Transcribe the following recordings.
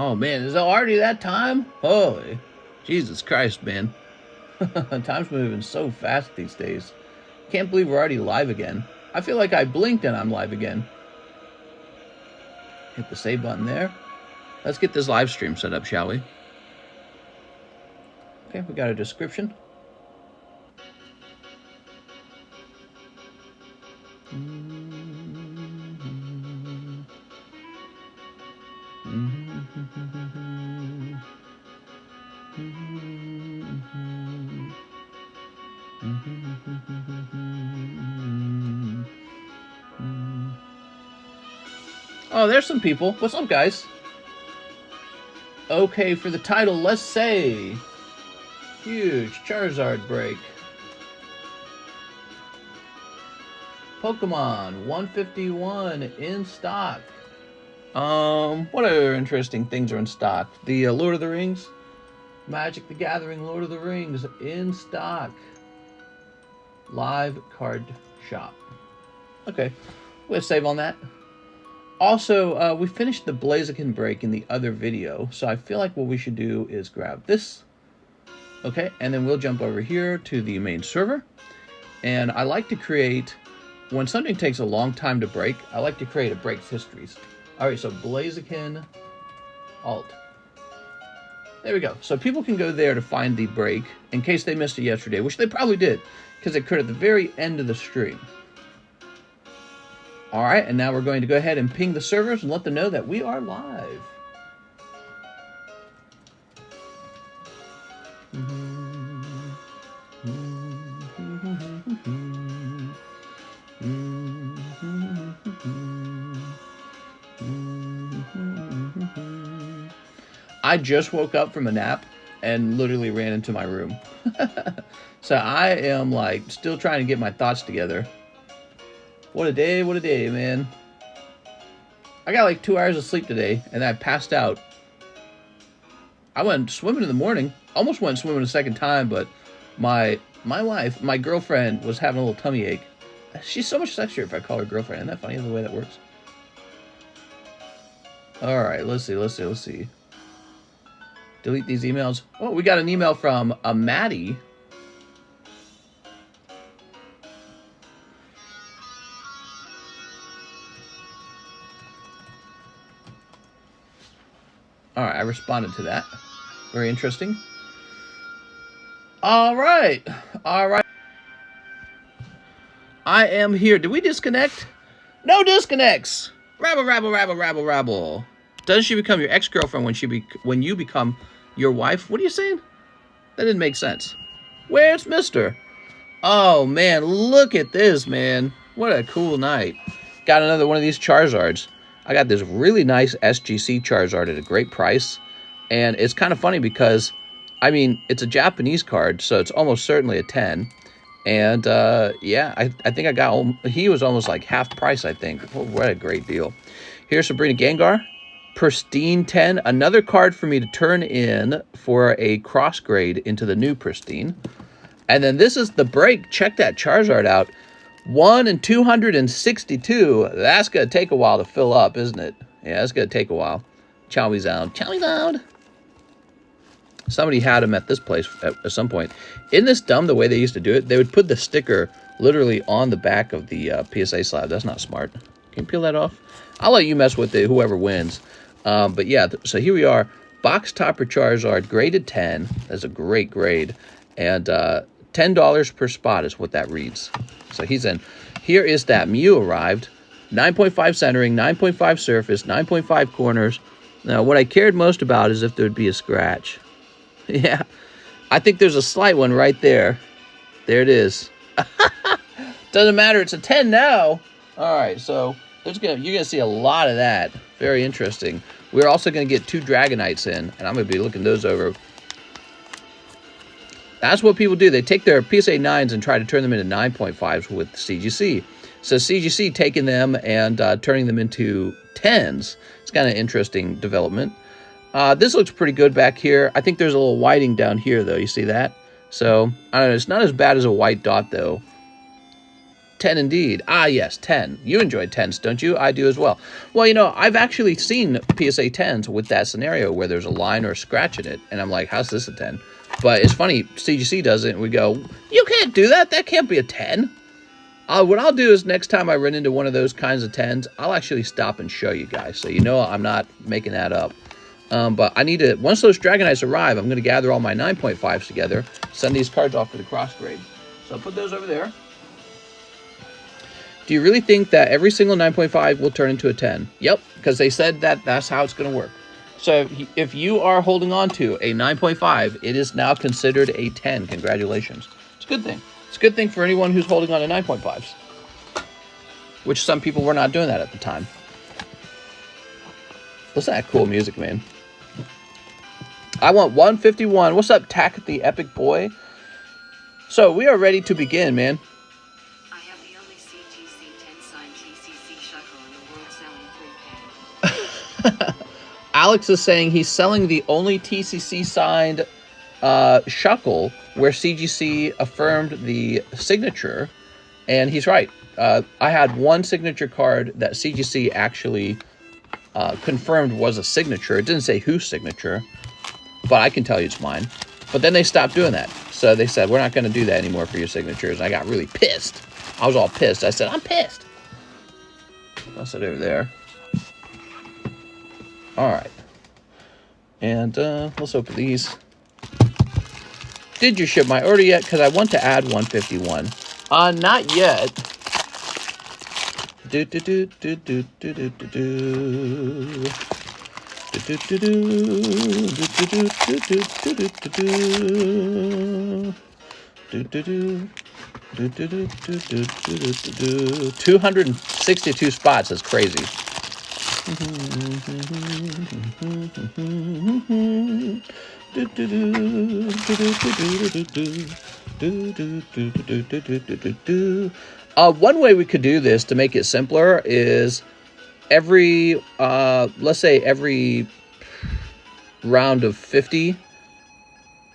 Oh, man, is it already that time? Holy Jesus Christ, man. Time's moving so fast these days. Can't believe we're already live again. I feel like I blinked and I'm live again. Hit the save button there. Let's get this live stream set up, shall we? Okay, we got a description. Oh, there's some people. What's up, guys? Okay, for the title, let's say huge Charizard break. Pokemon 151 in stock. What other interesting things are in stock? The Lord of the Rings, Magic the Gathering Lord of the Rings in stock. Live card shop. Okay, we'll save on that. Also, we finished the Blaziken break in the other video, so I feel like what we should do is grab this. Okay, and then we'll jump over here to the main server. And I like to create, when something takes a long time to break, I like to create a breaks histories. Alright, so Blaziken alt. There we go. So people can go there to find the break in case they missed it yesterday, which they probably did, because it occurred at the very end of the stream. Alright, and now we're going to go ahead and ping the servers and let them know that we are live. I just woke up from a nap and literally ran into my room. So I am like still trying to get my thoughts together. What a day, man. I got like 2 hours of sleep today, and I passed out. I went swimming in the morning. Almost went swimming a second time, but my wife, my girlfriend, was having a little tummy ache. She's so much sexier if I call her girlfriend. Isn't that funny the way that works? Alright, let's see. Delete these emails. Oh, we got an email from a Maddie. Alright, I responded to that. Very interesting. Alright. I am here. Did we disconnect? No disconnects! Rabble. Doesn't she become your ex-girlfriend when you become your wife? What are you saying? That didn't make sense. Where's Mister? Oh, man, look at this, man. What a cool night. Got another one of these Charizards. I got this really nice SGC Charizard at a great price. And it's kind of funny because, I mean, it's a Japanese card, so it's almost certainly a 10. And, yeah, I think I got, he was almost like half price, I think. What a great deal. Here's Sabrina Gengar. Pristine 10. Another card for me to turn in for a cross grade into the new Pristine. And then this is the break. Check that Charizard out. 1 in 262. That's going to take a while to fill up, isn't it? Yeah, it's going to take a while. Charizard. Somebody had him at this place at some point. Isn't this dumb the way they used to do it? They would put the sticker literally on the back of the PSA slab. That's not smart. Can you peel that off? I'll let you mess with it, whoever wins. But yeah, so here we are. Box Topper Charizard, graded 10. That's a great grade. And $10 per spot is what that reads. So he's in. Here is that Mew arrived. 9.5 centering, 9.5 surface, 9.5 corners. Now, what I cared most about is if there would be a scratch. Yeah, I think there's a slight one right there. There it is. Doesn't matter. It's a 10 now. All right, so you're going to see a lot of that. Very interesting. We're also going to get 2 Dragonites in, and I'm going to be looking those over. That's what people do. They take their PSA 9s and try to turn them into 9.5s with CGC. So CGC taking them and turning them into 10s. It's kind of interesting development. This looks pretty good back here. I think there's a little whiting down here, though. You see that? So, I don't know. It's not as bad as a white dot, though. 10 indeed. Ah, yes, 10. You enjoy 10s, don't you? I do as well. Well, you know, I've actually seen PSA 10s with that scenario where there's a line or a scratch in it, and I'm like, how's this a 10? But it's funny, CGC does it, and we go, you can't do that. That can't be a 10. What I'll do is next time I run into one of those kinds of 10s, I'll actually stop and show you guys, so you know I'm not making that up. But I need to, once those Dragonites arrive, I'm going to gather all my 9.5s together, send these cards off for the crossgrade. So I'll put those over there. Do you really think that every single 9.5 will turn into a 10? Yep, because they said that that's how it's going to work. So if you are holding on to a 9.5, it is now considered a 10. Congratulations. It's a good thing. It's a good thing for anyone who's holding on to 9.5s. Which some people were not doing that at the time. Listen to that cool music, man. I want 151. What's up, Tack the Epic Boy? So we are ready to begin, man. I have the only CGC 10 signed TCC shuckle in the world selling 3K. Alex is saying he's selling the only TCC signed shuckle where CGC affirmed the signature, and he's right. I had one signature card that CGC actually confirmed was a signature. It didn't say whose signature, but I can tell you it's mine. But then they stopped doing that. So they said, we're not going to do that anymore for your signatures. I got really pissed. I was all pissed. I said, I'm pissed. I'll sit over there. All right. And let's open these. Did you ship my order yet? Because I want to add 151. Not yet. Do do do do do do do do do. Do do do do do do do do. 262 spots is crazy. One way we could do this to make it simpler is every, let's say every round of 50.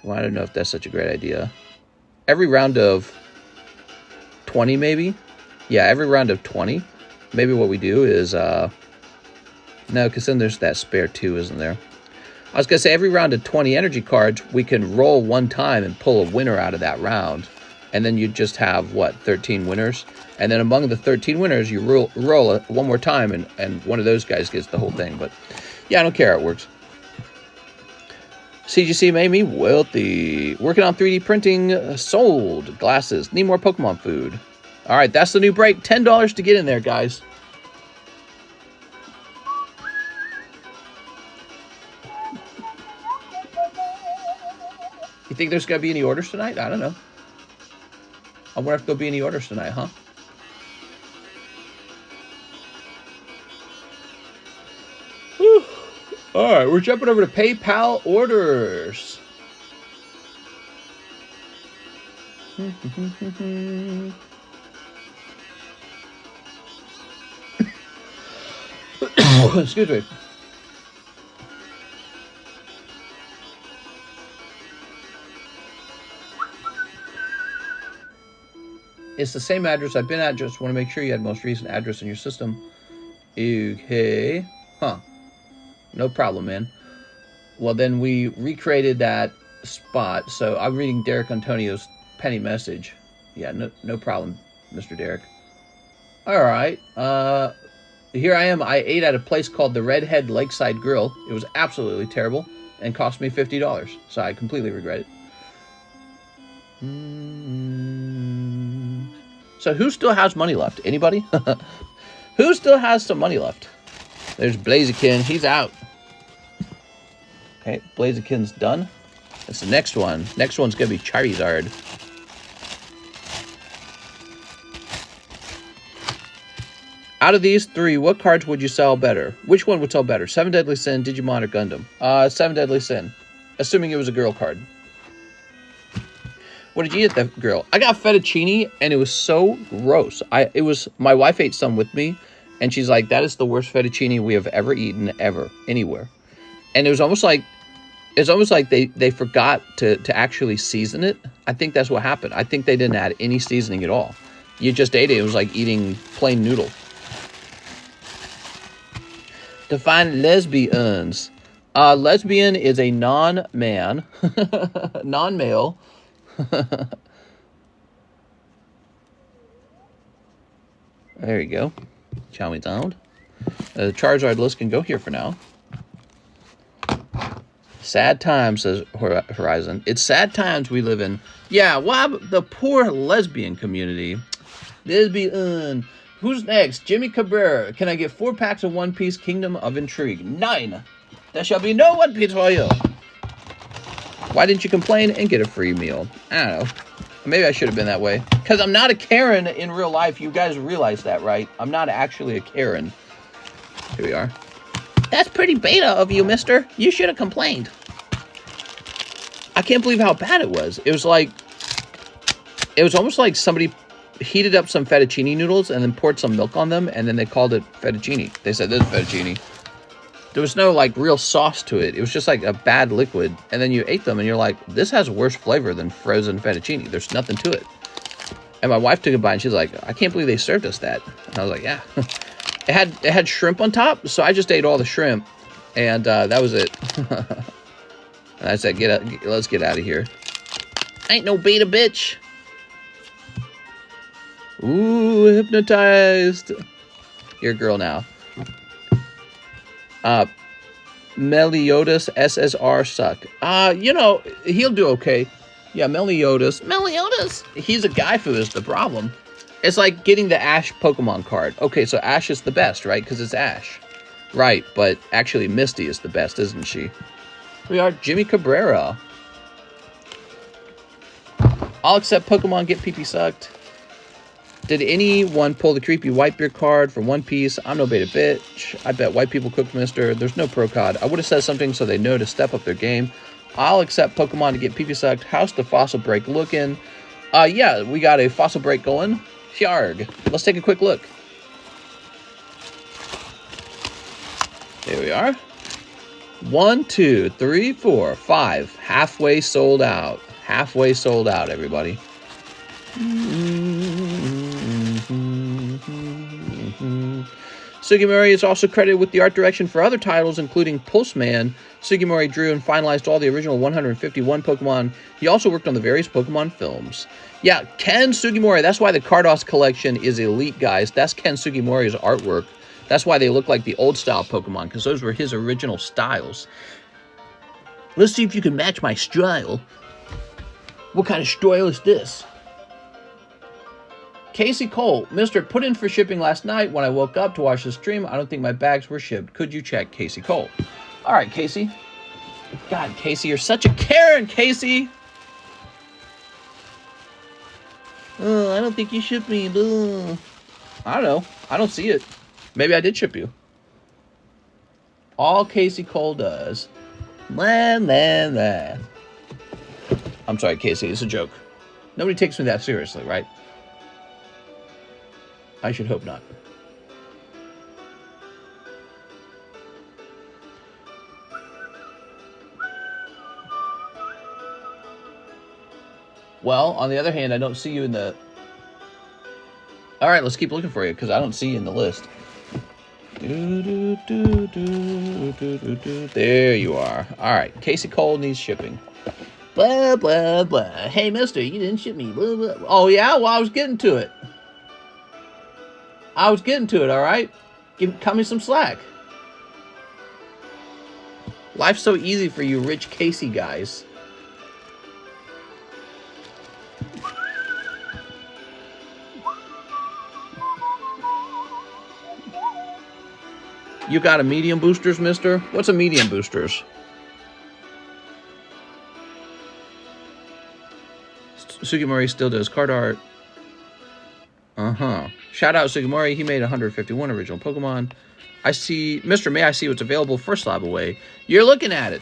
Well, I don't know if that's such a great idea. Every round of 20, maybe. Yeah, every round of 20. Maybe what we do is, no, because then there's that spare 2, isn't there? I was going to say every round of 20 energy cards, we can roll one time and pull a winner out of that round. And then you just have, what, 13 winners? And then among the 13 winners, you roll it one more time, and one of those guys gets the whole thing. But, yeah, I don't care how it works. CGC made me wealthy. Working on 3D printing. Sold. Glasses. Need more Pokemon food. All right, that's the new break. $10 to get in there, guys. You think there's going to be any orders tonight? I don't know. I wonder if there'll be any orders tonight, huh? Whew. All right, we're jumping over to PayPal orders. Excuse me. It's the same address I've been at. Just want to make sure you had the most recent address in your system. Okay. Huh. No problem, man. Well, then we recreated that spot. So I'm reading Derek Antonio's penny message. Yeah, no problem, Mr. Derek. All right. Here I am. I ate at a place called the Redhead Lakeside Grill. It was absolutely terrible and cost me $50. So I completely regret it. So who still has money left? Anybody? Who still has some money left? There's Blaziken. He's out. Okay, Blaziken's done. That's the next one. Next one's going to be Charizard. Out of these three, what cards would you sell better? Which one would sell better? 7 Deadly Sin, Digimon, or Gundam? 7 Deadly Sin. Assuming it was a girl card. What did you get, that girl? I got fettuccine, and it was so gross. My wife ate some with me, and she's like, that is the worst fettuccine we have ever eaten, ever, anywhere. And it was almost like, they forgot to actually season it. I think that's what happened. I think they didn't add any seasoning at all. You just ate it. It was like eating plain noodle. Define lesbians. Lesbian is a non-man, non-male. There you go. CHARIZARD. The Charizard list can go here for now. Sad times, says Horizon. It's sad times we live in. Yeah, why the poor lesbian community? Lesbian. Who's next? Jimmy Cabrera. Can I get 4 packs of One Piece Kingdom of Intrigue? 9. There shall be no One Piece for you. Why didn't you complain and get a free meal? I don't know. Maybe I should have been that way. Because I'm not a Karen in real life. You guys realize that, right? I'm not actually a Karen. Here we are. That's pretty beta of you, mister. You should have complained. I can't believe how bad it was. It was like... It was almost like somebody heated up some fettuccine noodles and then poured some milk on them, and then they called it fettuccine. They said, this is fettuccine. There was no, like, real sauce to it. It was just, like, a bad liquid. And then you ate them, and you're like, this has worse flavor than frozen fettuccine. There's nothing to it. And my wife took a bite, and she's like, I can't believe they served us that. And I was like, yeah. It had shrimp on top, so I just ate all the shrimp. And that was it. And I said, let's get out of here. Ain't no beta, bitch. Ooh, hypnotized. You're a girl now. Meliodas SSR suck. You know, he'll do okay. Yeah, Meliodas. He's a guy who is the problem. It's like getting the Ash Pokemon card. Okay, so Ash is the best, right? Because it's Ash. Right, but actually Misty is the best, isn't she? We are Jimmy Cabrera. I'll accept Pokemon get PP sucked. Did anyone pull the creepy Whitebeard card for One Piece? I'm no beta bitch. I bet white people cooked mister. There's no pro cod. I would have said something so they know to step up their game. I'll accept Pokemon to get PP sucked. How's the fossil break looking? Yeah, we got a fossil break going. Yarg. Let's take a quick look. There we are. 1, 2, 3, 4, 5. Halfway sold out. Halfway sold out, everybody. Sugimori is also credited with the art direction for other titles, including Pulseman. Sugimori drew and finalized all the original 151 Pokemon. He also worked on the various Pokemon films. Yeah, Ken Sugimori. That's why the Cardos collection is elite, guys. That's Ken Sugimori's artwork. That's why they look like the old-style Pokemon, because those were his original styles. Let's see if you can match my style. What kind of style is this? Casey Cole, Mr. Put in for shipping last night when I woke up to watch the stream. I don't think my bags were shipped. Could you check, Casey Cole? All right, Casey. God, Casey, you're such a Karen, Casey. Oh, I don't think you shipped me. Ugh. I don't know. I don't see it. Maybe I did ship you. All Casey Cole does. Blah, blah, blah. I'm sorry, Casey. It's a joke. Nobody takes me that seriously, right? I should hope not. Well, on the other hand, I don't see you in the... All right, let's keep looking for you, because I don't see you in the list. There you are. All right, Casey Cole needs shipping. Blah, blah, blah. Hey, mister, you didn't ship me. Blah, blah. Oh, yeah? Well, I was getting to it. All right? Cut me some slack. Life's so easy for you rich Casey guys. You got a medium boosters, mister? What's a medium boosters? Sugimori still does card art. Shout out Sugimori. He made 151 original Pokemon. I see... Mr. May I see what's available for Slab Away? You're looking at it.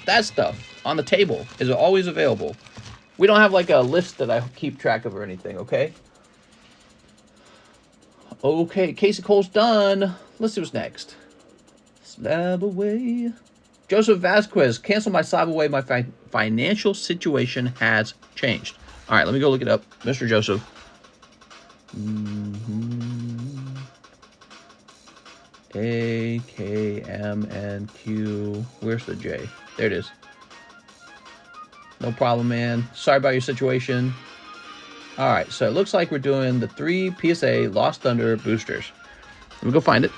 That stuff on the table is always available. We don't have like a list that I keep track of or anything, okay? Okay, Casey Cole's done. Let's see what's next. Slab Away. Joseph Vasquez. Cancel my Slab Away. My financial situation has changed. All right, let me go look it up. Mr. Joseph. A, K, M, N, Q. Where's the J? There it is. No problem, man. Sorry about your situation. All right, so it looks like we're doing the 3 PSA Lost Thunder boosters. Let me go find it.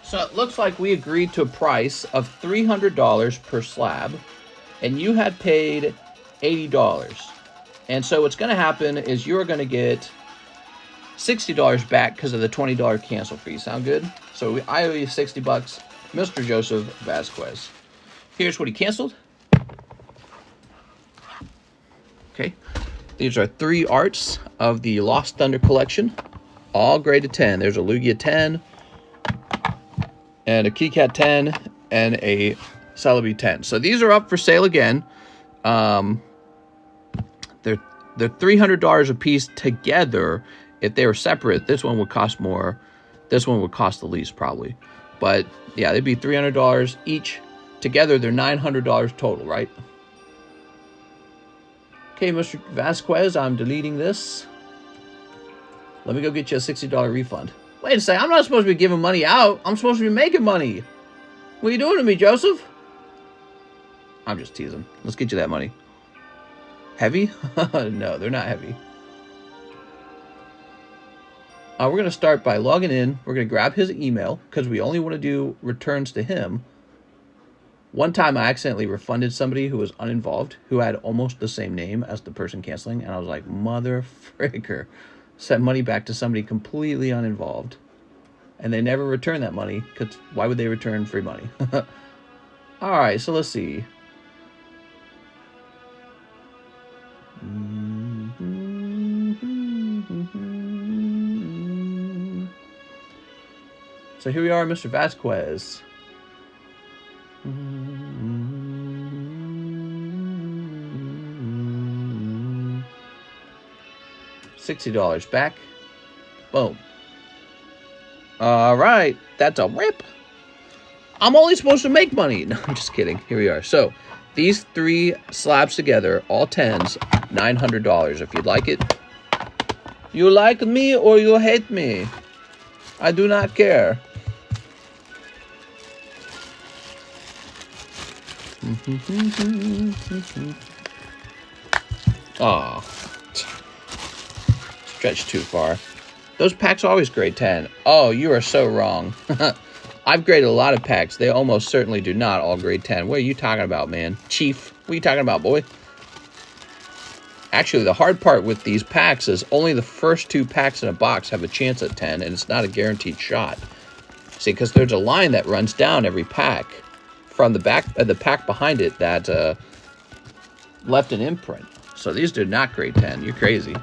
So it looks like we agreed to a price of $300 per slab, and you had paid $80. And so what's going to happen is you're going to get $60 back because of the $20 cancel fee. Sound good? So I owe you 60 bucks, Mr. Joseph Vasquez. Here's what he canceled. Okay. These are 3 arts of the Lost Thunder collection, all graded 10. There's a Lugia 10, and a Keycat 10, and a Celebi 10. So these are up for sale again. They're $300 a piece together. If they were separate, this one would cost more. This one would cost the least, probably. But yeah, they'd be $300 each. Together, they're $900 total, right? Okay, Mr. Vasquez, I'm deleting this. Let me go get you a $60 refund. Wait a second, I'm not supposed to be giving money out. I'm supposed to be making money. What are you doing to me, Joseph? I'm just teasing. Let's get you that money. Heavy? No, they're not heavy. We're going to start by logging in. We're going to grab his email because we only want to do returns to him. One time I accidentally refunded somebody who was uninvolved, who had almost the same name as the person canceling. And I was like, mother fricker. Sent money back to somebody completely uninvolved, and they never returned that money because why would they return free money? All right, so let's see. So here we are, Mr. Vasquez. $60 back. Boom. All right. That's a rip. I'm only supposed to make money. No, I'm just kidding. Here we are. So these 3 slabs together, all 10s, $900. If you'd like it. You like me or you hate me. I do not care. Oh. Stretched too far. Those packs are always grade 10. Oh, you are so wrong. I've graded a lot of packs. They almost certainly do not all grade 10. What are you talking about, man? Chief, what are you talking about, boy? Actually, the hard part with these packs is only the first 2 packs in a box have a chance at 10, and it's not a guaranteed shot. See, because there's a line that runs down every pack from the back of the pack behind it that left an imprint. So these do not grade 10. You're crazy.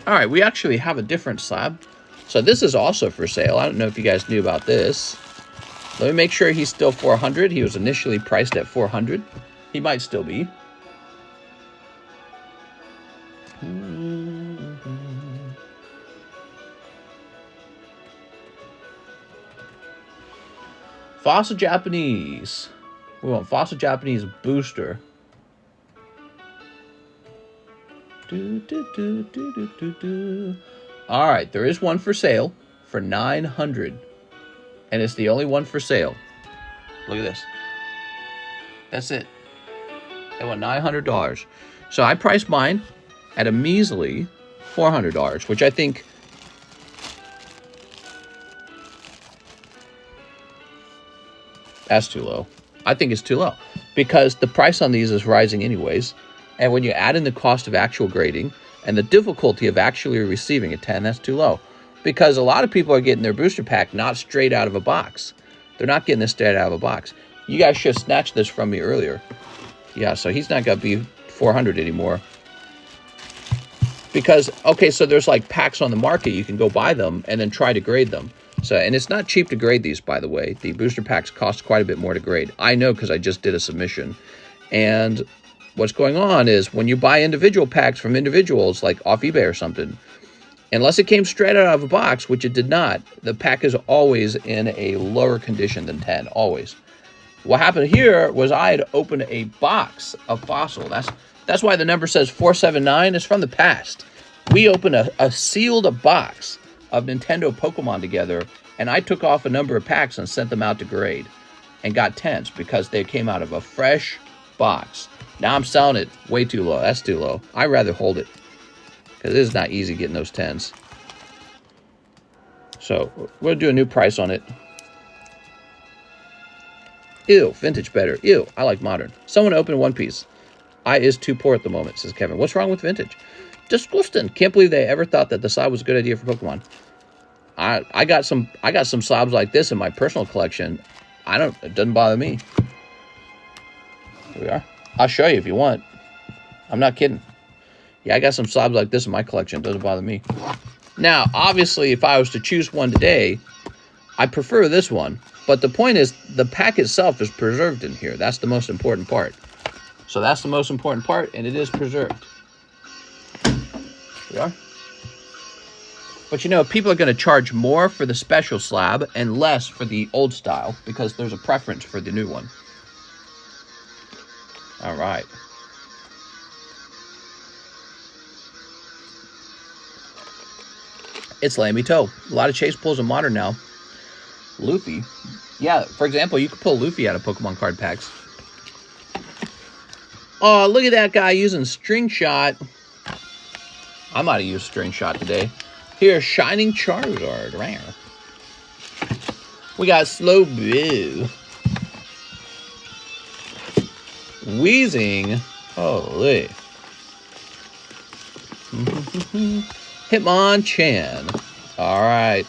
All right, we actually have a different slab. So this is also for sale. I don't know if you guys knew about this. Let me make sure he's still 400. He was initially priced at 400. He might still be. Fossil Japanese. We want Fossil Japanese booster. All right, there is one for sale for $900, and it's the only one for sale. Look at this. That's it. They want $900. So I priced mine at a measly $400, which I think that's too low. I think it's too low because the price on these is rising anyways. And when you add in the cost of actual grading and the difficulty of actually receiving a 10, that's too low. Because a lot of people are getting their booster pack not straight out of a box. They're not getting this straight out of a box. You guys should have snatched this from me earlier. Yeah, so he's not going to be 400 anymore. Because, okay, so there's like packs on the market. You can go buy them and then try to grade them. So, and it's not cheap to grade these, by the way. The booster packs cost quite a bit more to grade. I know because I just did a submission. And what's going on is when you buy individual packs from individuals, like off eBay or something, unless it came straight out of a box, which it did not, the pack is always in a lower condition than 10, always. What happened here was I had opened a box of Fossil. That's why the number says 479. It's from the past. We opened a sealed box of Nintendo Pokemon together, and I took off a number of packs and sent them out to grade and got 10s because they came out of a fresh box. Now I'm selling it way too low. That's too low. I'd rather hold it because it is not easy getting those 10s. So we'll do a new price on it. Ew, vintage better. Ew, I like modern. Someone open One Piece. I is too poor at the moment, says Kevin. What's wrong with vintage? Disgusting. Can't believe they ever thought that the slab was a good idea for Pokemon. I got some slabs like this in my personal collection. It doesn't bother me. Here we are. I'll show you if you want. I'm not kidding. Yeah, I got some slabs like this in my collection. It doesn't bother me. Now, obviously, if I was to choose one today, I prefer this one. But the point is, the pack itself is preserved in here. That's the most important part. So that's the most important part, and it is preserved. We are. But you know, people are going to charge more for the special slab and less for the old style because there's a preference for the new one. All right. It's Lammy Toe. A lot of chase pulls in modern now. Luffy. Yeah, for example, you could pull Luffy out of Pokemon card packs. Oh, look at that guy using String Shot. I might have used String Shot today. Here's Shining Charizard. We got Slow Blue. Wheezing. Holy. Hitmonchan. All right.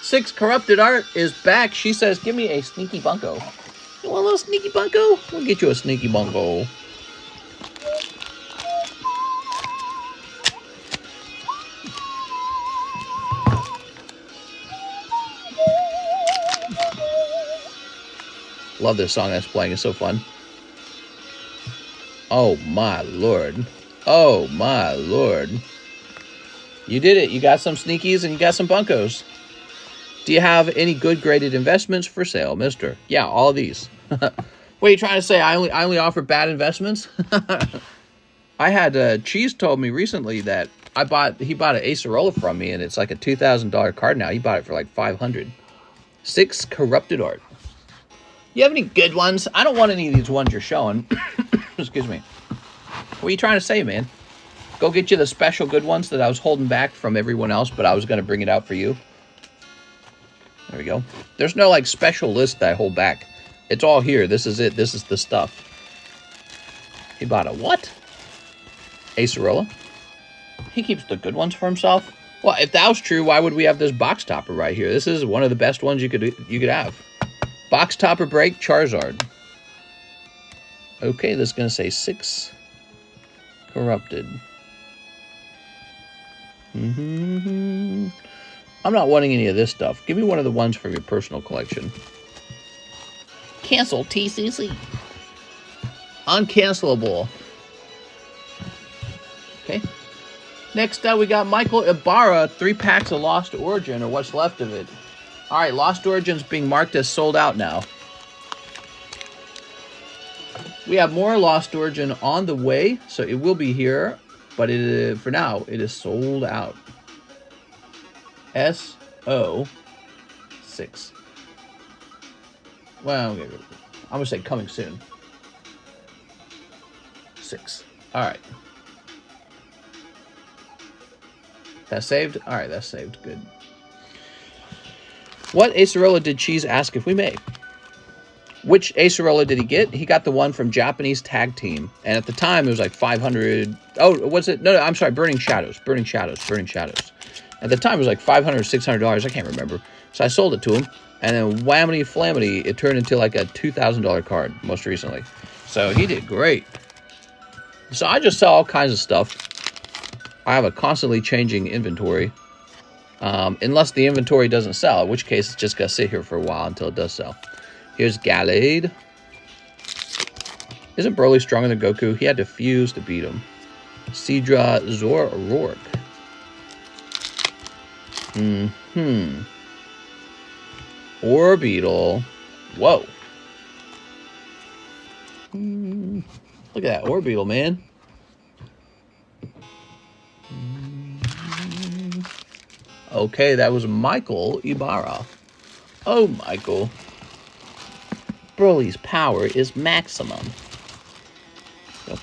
Six Corrupted Art is back. She says, give me a Sneaky Bunko. You want a little Sneaky Bunko? We'll get you a Sneaky Bunko. Love this song that's playing. It's so fun. Oh, my Lord. Oh, my Lord. You did it. You got some Sneakies and you got some Bunkos. Do you have any good graded investments for sale, mister? Yeah, all of these. What are you trying to say? I only offer bad investments? I had Cheese told me recently that he bought an Acerola from me, and it's like a $2,000 card now. He bought it for like $500. 6 Corrupted Art. You have any good ones? I don't want any of these ones you're showing. Excuse me. What are you trying to say, man? Go get you the special good ones that I was holding back from everyone else, but I was going to bring it out for you. There we go. There's no like special list that I hold back. It's all here. This is it. This is the stuff. He bought a what? Acerola. He keeps the good ones for himself. Well, if that was true, why would we have this box topper right here? This is one of the best ones you could have. Box topper break Charizard. Okay, this is gonna say 6 Corrupted. I'm not wanting any of this stuff. Give me one of the ones from your personal collection. Cancel TCC. Uncancelable. Okay. Next up, we got Michael Ibarra. 3 packs of Lost Origin, or what's left of it. All right, Lost Origin's being marked as sold out now. We have more Lost Origin on the way, so it will be here. But for now, it is sold out. SO6. Well, I'm going to say coming soon. 6. All right. That's saved? All right, that's saved. Good. What Acerola did Cheese ask if we may? Which Acerola did he get? He got the one from Japanese Tag Team. And at the time, it was like 500. Oh, was it? No, I'm sorry. Burning Shadows. Burning Shadows. Burning Shadows. At the time, it was like $500, $600. I can't remember. So I sold it to him. And then whammy flamity, it turned into like a $2,000 card most recently. So he did great. So I just sell all kinds of stuff. I have a constantly changing inventory. Unless the inventory doesn't sell, in which case it's just going to sit here for a while until it does sell. Here's Gallade. Isn't Broly stronger than Goku? He had to fuse to beat him. Seadra Zoroark. Orbeetle. Whoa. Look at that Orbeetle, man. Okay, that was Michael Ibarra. Oh, Michael. Broly's power is maximum. Yep.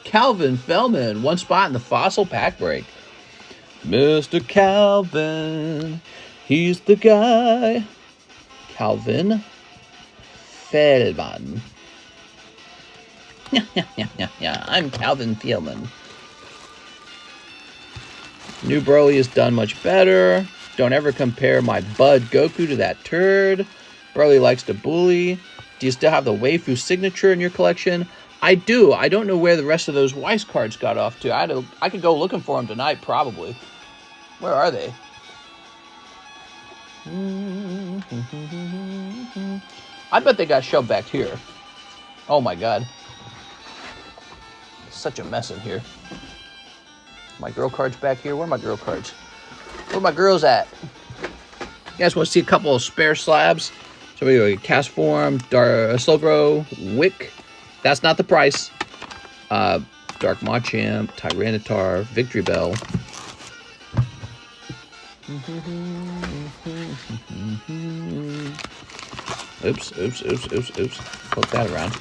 Calvin Fellman, one spot in the Fossil Pack Break. Mr. Calvin, he's the guy. Calvin Fellman. Yeah, I'm Calvin Fellman. New Broly is done much better. Don't ever compare my bud Goku to that turd. Broly likes to bully. Do you still have the waifu signature in your collection? I do. I don't know where the rest of those Weiss cards got off to. I could go looking for them tonight, probably. Where are they? I bet they got shoved back here. Oh my god. Such a mess in here. My girl cards back here. Where are my girl cards? Where are my girls at? You guys want to see a couple of spare slabs? So we go Cast Form, Slowbro, Wick. That's not the price. Dark Machamp, Tyranitar, Victory Bell. Oops. Flip that around.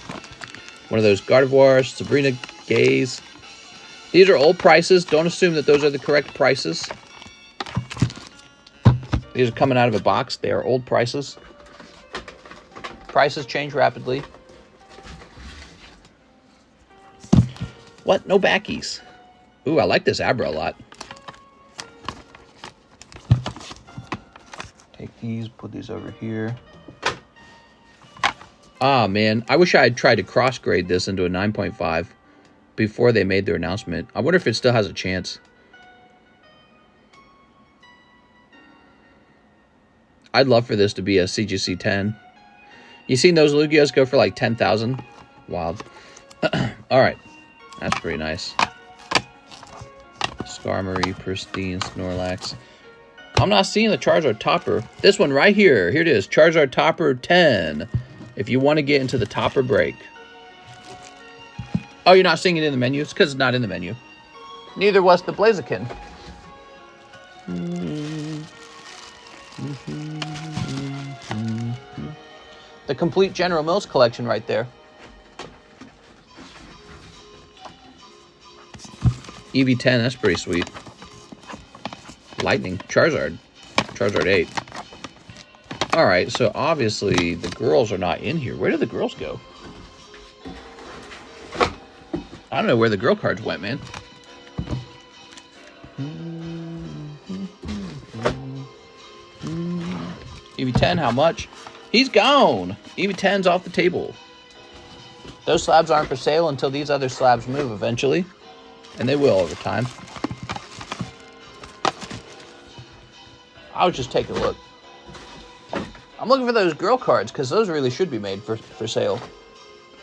One of those Gardevoirs, Sabrina Gaze. These are old prices. Don't assume that those are the correct prices. These are coming out of a box. They are old prices. Prices change rapidly. What? No backies. Ooh, I like this Abra a lot. Take these, put these over here. Ah, man. I wish I had tried to cross-grade this into a 9.5 before they made their announcement. I wonder if it still has a chance. I'd love for this to be a CGC 10. You seen those Lugias go for like 10,000? Wild. Alright. That's pretty nice. Skarmory, Pristine, Snorlax. I'm not seeing the Charizard Topper. This one right here. Here it is. Charizard Topper 10. If you want to get into the Topper break. Oh, you're not seeing it in the menu? It's because it's not in the menu. Neither was the Blaziken. The complete General Mills collection right there. EV10, that's pretty sweet. Lightning, Charizard. Charizard 8. Alright, so obviously the girls are not in here. Where did the girls go? I don't know where the girl cards went, man. EV10, how much? He's gone! EV10's off the table. Those slabs aren't for sale until these other slabs move eventually. And they will over time. I was just taking a look. I'm looking for those girl cards because those really should be made for sale.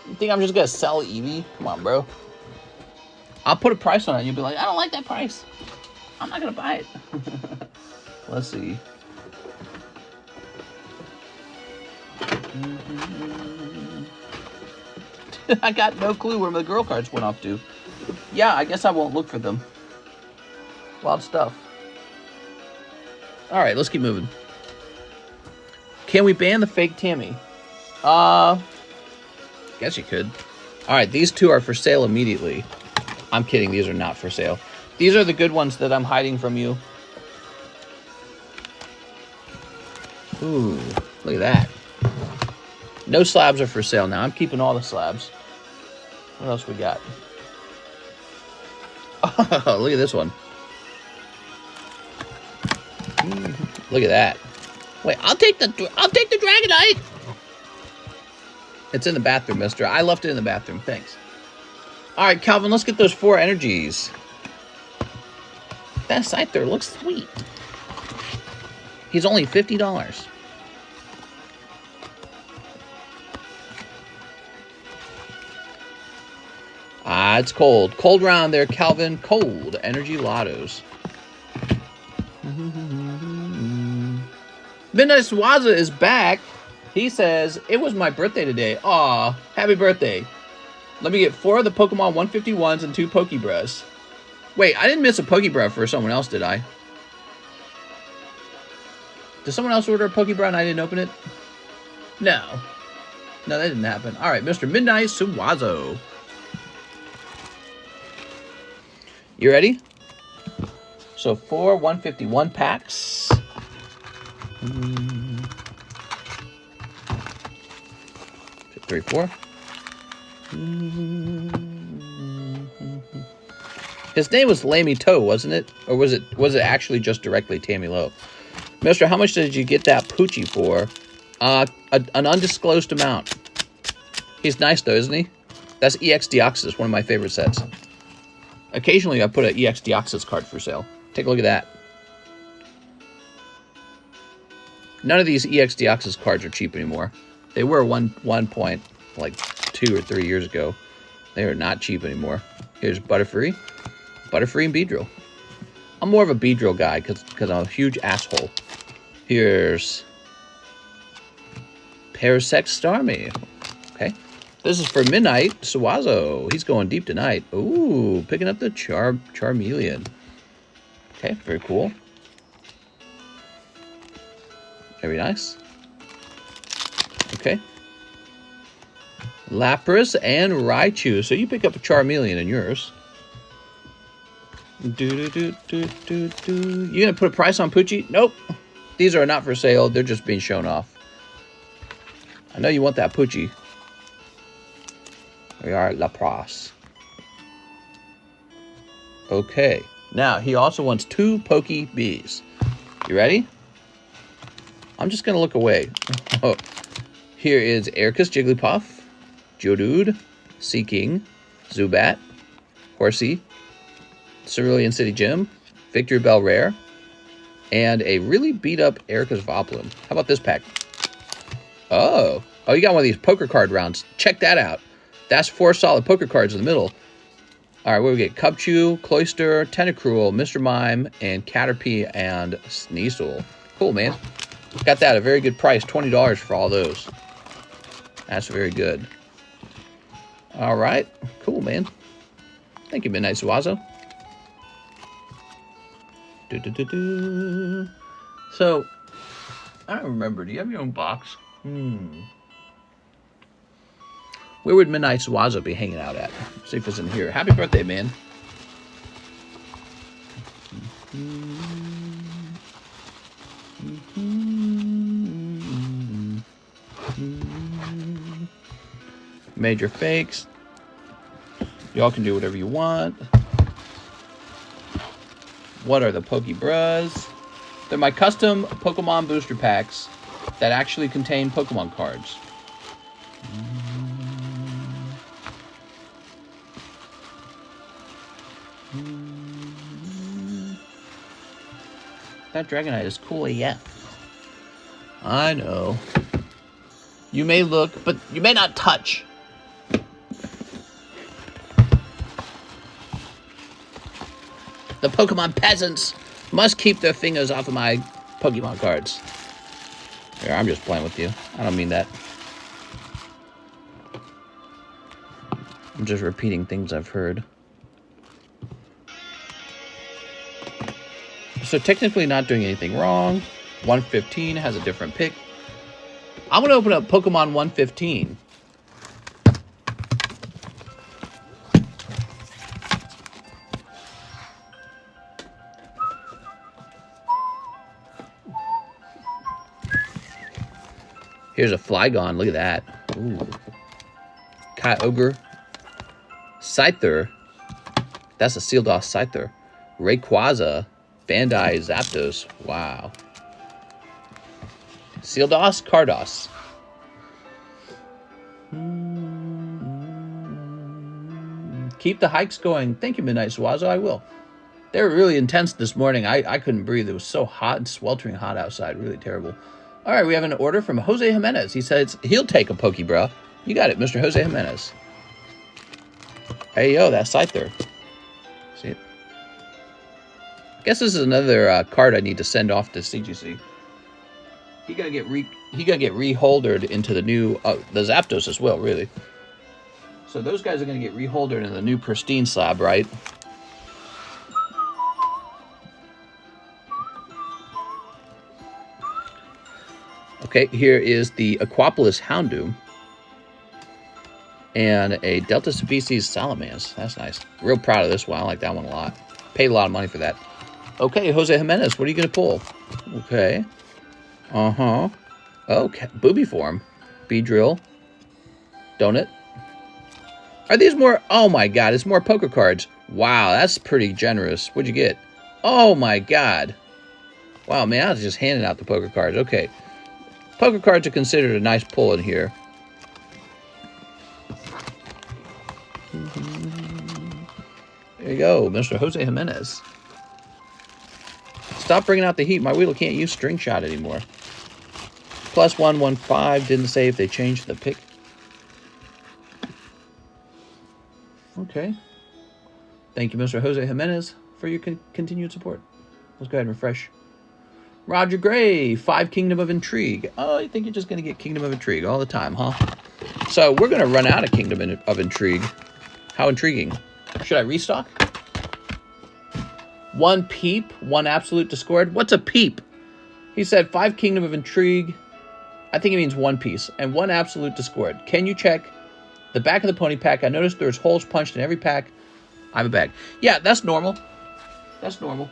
You think I'm just going to sell Eevee? Come on, bro. I'll put a price on it and you'll be like, I don't like that price. I'm not going to buy it. Let's see. I got no clue where my girl cards went off to. Yeah, I guess I won't look for them. Wild stuff. Alright, let's keep moving. Can we ban the fake Tammy? Guess you could. Alright, these two are for sale immediately. I'm kidding, these are not for sale. These are the good ones that I'm hiding from you. Ooh, look at that. No slabs are for sale now. I'm keeping all the slabs. What else we got? Oh, look at this one. Look at that. Wait, I'll take the Dragonite. It's in the bathroom, mister. I left it in the bathroom. Thanks. All right, Calvin, let's get those 4 energies. That Scyther looks sweet. He's only $50. Ah, it's cold. Cold round there, Calvin. Cold energy lottos. Midnight Swaza is back. He says, it was my birthday today. Aw, happy birthday. Let me get 4 of the Pokemon 151s and 2 PokeBRUHs. Wait, I didn't miss a PokeBRUH for someone else, did I? Did someone else order a PokeBRUH and I didn't open it? No. No, that didn't happen. All right, Mr. Midnight Suwazo. You ready? So 4 151 packs. 2, 3, 4. His name was Lammy Toe, wasn't it? Or was it actually just directly Tammy Lowe? Mister, how much did you get that Poochie for? An undisclosed amount. He's nice though, isn't he? That's EX Deoxys, one of my favorite sets. Occasionally, I put an EX Deoxys card for sale. Take a look at that. None of these EX Deoxys cards are cheap anymore. They were one point, like 2 or 3 years ago. They are not cheap anymore. Here's Butterfree. Butterfree and Beedrill. I'm more of a Beedrill guy because I'm a huge asshole. Here's Parasect Starmie. Okay. This is for Midnight Suwazo. He's going deep tonight. Ooh, picking up the Charmeleon. Okay, very cool. Very nice. Okay. Lapras and Raichu. So you pick up a Charmeleon in yours. You gonna put a price on Poochie? Nope. These are not for sale. They're just being shown off. I know you want that Poochie. We are at Lapras. Okay. Now, he also wants 2 PokeBs. You ready? I'm just going to look away. Oh. Here is Ericus Jigglypuff, Geodude, Seaking, Zubat, Horsey, Cerulean City Gym, Victory Bell Rare, and a really beat up Ericus Voplum. How about this pack? Oh, you got one of these poker card rounds. Check that out. That's 4 solid poker cards in the middle. All right, what do we get? Cubchoo, Cloyster, Tentacruel, Mr. Mime, and Caterpie and Sneasel. Cool, man. Got that at a very good price, $20 for all those. That's very good. All right, cool, man. Thank you, Midnight Suwazo. So, I don't remember. Do you have your own box? Where would Midnight Suwazo be hanging out at? See if it's in here. Happy birthday, man. Major fakes. Y'all can do whatever you want. What are the PokeBRUHs? They're my custom Pokemon booster packs that actually contain Pokemon cards. That Dragonite is cool AF. I know. You may look, but you may not touch. The Pokemon peasants must keep their fingers off of my Pokemon cards. Here, I'm just playing with you. I don't mean that. I'm just repeating things I've heard. So technically not doing anything wrong. 115 has a different pick. I'm going to open up Pokemon 115. Here's a Flygon. Look at that. Ooh. Kyogre. Scyther. That's a Sealed Off Scyther. Rayquaza. Bandai Zapdos. Wow. Sealed Off Cardos. Keep the hikes going. Thank you, Midnight Swazo. I will. They were really intense this morning. I couldn't breathe. It was so hot and sweltering hot outside. Really terrible. All right, we have an order from Jose Jimenez. He says he'll take a PokeBRUH. You got it, Mr. Jose Jimenez. Hey, yo, that Scyther. See it? I guess this is another card I need to send off to CGC. He gotta get reholdered into the new the Zapdos as well, really. So those guys are gonna get reholdered in the new pristine slab, right? Okay, here is the Aquapolis Houndoom and a Delta Species Salamence. That's nice. Real proud of this one. I like that one a lot. Paid a lot of money for that. Okay, Jose Jimenez, what are you gonna pull? Okay. Okay, booby form. Beedrill. Donut. Are these more? Oh my god, it's more poker cards. Wow, that's pretty generous. What'd you get? Oh my god. Wow, man, I was just handing out the poker cards. Okay. Poker cards are considered a nice pull in here. There you go, Mr. Jose Jimenez. Stop bringing out the heat. My Weedle can't use String Shot anymore. +115. Didn't say if they changed the pick. Okay. Thank you, Mr. Jose Jimenez, for your continued support. Let's go ahead and refresh. Roger Gray, 5 Kingdom of Intrigue. Oh, you think you're just going to get Kingdom of Intrigue all the time, huh? So we're going to run out of Kingdom of Intrigue. How intriguing. Should I restock? 1 Peep, 1 Absolute Discord. What's a Peep? He said 5 Kingdom of Intrigue. I think it means 1 piece. And 1 Absolute Discord. Can you check the back of the pony pack? I noticed there's holes punched in every pack. I have a bag. Yeah, that's normal. That's normal.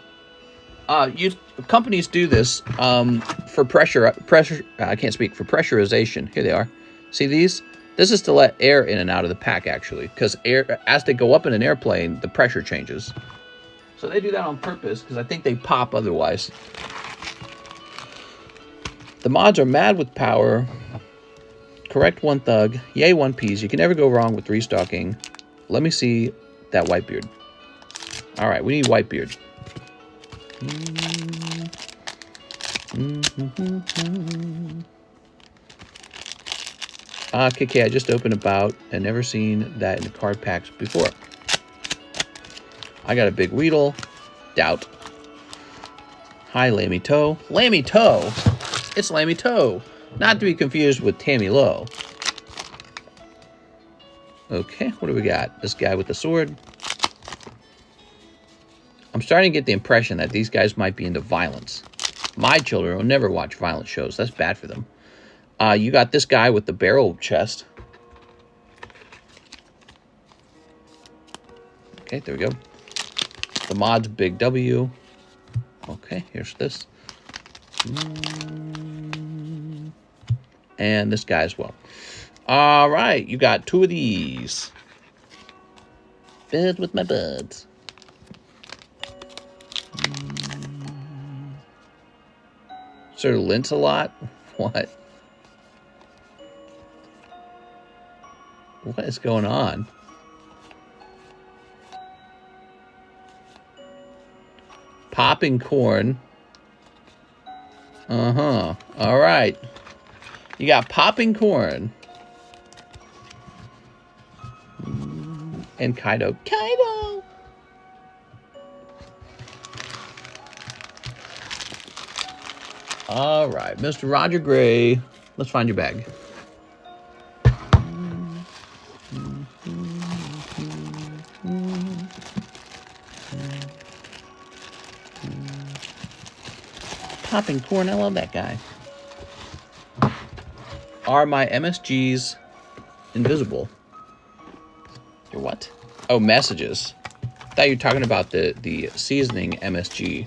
Companies do this for pressure. I can't speak for pressurization. Here they are. See these? This is to let air in and out of the pack, actually, because air, as they go up in an airplane, the pressure changes. So they do that on purpose because I think they pop otherwise. The mods are mad with power. Correct 1 Thug. Yay 1 piece. You can never go wrong with restocking. Let me see that Whitebeard. All right, we need Whitebeard. KK, I just opened about and never seen that in the card packs before. I got a big Weedle. Doubt. Hi, Lammy Toe. Lammy Toe? It's Lammy Toe. Not to be confused with Tammy Lowe. Okay, what do we got? This guy with the sword. I'm starting to get the impression that these guys might be into violence. My children will never watch violent shows. That's bad for them. You got this guy with the barrel chest. Okay, there we go. The mod's Big W. Okay, here's this. And this guy as well. All right, you got 2 of these. Buds with my buds. Sir Linsalot? What? What is going on? Popping corn. All right. You got popping corn. And Kaido. Kaido! All right, Mr. Roger Gray. Let's find your bag. Popping corn, I love that guy. Are my MSGs invisible? Your what? Oh, messages. I thought you were talking about the seasoning MSG.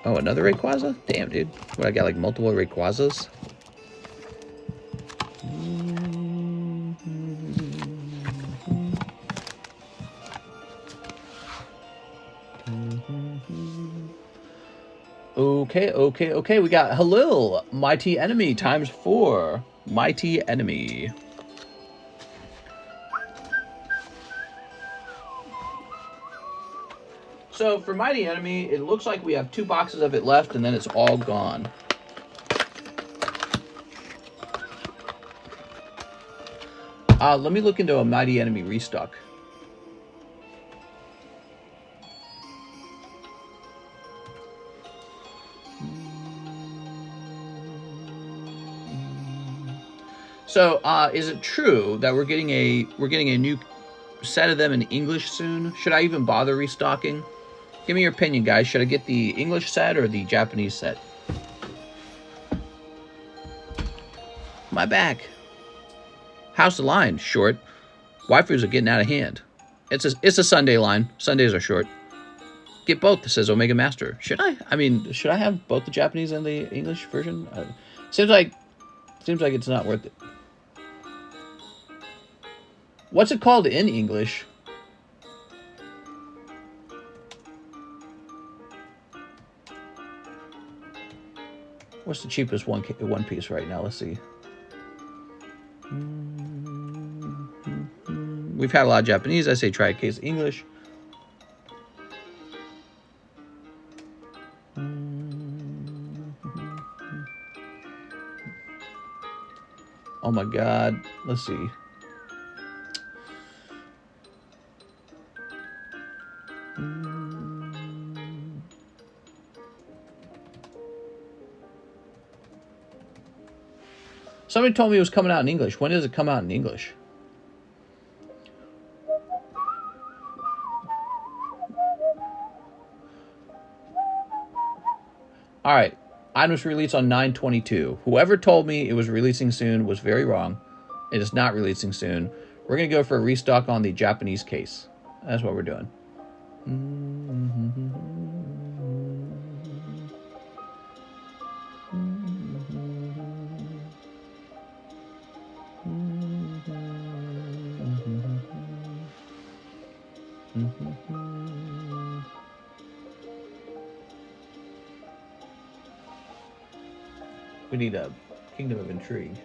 Oh, another Rayquaza? Damn, dude. What, I got like multiple Rayquazas? Okay. We got Halil, Mighty Enemy ×4. Mighty Enemy. So for Mighty Enemy, it looks like we have 2 boxes of it left, and then it's all gone. Let me look into a Mighty Enemy restock. So, is it true that we're getting a new set of them in English soon? Should I even bother restocking? Give me your opinion, guys. Should I get the English set or the Japanese set? My back. How's the line? Short. Waifus are getting out of hand. It's a Sunday line. Sundays are short. Get both, says Omega Master. Should I? I mean, should I have both the Japanese and the English version? Seems like it's not worth it. What's it called in English? What's the cheapest one piece right now? Let's see. We've had a lot of Japanese. I say try a case of English. Oh my God. Let's see. Somebody told me it was coming out in English. When does it come out in English? All right. Items released on 9/22. Whoever told me it was releasing soon was very wrong. It is not releasing soon. We're going to go for a restock on the Japanese case. That's what we're doing. We need a Kingdom of Intrigue.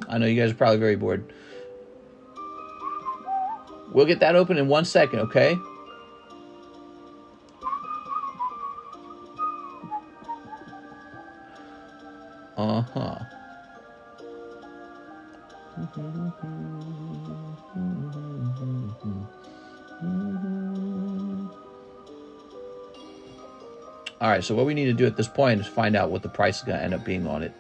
I know you guys are probably very bored. We'll get that open in 1 second, okay? Uh-huh. All right, so what we need to do at this point is find out what the price is going to end up being on it.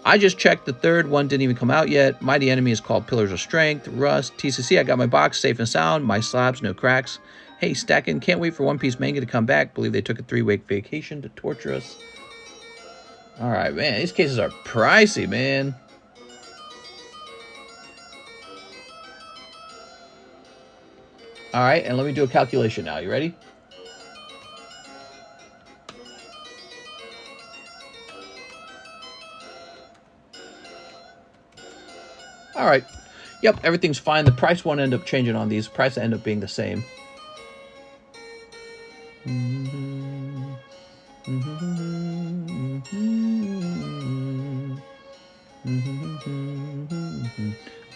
I just checked. The third one didn't even come out yet. Mighty Enemy is called Pillars of Strength. Rust. TCC, I got my box safe and sound. My slabs, no cracks. Hey, Stackin', can't wait for One Piece manga to come back. Believe they took a 3-week vacation to torture us. All right, man. These cases are pricey, man. All right, and let me do a calculation now. You ready? All right. Yep, everything's fine. The price won't end up changing on these. The price will end up being the same.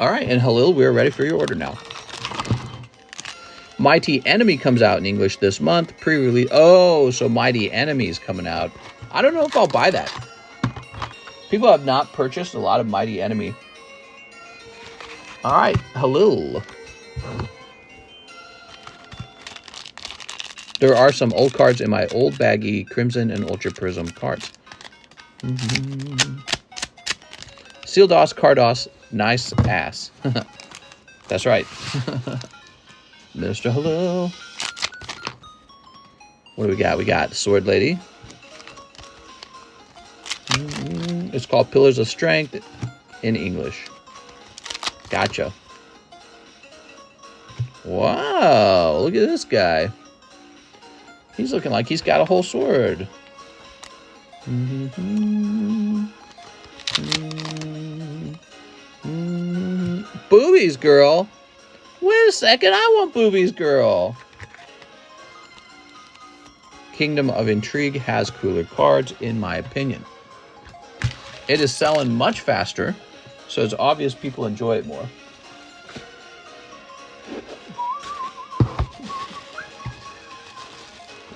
All right, and Halil, we're ready for your order now. Mighty Enemy comes out in English this month. Pre-release. Oh, so Mighty Enemy is coming out. I don't know if I'll buy that. People have not purchased a lot of Mighty Enemy. All right, Halil. There are some old cards in my old baggy Crimson and Ultra Prism cards. Sealdos, Cardos, nice ass. That's right. Mr. Halil. What do we got? We got Sword Lady. It's called Pillars of Strength in English. Gotcha. Wow, look at this guy. He's looking like he's got a whole sword. Boobies girl. Wait a second, I want Boobies girl. Kingdom of Intrigue has cooler cards, in my opinion. It is selling much faster, so it's obvious people enjoy it more.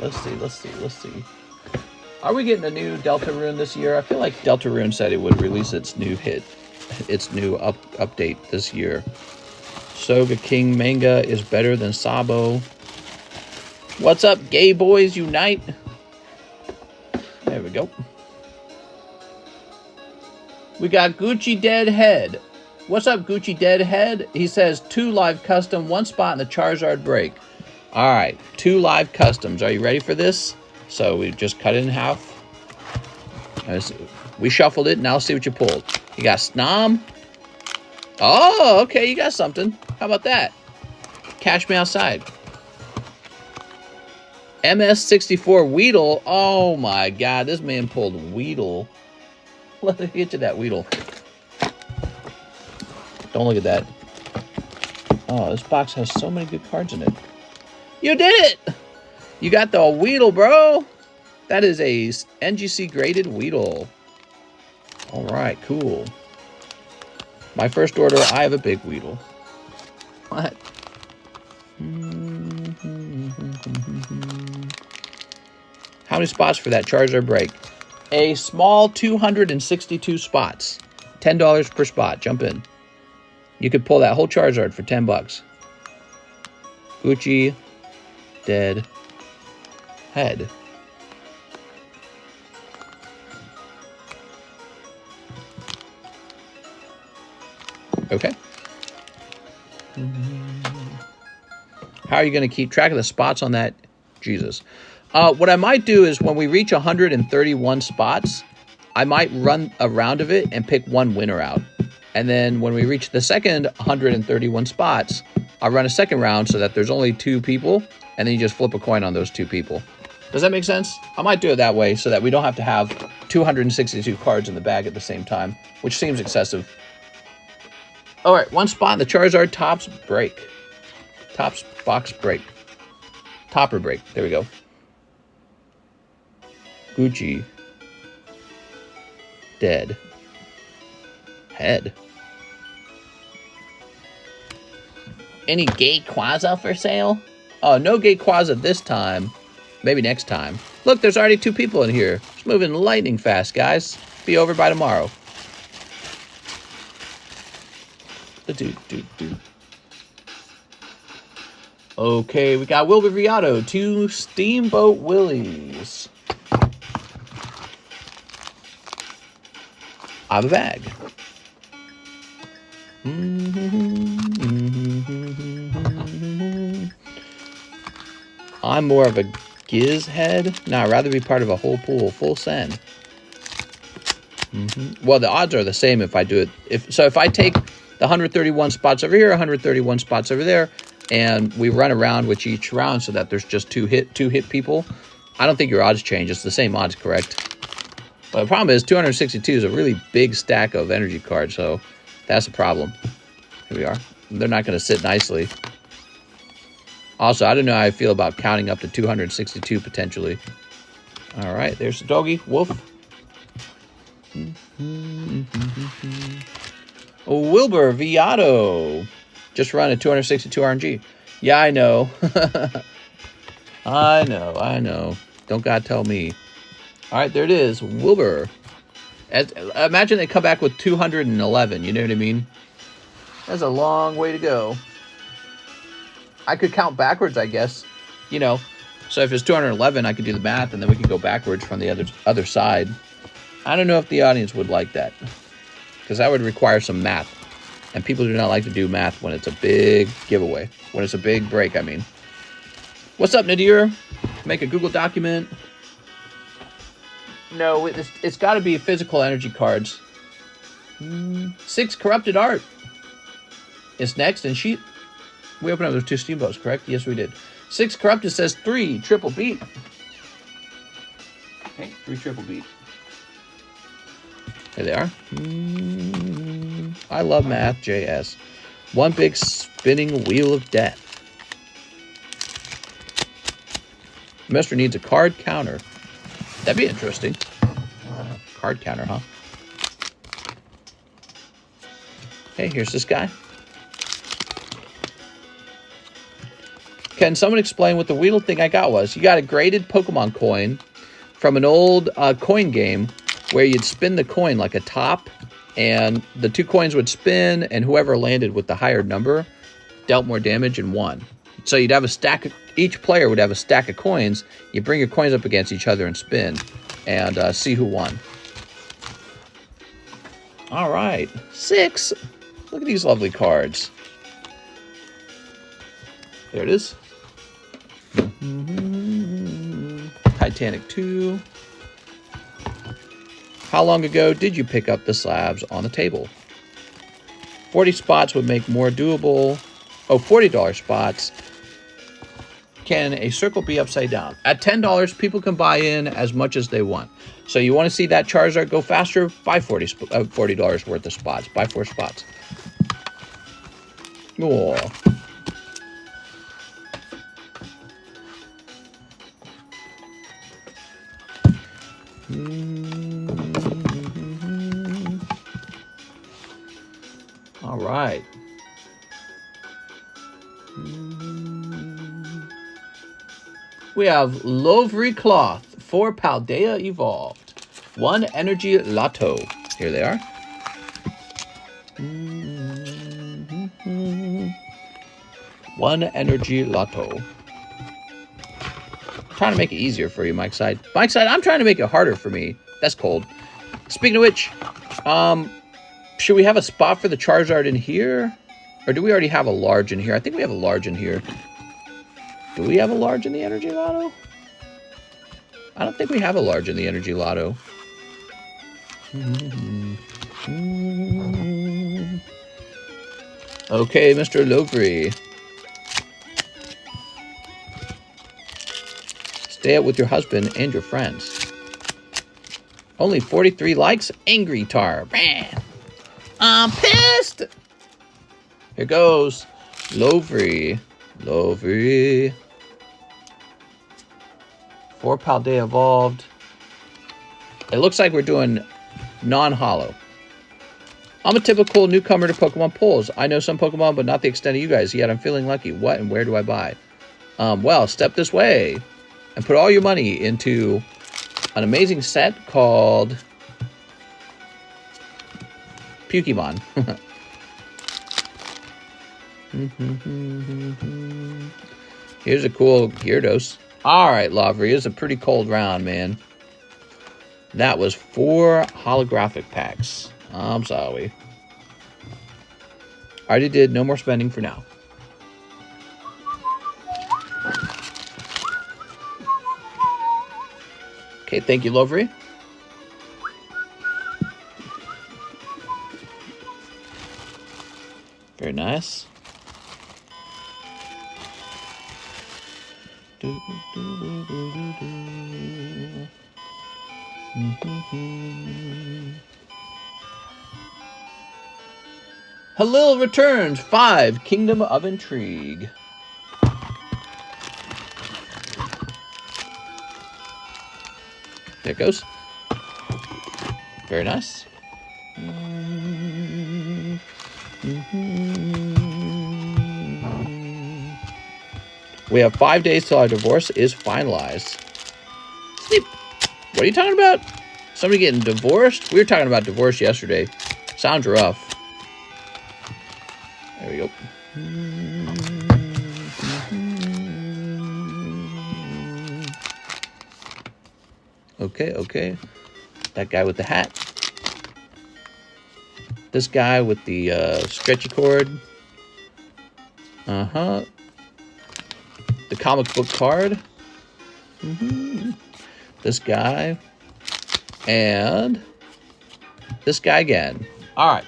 Let's see. Are we getting a new Deltarune this year? I feel like Deltarune said it would release its new update this year. Soga King manga is better than Sabo. What's up, gay boys unite? There we go. We got Gucci Deadhead. What's up, Gucci Deadhead? He says 2 live custom, 1 spot in the Charizard break. All right, 2 live customs. Are you ready for this? So we just cut it in half. We shuffled it. Now let's see what you pulled. You got Snom. Oh, okay, you got something. How about that? Cash me outside. MS64 Weedle. Oh my God, this man pulled Weedle. Let me get to that Weedle. Don't look at that. Oh, this box has so many good cards in it. You did it! You got the Weedle, bro. That is a NGC graded Weedle. All right, cool. My first order, I have a big Weedle. What? How many spots for that Charizard break? A small 262 spots. $10 per spot. Jump in. You could pull that whole Charizard for 10 bucks. Gucci Dead Head. Okay. How are you going to keep track of the spots on that? Jesus. What I might do is when we reach 131 spots, I might run a round of it and pick one winner out. And then when we reach the second 131 spots, I'll run a second round so that there's only 2 people, and then you just flip a coin on those 2 people. Does that make sense? I might do it that way so that we don't have to have 262 cards in the bag at the same time, which seems excessive. All right, 1 spot in the Charizard Tops break. Tops box break. Topper break. There we go. Gucci. Dead. Head. Any gay Quaza for sale? Oh, no gay Quaza this time. Maybe next time. Look, there's already 2 people in here. It's moving lightning fast, guys. Be over by tomorrow. Okay, we got Wilbur Viato, 2 Steamboat Willies. I have a bag. I'm more of a Giz head. No, I'd rather be part of a whole pool, full send. Well, the odds are the same if I do it. If I take the 131 spots over here, 131 spots over there, and we run around with each round so that there's just two hit people, I don't think your odds change. It's the same odds, correct? But the problem is 262 is a really big stack of energy cards, so that's a problem. Here we are. They're not going to sit nicely. Also, I don't know how I feel about counting up to 262 potentially. All right, there's the doggy. Wolf. Oh, Wilbur Viato. Just run a 262 RNG. Yeah, I know. I know. Don't gotta tell me. All right, there it is. Wilbur. Imagine they come back with 211. You know what I mean? That's a long way to go. I could count backwards, I guess. You know, so if it's 211, I could do the math, and then we could go backwards from the other side. I don't know if the audience would like that, because that would require some math, and people do not like to do math when it's a big giveaway, when it's a big break, I mean. What's up, Nadir? Make a Google document. No, it's got to be physical energy cards. 6 corrupted art. is next, and we opened up those 2 steamboats, correct? Yes, we did. 6 corrupted says 3 triple beat. Okay, 3 triple beat. There they are. I love math, JS. 1 big spinning wheel of death. Master needs a card counter. That'd be interesting. Card counter, huh? Hey, here's this guy. Can someone explain what the wheel thing I got was? You got a graded Pokemon coin from an old coin game where you'd spin the coin like a top, and the 2 coins would spin, and whoever landed with the higher number dealt more damage and won. So you'd have a stack of, each player would have a stack of coins. You bring your coins up against each other and spin, and see who won. All right, 6. Look at these lovely cards. There it is. Titanic 2. How long ago did you pick up the slabs on the table? 40 spots would make more doable. Oh, $40 spots. Can a circle be upside down? At $10, people can buy in as much as they want. So you want to see that Charizard go faster? Buy $40 worth of spots. Buy 4 spots. Oh. All right. We have Lovely Cloth, 4 Paldea Evolved, 1 Energy Lotto. Here they are. 1 Energy Lotto. Trying to make it easier for you, Mike Side. Mike Side, I'm trying to make it harder for me. That's cold. Speaking of which, should we have a spot for the Charizard in here? Or do we already have a large in here? I think we have a large in here. Do we have a large in the Energy Lotto? I don't think we have a large in the Energy Lotto. Okay, Mr. Lovely. Stay out with your husband and your friends. Only 43 likes. Angry Tar. I'm pissed. Here goes. Lovely. Lovely. 4 Paldea Evolved. It looks like we're doing non-holo. I'm a typical newcomer to Pokemon polls. I know some Pokemon, but not the extent of you guys. Yet I'm feeling lucky. What and where do I buy? Well, step this way and put all your money into an amazing set called Pokemon. Here's a cool Gyarados. Alright, Lovely. It's a pretty cold round, man. That was 4 holographic packs. I'm sorry. Already did. No more spending for now. Okay, thank you, Lovely. Very nice. Halil returns. 5 Kingdom of Intrigue. There it goes. Very nice. We have 5 days till our divorce is finalized. Sleep. What are you talking about? Somebody getting divorced? We were talking about divorce yesterday. Sounds rough. There we go. Okay, okay. That guy with the hat. This guy with the stretchy cord. Uh-huh. The comic book card. This guy. And this guy again. All right.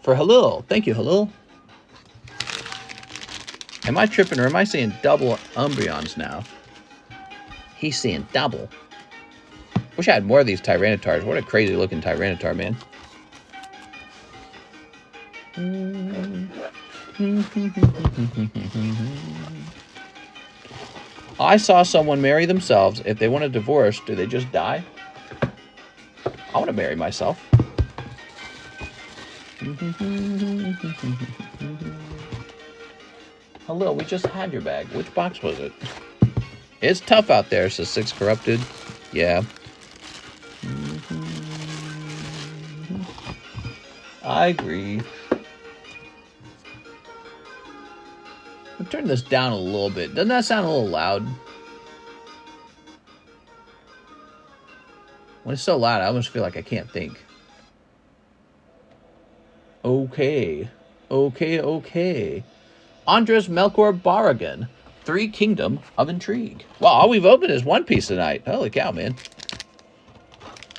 For Halil. Thank you, Halil. Am I tripping or am I seeing double Umbreons now? He's seeing double. Wish I had more of these Tyrannitars. What a crazy looking Tyranitar, man. I saw someone marry themselves. If they want a divorce, do they just die? I want to marry myself. Hello, we just had your bag. Which box was it? It's tough out there, says Six Corrupted. Yeah. I agree. I'll turn this down a little bit. Doesn't that sound a little loud? When it's so loud, I almost feel like I can't think. Okay. Okay. Andres Melkor Barragan. 3 Kingdom of Intrigue. Wow, all we've opened is one piece tonight. Holy cow, man.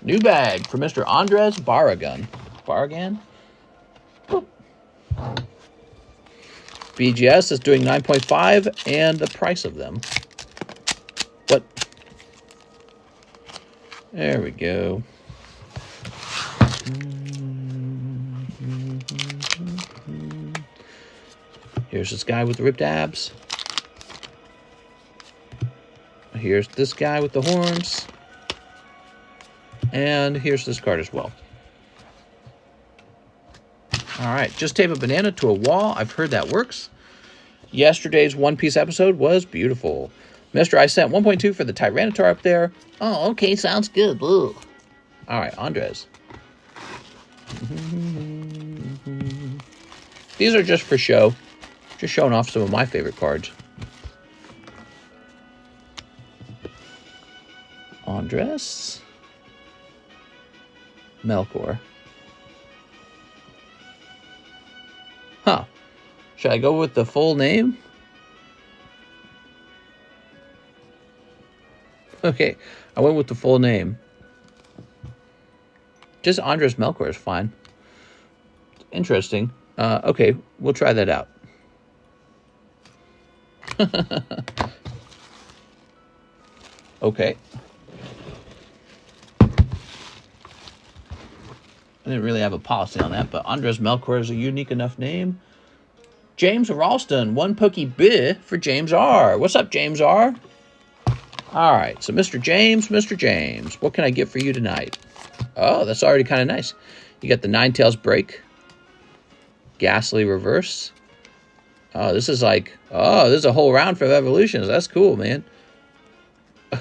New bag for Mr. Andres Barragan. Barragan? Boop. BGS is doing 9.5 and the price of them. What? There we go. Here's this guy with the ripped abs. Here's this guy with the horns. And here's this card as well. Alright, just tape a banana to a wall. I've heard that works. Yesterday's One Piece episode was beautiful. Mister, I sent 1.2 for the Tyranitar up there. Oh, okay, sounds good. Ugh. Alright, Andres. These are just for show. Just showing off some of my favorite cards. Andres. Melkor. Huh. Should I go with the full name? Okay, I went with the full name. Just Andres Melkor is fine. Interesting. Okay, we'll try that out. Okay. I didn't really have a policy on that, but Andres Melkor is a unique enough name. James Ralston, 1 PokeBRUH for James R. What's up, James R? All right, so Mr. James, what can I get for you tonight? Oh, that's already kind of nice. You got the Ninetales Break. Ghastly Reverse. Oh, this is like, oh, this is a whole round for Evolutions. That's cool, man.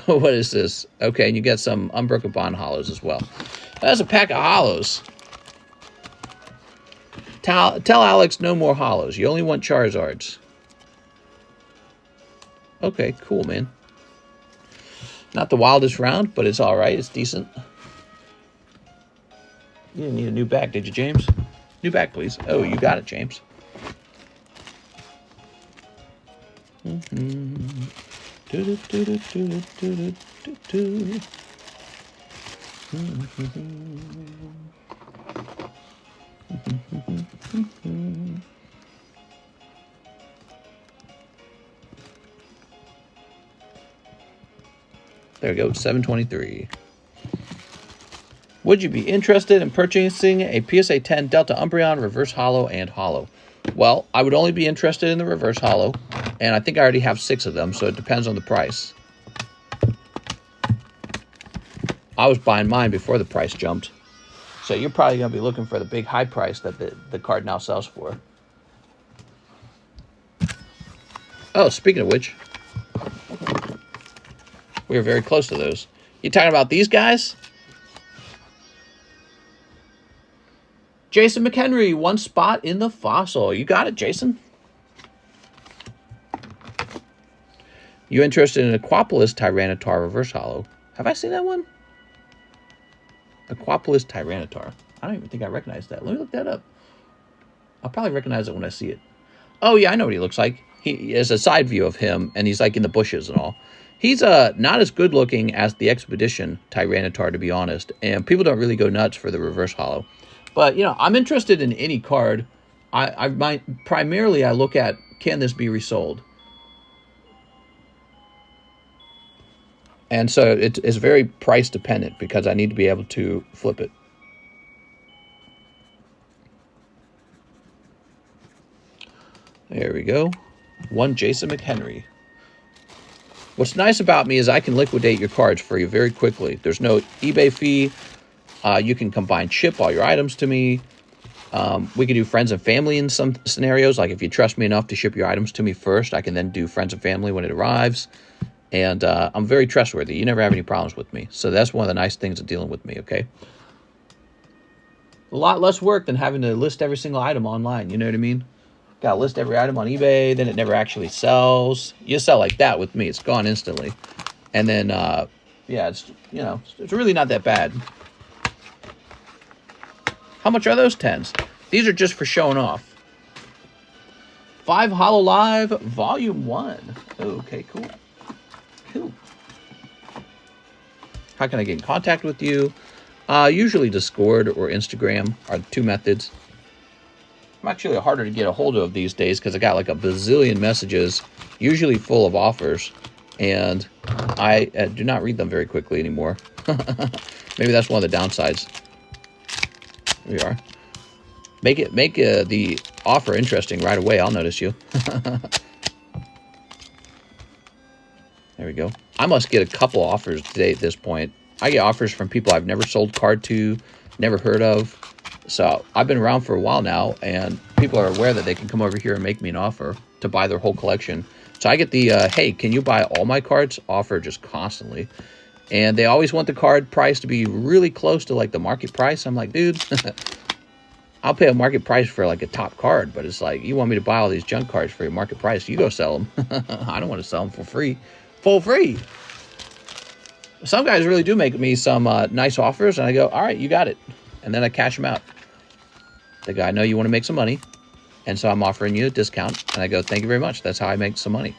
What is this? Okay, and you get some Unbroken Bond Hollows as well. That's a pack of Hollows. Tell Alex no more Hollows. You only want Charizards. Okay, cool, man. Not the wildest round, but it's all right. It's decent. You didn't need a new bag, did you, James? New bag, please. Oh, you got it, James. There we go, 723. Would you be interested in purchasing a PSA 10 Delta Umbreon Reverse Hollow and Hollow? Well, I would only be interested in the Reverse Hollow, and I think I already have 6 of them, so it depends on the price. I was buying mine before the price jumped. So you're probably going to be looking for the big high price that the card now sells for. Oh, speaking of which, we are very close to those. You talking about these guys? Jason McHenry, 1 spot in the fossil. You got it, Jason. You interested in Aquapolis Tyranitar Reverse Hollow? Have I seen that one? Aquapolis Tyranitar. I don't even think I recognize that. Let me look that up. I'll probably recognize it when I see it. Oh, yeah, I know what he looks like. He is a side view of him, and he's like in the bushes and all. He's not as good looking as the Expedition Tyranitar, to be honest. And people don't really go nuts for the Reverse Hollow. But, you know, I'm interested in any card. Primarily, I look at can this be resold? And so it's very price dependent because I need to be able to flip it. There we go. One Jason McHenry. What's nice about me is I can liquidate your cards for you very quickly. There's no eBay fee. You can combine ship all your items to me. We can do friends and family in some scenarios. Like if you trust me enough to ship your items to me first, I can then do friends and family when it arrives. And I'm very trustworthy. You never have any problems with me. So that's one of the nice things of dealing with me, okay? A lot less work than having to list every single item online. You know what I mean? Got to list every item on eBay. Then it never actually sells. You sell like that with me. It's gone instantly. And then, yeah, it's, you know, it's really not that bad. How much are those 10s? These are just for showing off. 5 Holo Live, Volume 1. Okay, cool. Cool. How can I get in contact with you? Usually Discord or Instagram are 2 methods. I'm actually harder to get a hold of these days because I got like a bazillion messages, usually full of offers, and I do not read them very quickly anymore. Maybe that's one of the downsides. Here we are. Make the offer interesting right away. I'll notice you. There we go. I must get a couple offers today at this point. I get offers from people I've never sold card to, never heard of. So I've been around for a while now, and people are aware that they can come over here and make me an offer to buy their whole collection. So I get the, hey, can you buy all my cards offer just constantly. And they always want the card price to be really close to like the market price. I'm like, dude, I'll pay a market price for like a top card, but it's like, you want me to buy all these junk cards for your market price, you go sell them. I don't want to sell them for free. Full free. Some guys really do make me some nice offers, and I go, all right, you got it. And then I cash them out. The guy, I know you want to make some money, and so I'm offering you a discount. And I go, thank you very much. That's how I make some money.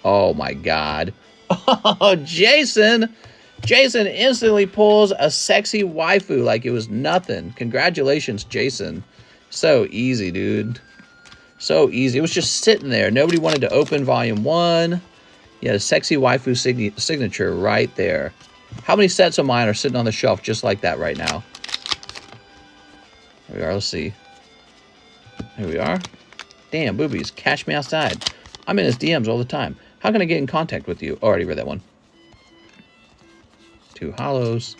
Oh, my God. Oh, Jason. Jason instantly pulls a sexy waifu like it was nothing. Congratulations, Jason. So easy, dude. So easy. It was just sitting there. Nobody wanted to open Volume 1. You had a sexy waifu signature right there. How many sets of mine are sitting on the shelf just like that right now? Here we are. Let's see. Here we are. Damn, boobies. Catch me outside. I'm in his DMs all the time. How can I get in contact with you? Oh, already read that one. 2 hollows.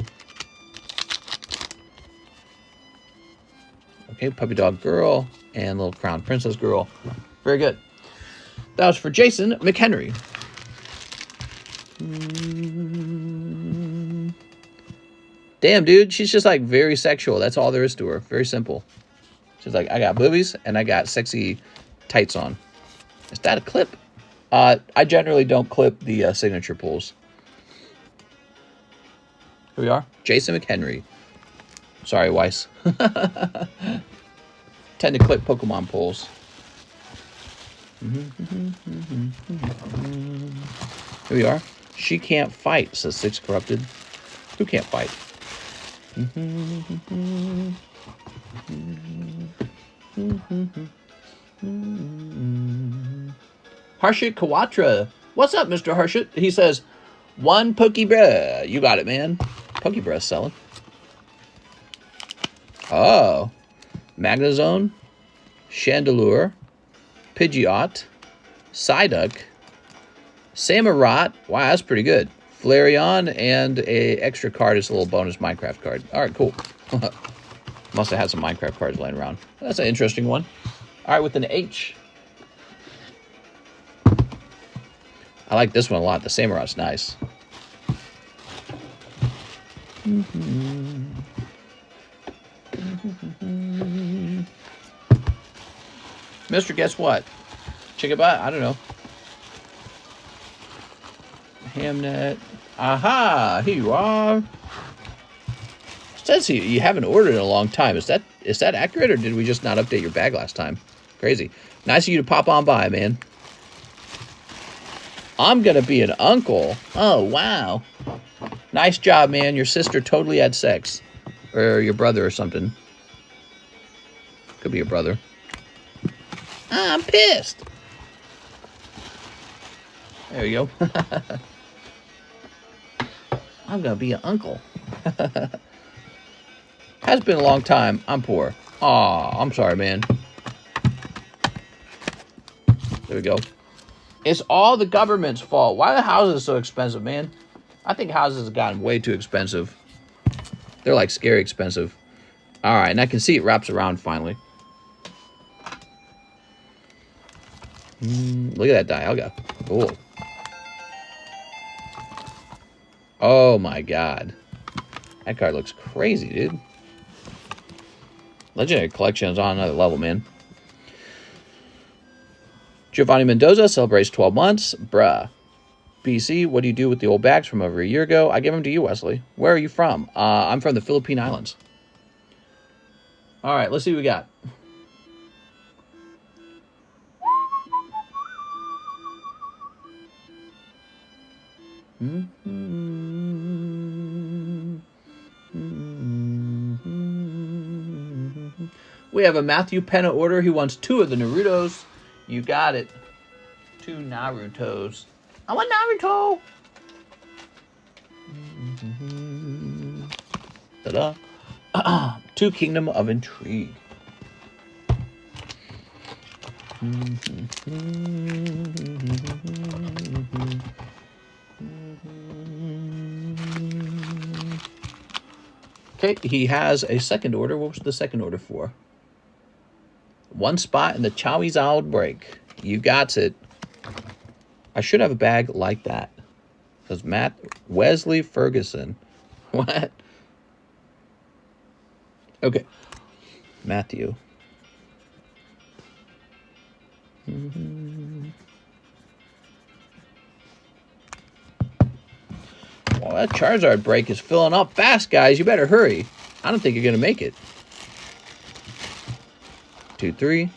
Okay, puppy dog girl and little crown princess girl. Very good. That was for Jason McHenry. Damn, dude, she's just like very sexual. That's all there is to her. Very simple. She's like, I got boobies and I got sexy tights on. Is that a clip? I generally don't clip the signature pulls. Here we are. Jason McHenry. Sorry, Weiss. Tend to clip Pokemon pulls. Here we are. She can't fight, says 6 Corrupted. Who can't fight? Harshit Kawatra. What's up, Mr. Harshit? He says, 1 PokeBRUH. You got it, man. PokeBRUH selling. Oh. Magnezone. Chandelure. Pidgeot. Psyduck. Samurott. Wow, that's pretty good. Flareon and a extra card is a little bonus Minecraft card. All right, cool. Must have had some Minecraft cards laying around. That's an interesting one. All right, with an H. I like this one a lot. The Samurott's nice. Mr. Guess What? Chicken butt? I don't know. Hamnet. Aha! Here you are. It says here you haven't ordered in a long time. Is that accurate, or did we just not update your bag last time? Crazy. Nice of you to pop on by, man. I'm gonna be an uncle. Oh, wow. Nice job, man. Your sister totally had sex. Or your brother or something. Could be your brother. I'm pissed. There we go. I'm gonna be an uncle. Has been a long time. I'm poor. Aw, I'm sorry, man. There we go. It's all the government's fault. Why are the houses so expensive, man? I think houses have gotten way too expensive. They're like scary expensive. All right, and I can see it wraps around finally. Look at that Dialga. Cool. Oh my god. That card looks crazy, dude. Legendary collection is on another level, man. Giovanni Mendoza celebrates 12 months. Bruh. BC, what do you do with the old bags from over a year ago? I give them to you, Wesley. Where are you from? I'm from the Philippine Islands. All right, let's see what we got. We have a Matthew Penna order. He wants 2 of the Narutos. You got it. 2 Narutos. I want Naruto. Ta-da. 2 Kingdom of Intrigue. Okay, he has a second order. What was the second order for? 1 spot in the Charizard break. You got it. I should have a bag like that. Says Wesley Ferguson. What? Okay. Matthew. Well, that Charizard break is filling up fast, guys. You better hurry. I don't think you're going to make it. 2, 3.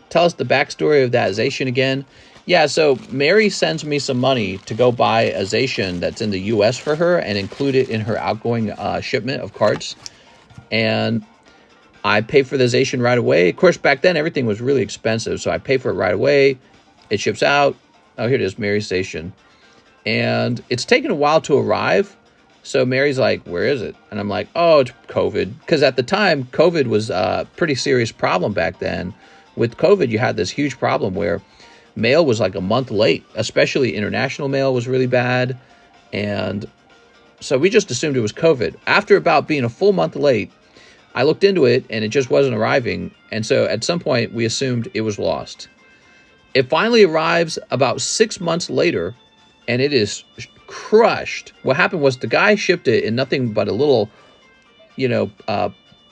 Tell us the backstory of that Zacian again. Yeah, so Mary sends me some money to go buy a Zacian that's in the U.S. for her and include it in her outgoing shipment of cards. And I pay for the Zacian right away. Of course, back then, everything was really expensive, so I pay for it right away. It ships out. Oh, here it is, Mary's Zacian. And it's taken a while to arrive. So Mary's like, where is it? And I'm like, oh, it's COVID. Because at the time, COVID was a pretty serious problem back then. With COVID, you had this huge problem where mail was like a month late. Especially international mail was really bad. And so we just assumed it was COVID. After about being a full month late, I looked into it and it just wasn't arriving. And so at some point, we assumed it was lost. It finally arrives about 6 months later. And it is crushed. What happened was the guy shipped it in nothing but a little,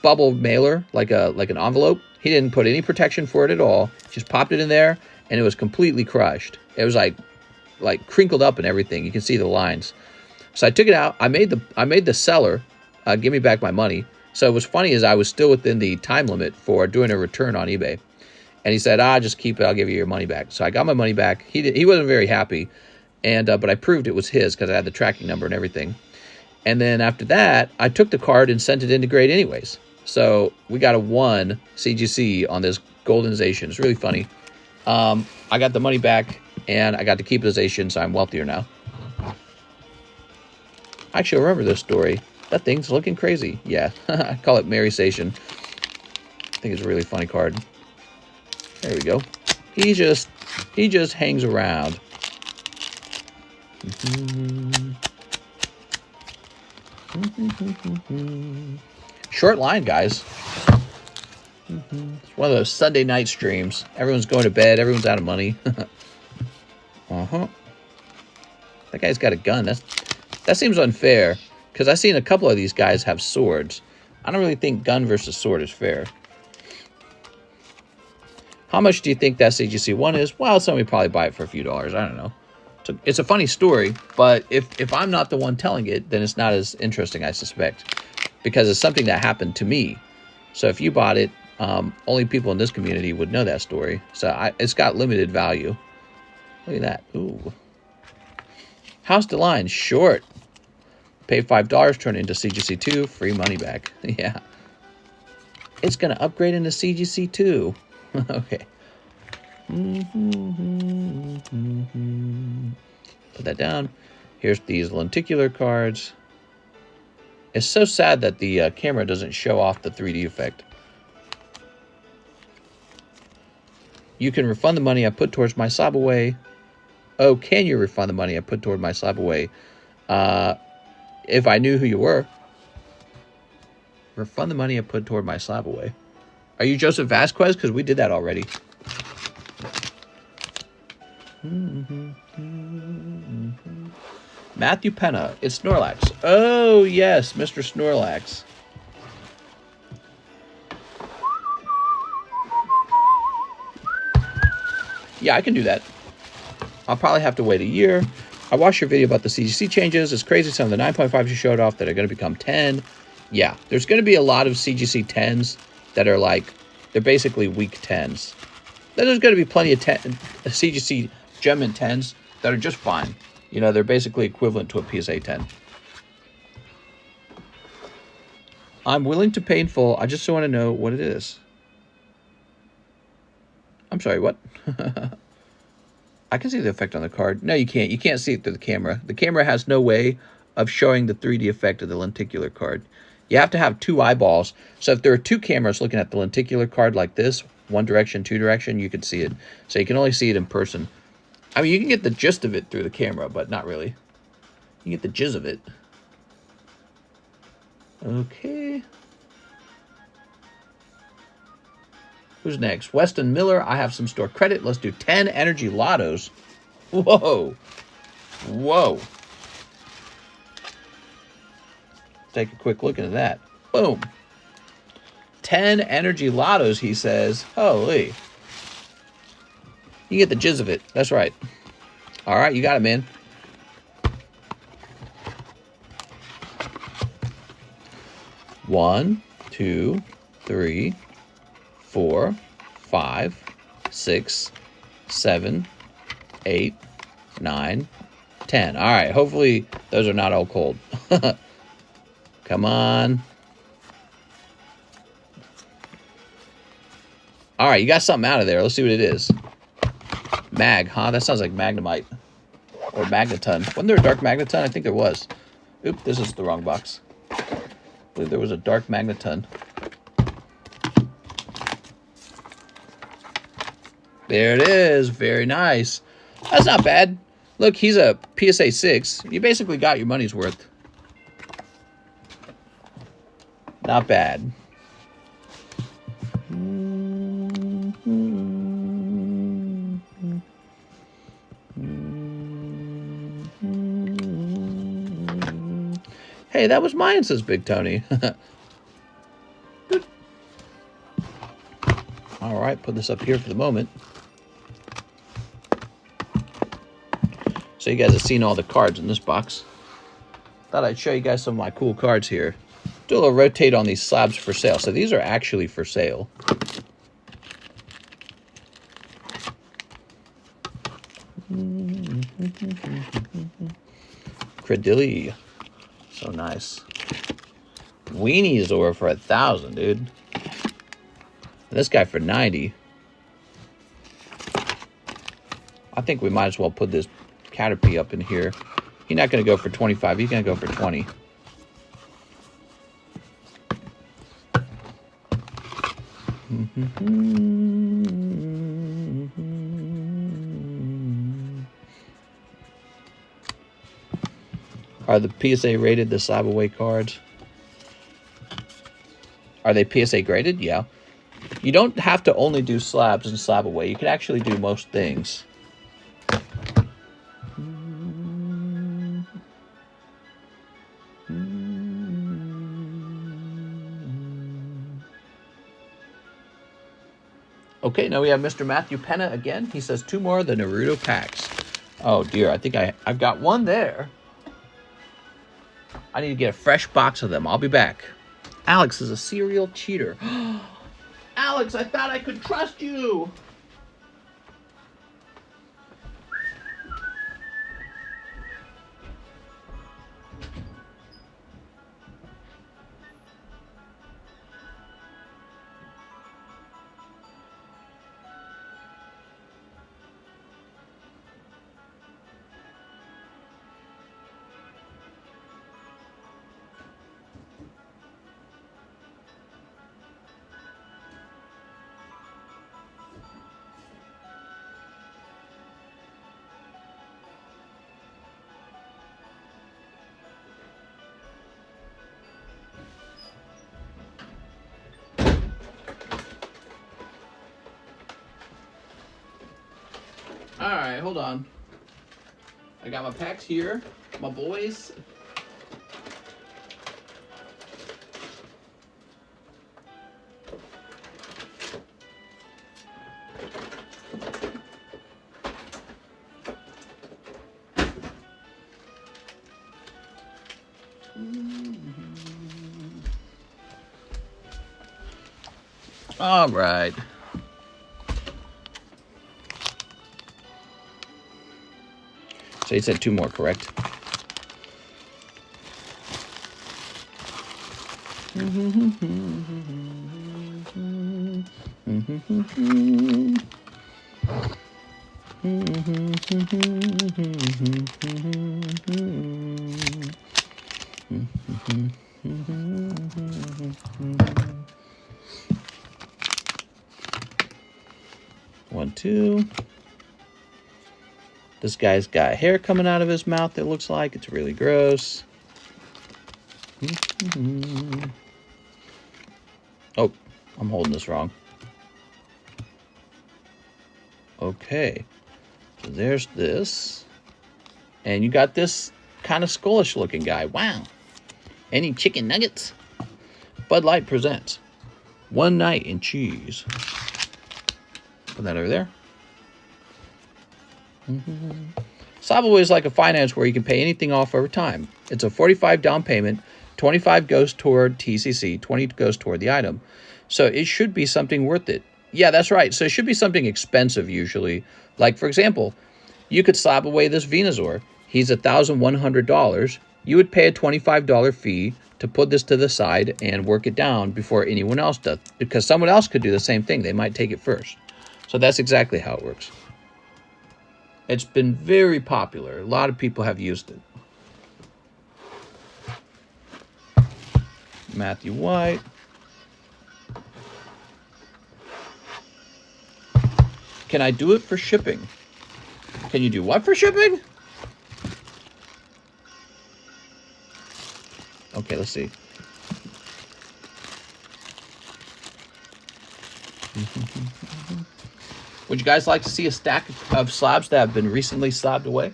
bubble mailer, like an envelope. He didn't put any protection for it at all. Just popped it in there, and it was completely crushed. It was like crinkled up and everything. You can see the lines. So I took it out. I made the seller give me back my money. So what's funny is I was still within the time limit for doing a return on eBay, and he said, just keep it. I'll give you your money back. So I got my money back. He wasn't very happy. And but I proved it was his because I had the tracking number and everything. And then after that, I took the card and sent it into grade anyways. So we got a 1 CGC on this Golden Zacian. It's really funny. I got the money back, and I got to keep the Zacian, so I'm wealthier now. Actually, I remember this story. That thing's looking crazy. Yeah, I call it Mary Zacian. I think it's a really funny card. There we go. He just hangs around. Short line, guys. It's one of those Sunday night streams. Everyone's going to bed. Everyone's out of money. That guy's got a gun. That seems unfair because I've seen a couple of these guys have swords. I don't really think gun versus sword is fair. How much do you think that CGC1 is? Well, somebody probably buy it for a few dollars. I don't know. It's a funny story, but if I'm not the one telling it, then it's not as interesting, I suspect, because it's something that happened to me. So if you bought it, only people in this community would know that story. So it's got limited value. Look at that. Ooh. House to line, short. Pay $5, turn it into CGC2, free money back. Yeah. It's going to upgrade into CGC2. Okay. Put that down. Here's these lenticular cards. It's so sad that the camera doesn't show off the 3D effect. You can refund the money I put towards my slab away. Oh, can you refund the money I put toward my slab away? If I knew who you were. Refund the money I put toward my slab away. Are you Joseph Vasquez? Because we did that already. Matthew Penna. It's Snorlax. Oh, yes, Mr. Snorlax. Yeah, I can do that. I'll probably have to wait a year. I watched your video about the CGC changes. It's crazy some of the 9.5s you showed off that are going to become 10. Yeah, there's going to be a lot of CGC 10s that are like, they're basically weak 10s. Then there's going to be plenty of CGC Gem 10s that are just fine. You know, they're basically equivalent to a PSA 10. I'm willing to pay in full. I just want to know what it is. I'm sorry, what? I can see the effect on the card. No, you can't. You can't see it through the camera. The camera has no way of showing the 3D effect of the lenticular card. You have to have two eyeballs. So if there are two cameras looking at the lenticular card like this, one direction, two direction, you can see it. So you can only see it in person. I mean, you can get the gist of it through the camera, but not really. You get the jizz of it. Okay. Who's next? Weston Miller. I have some store credit. Let's do 10 energy lottos. Whoa. Whoa. Take a quick look into that. Boom. 10 energy lottos, he says. Holy. You get the jizz of it. That's right. All right, you got it, man. One, two, three, 4, 5, 6, 7, 8, 9, 10. All right, hopefully those are not all cold. Come on. All right, you got something out of there. Let's see what it is. Mag, huh? That sounds like Magnemite. Or Magneton. Wasn't there a Dark Magneton? I think there was. Oop, this is the wrong box. I believe there was a Dark Magneton. There it is. Very nice. That's not bad. Look, he's a PSA 6. You basically got your money's worth. Not bad. Hey, that was mine, says Big Tony. All right, put this up here for the moment. So you guys have seen all the cards in this box. Thought I'd show you guys some of my cool cards here. Do a little rotate on these slabs for sale. So these are actually for sale. Credilli. So nice. Weenies for 1,000, dude. And this guy for 90. I think we might as well put this Caterpie up in here. He's not going to go for 25. He's going to go for 20. Are the PSA rated, the slab away cards? Are they PSA graded? Yeah. You don't have to only do slabs and slab away. You can actually do most things. Okay, now we have Mr. Matthew Penna again. He says 2 more of the Naruto packs. Oh dear, I think I've got one there. I need to get a fresh box of them. I'll be back. Alex is a serial cheater. Alex, I thought I could trust you. Alright, hold on. I got my packs here. My boys. All right. So you said 2 more, correct? One, two. This guy's got hair coming out of his mouth, it looks like. It's really gross. Oh, I'm holding this wrong. Okay. So there's this. And you got this kind of skullish looking guy. Wow. Any chicken nuggets? Bud Light presents One Night in Cheese. Put that over there. Slabaway is like a finance where you can pay anything off over time. It's a 45 down payment, 25 goes toward TCC, 20 goes toward the item. So it should be something worth it. Yeah, that's right. So it should be something expensive usually. Like, for example, you could slab away this Venusaur. He's $1,100. You would pay a $25 fee to put this to the side and work it down before anyone else does. Because someone else could do the same thing. They might take it first. So that's exactly how it works. It's been very popular. A lot of people have used it. Matthew White. Can I do it for shipping? Can you do what for shipping? Okay, let's see. Would you guys like to see a stack of slabs that have been recently slabbed away?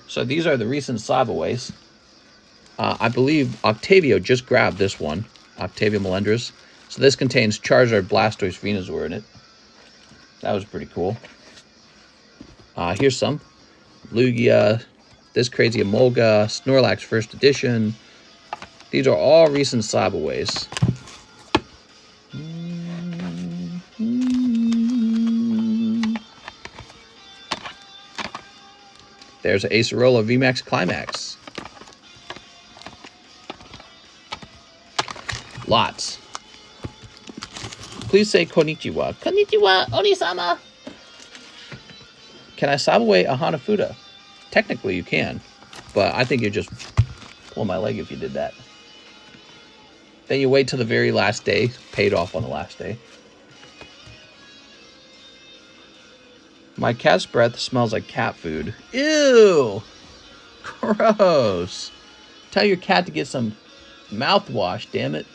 So these are the recent slabaways. I believe Octavio just grabbed this one, Octavio Melendres. So this contains Charizard, Blastoise, Venusaur in it. That was pretty cool. Here's some. Lugia, this Crazy Emolga, Snorlax First Edition. These are all recent slabaways. There's an Acerola VMAX Climax. Lots. Please say konnichiwa. Konnichiwa, Oni-sama. Can I slab away a Hanafuda? Technically you can, but I think you'd just pull my leg if you did that. Then you wait till the very last day, paid off on the last day. My cat's breath smells like cat food. Ew! Gross. Tell your cat to get some mouthwash, damn it.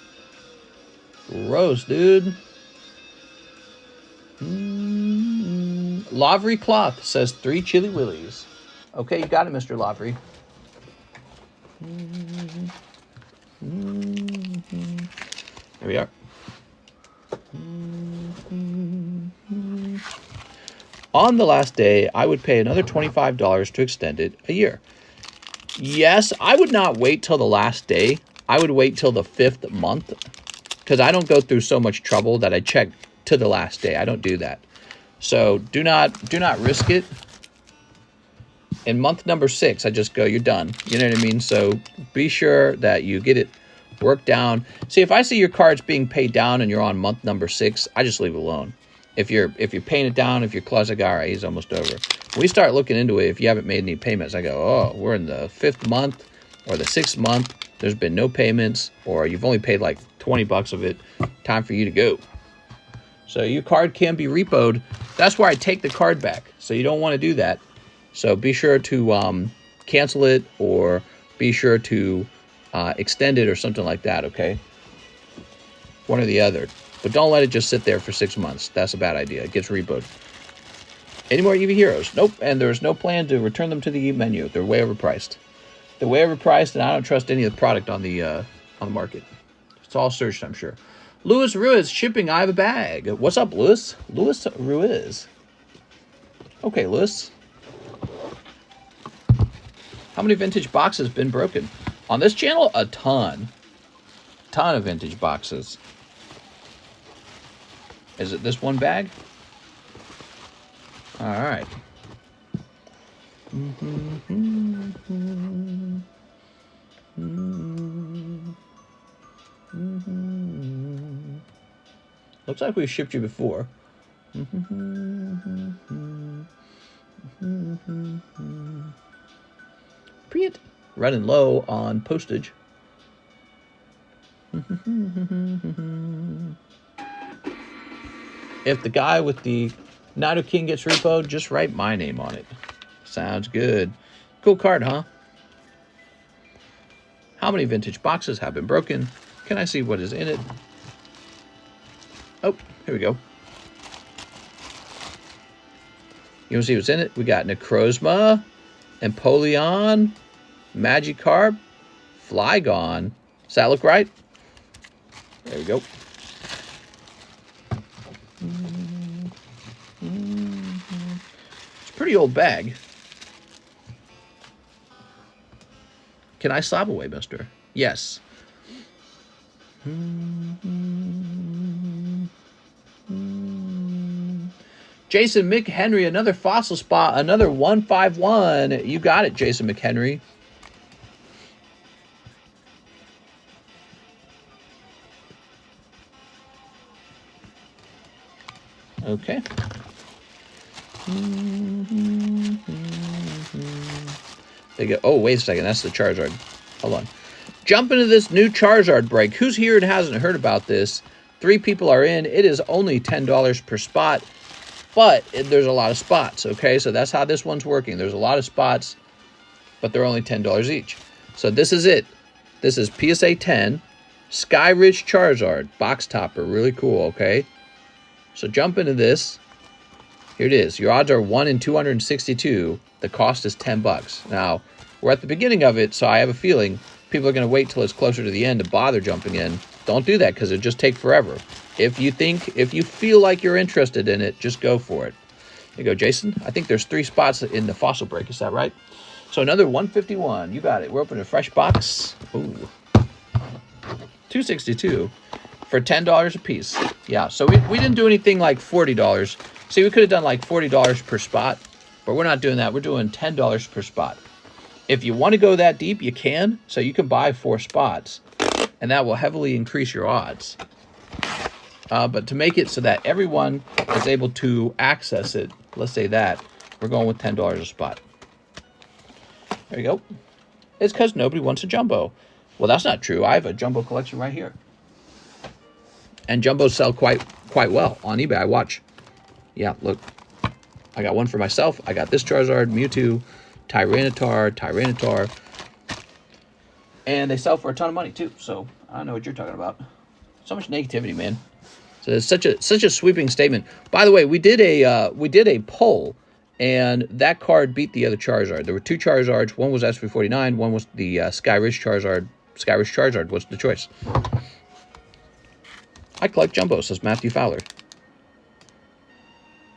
Gross, dude. Lavery Cloth says 3 Chili Willies. Okay, you got it, Mr. Lavery. Here we are. On the last day, I would pay another $25 to extend it a year. Yes, I would not wait till the last day. I would wait till the 5th month because I don't go through so much trouble that I check to the last day. I don't do that. So do not risk it. In month number 6, I just go, you're done. You know what I mean? So be sure that you get it worked down. See, if I see your cards being paid down and you're on month number 6, I just leave it alone. If you're paying it down, if your clause like, all right, he's almost over. When we start looking into it, if you haven't made any payments, I go, oh, we're in the 5th month or the 6th month. There's been no payments, or you've only paid like 20 bucks of it. Time for you to go. So your card can be repoed. That's where I take the card back. So you don't want to do that. So be sure to cancel it, or be sure to extend it or something like that, okay? One or the other. But don't let it just sit there for 6 months. That's a bad idea. It gets repoed. Any more Eevee Heroes? Nope. And there's no plan to return them to the menu. They're way overpriced. They're way overpriced, and I don't trust any of the product on the market. It's all searched, I'm sure. Louis Ruiz shipping. I have a bag. What's up, Louis? Louis Ruiz. Okay, Louis. How many vintage boxes have been broken? On this channel, a ton. Ton of vintage boxes. Is it this one bag? All right. Looks like we've shipped you before. Print. Running low on postage. If the guy with the Nido King gets repoed, just write my name on it. Sounds good. Cool card, huh? How many vintage boxes have been broken? Can I see what is in it? Oh, here we go. You want to see what's in it? We got Necrozma, Empoleon, Magikarp, Flygon. Does that look right? There we go. It's a pretty old bag. Can I slab away, mister? Yes. Jason McHenry, another fossil spot, another 151. You got it, Jason McHenry. Okay. They go. Oh, wait a second. That's the Charizard. Hold on. Jump into this new Charizard break. Who's here and hasn't heard about this? 3 people are in. It is only $10 per spot, but there's a lot of spots. Okay, so that's how this one's working. There's a lot of spots, but they're only $10 each. So this is it. This is PSA 10 Sky Ridge Charizard box topper. Really cool. Okay. So jump into this. Here it is. Your odds are 1 in 262. The cost is $10. Now, we're at the beginning of it, so I have a feeling people are going to wait till it's closer to the end to bother jumping in. Don't do that because it'll just take forever. If you feel like you're interested in it, just go for it. There you go, Jason. I think there's 3 spots in the fossil break. Is that right? So another 151. You got it. We're opening a fresh box. Ooh. 262. For $10 a piece. Yeah, so we didn't do anything like $40. See, we could have done like $40 per spot, but we're not doing that. We're doing $10 per spot. If you want to go that deep, you can. So you can buy 4 spots, and that will heavily increase your odds. But to make it so that everyone is able to access it, let's say that, we're going with $10 a spot. There you go. It's because nobody wants a jumbo. Well, that's not true. I have a jumbo collection right here. And jumbos sell quite well on eBay. I watch. Yeah, look. I got one for myself. I got this Charizard, Mewtwo, Tyranitar. And they sell for a ton of money too. So I don't know what you're talking about. So much negativity, man. So it's such a sweeping statement. By the way, we did a poll, and that card beat the other Charizard. There were 2 Charizards. One was SV49. One was the Sky Ridge Charizard. Sky Ridge Charizard was the choice. I collect Jumbo, says Matthew Fowler.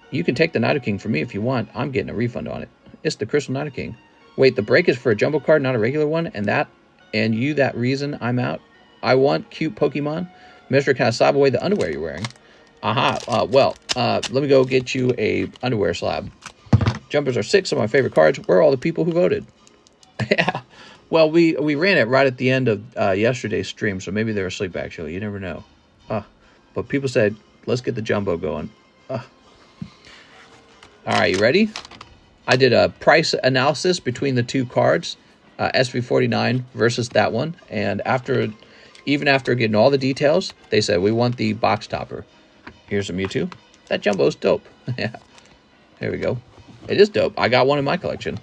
You can take the Nido King from me if you want. I'm getting a refund on it. It's the Crystal Nido King. Wait, the break is for a Jumbo card, not a regular one? And that reason I'm out? I want cute Pokemon? Mister, can I slab away the underwear you're wearing? Aha. Let me go get you a underwear slab. Jumpers are 6 of my favorite cards. Where are all the people who voted? Yeah. Well, we ran it right at the end of yesterday's stream, so maybe they're asleep, actually. You never know. But people said, let's get the jumbo going. All right, you ready? I did a price analysis between the 2 cards, SV49 versus that one. And even after getting all the details, they said, we want the box topper. Here's a Mewtwo. That jumbo's dope. Yeah, here we go. It is dope. I got one in my collection.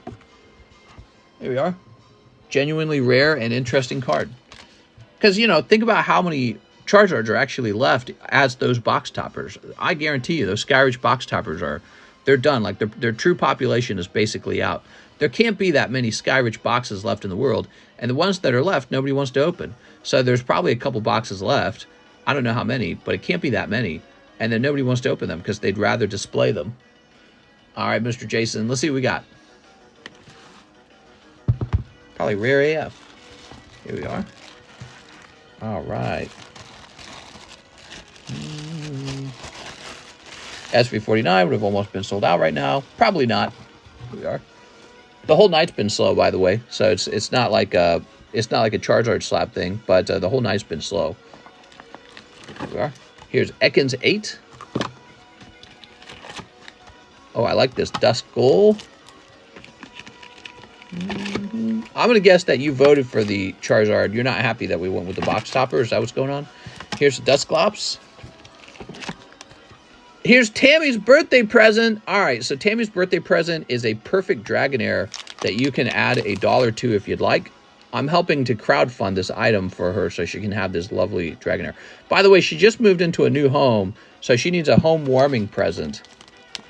Here we are. Genuinely rare and interesting card. Because, think about how many Charizards are actually left as those box toppers. I guarantee you those Sky Ridge box toppers are They're done. Like their true population is basically out. There can't be that many Skyrich boxes left in the world, and the ones that are left, nobody wants to open. So there's probably a couple boxes left. I don't know how many, but it can't be that many. And then nobody wants to open them because they'd rather display them. All right, Mr. Jason, let's see what we got. Probably rare AF. Here we are. All right. SV49 would have almost been sold out right now. Probably not. Here we are. The whole night's been slow, by the way. So it's not like a Charizard slab thing, but the whole night's been slow. Here we are. Here's Ekans 8. Oh, I like this Dusk Goal. I'm going to guess that you voted for the Charizard. You're not happy that we went with the box topper. Is that what's going on? Here's Dusclops. Here's Tammy's birthday present. All right, so Tammy's birthday present is a perfect Dragonair that you can add $1 to if you'd like. I'm helping to crowdfund this item for her so she can have this lovely Dragonair. By the way, she just moved into a new home, so she needs a home warming present,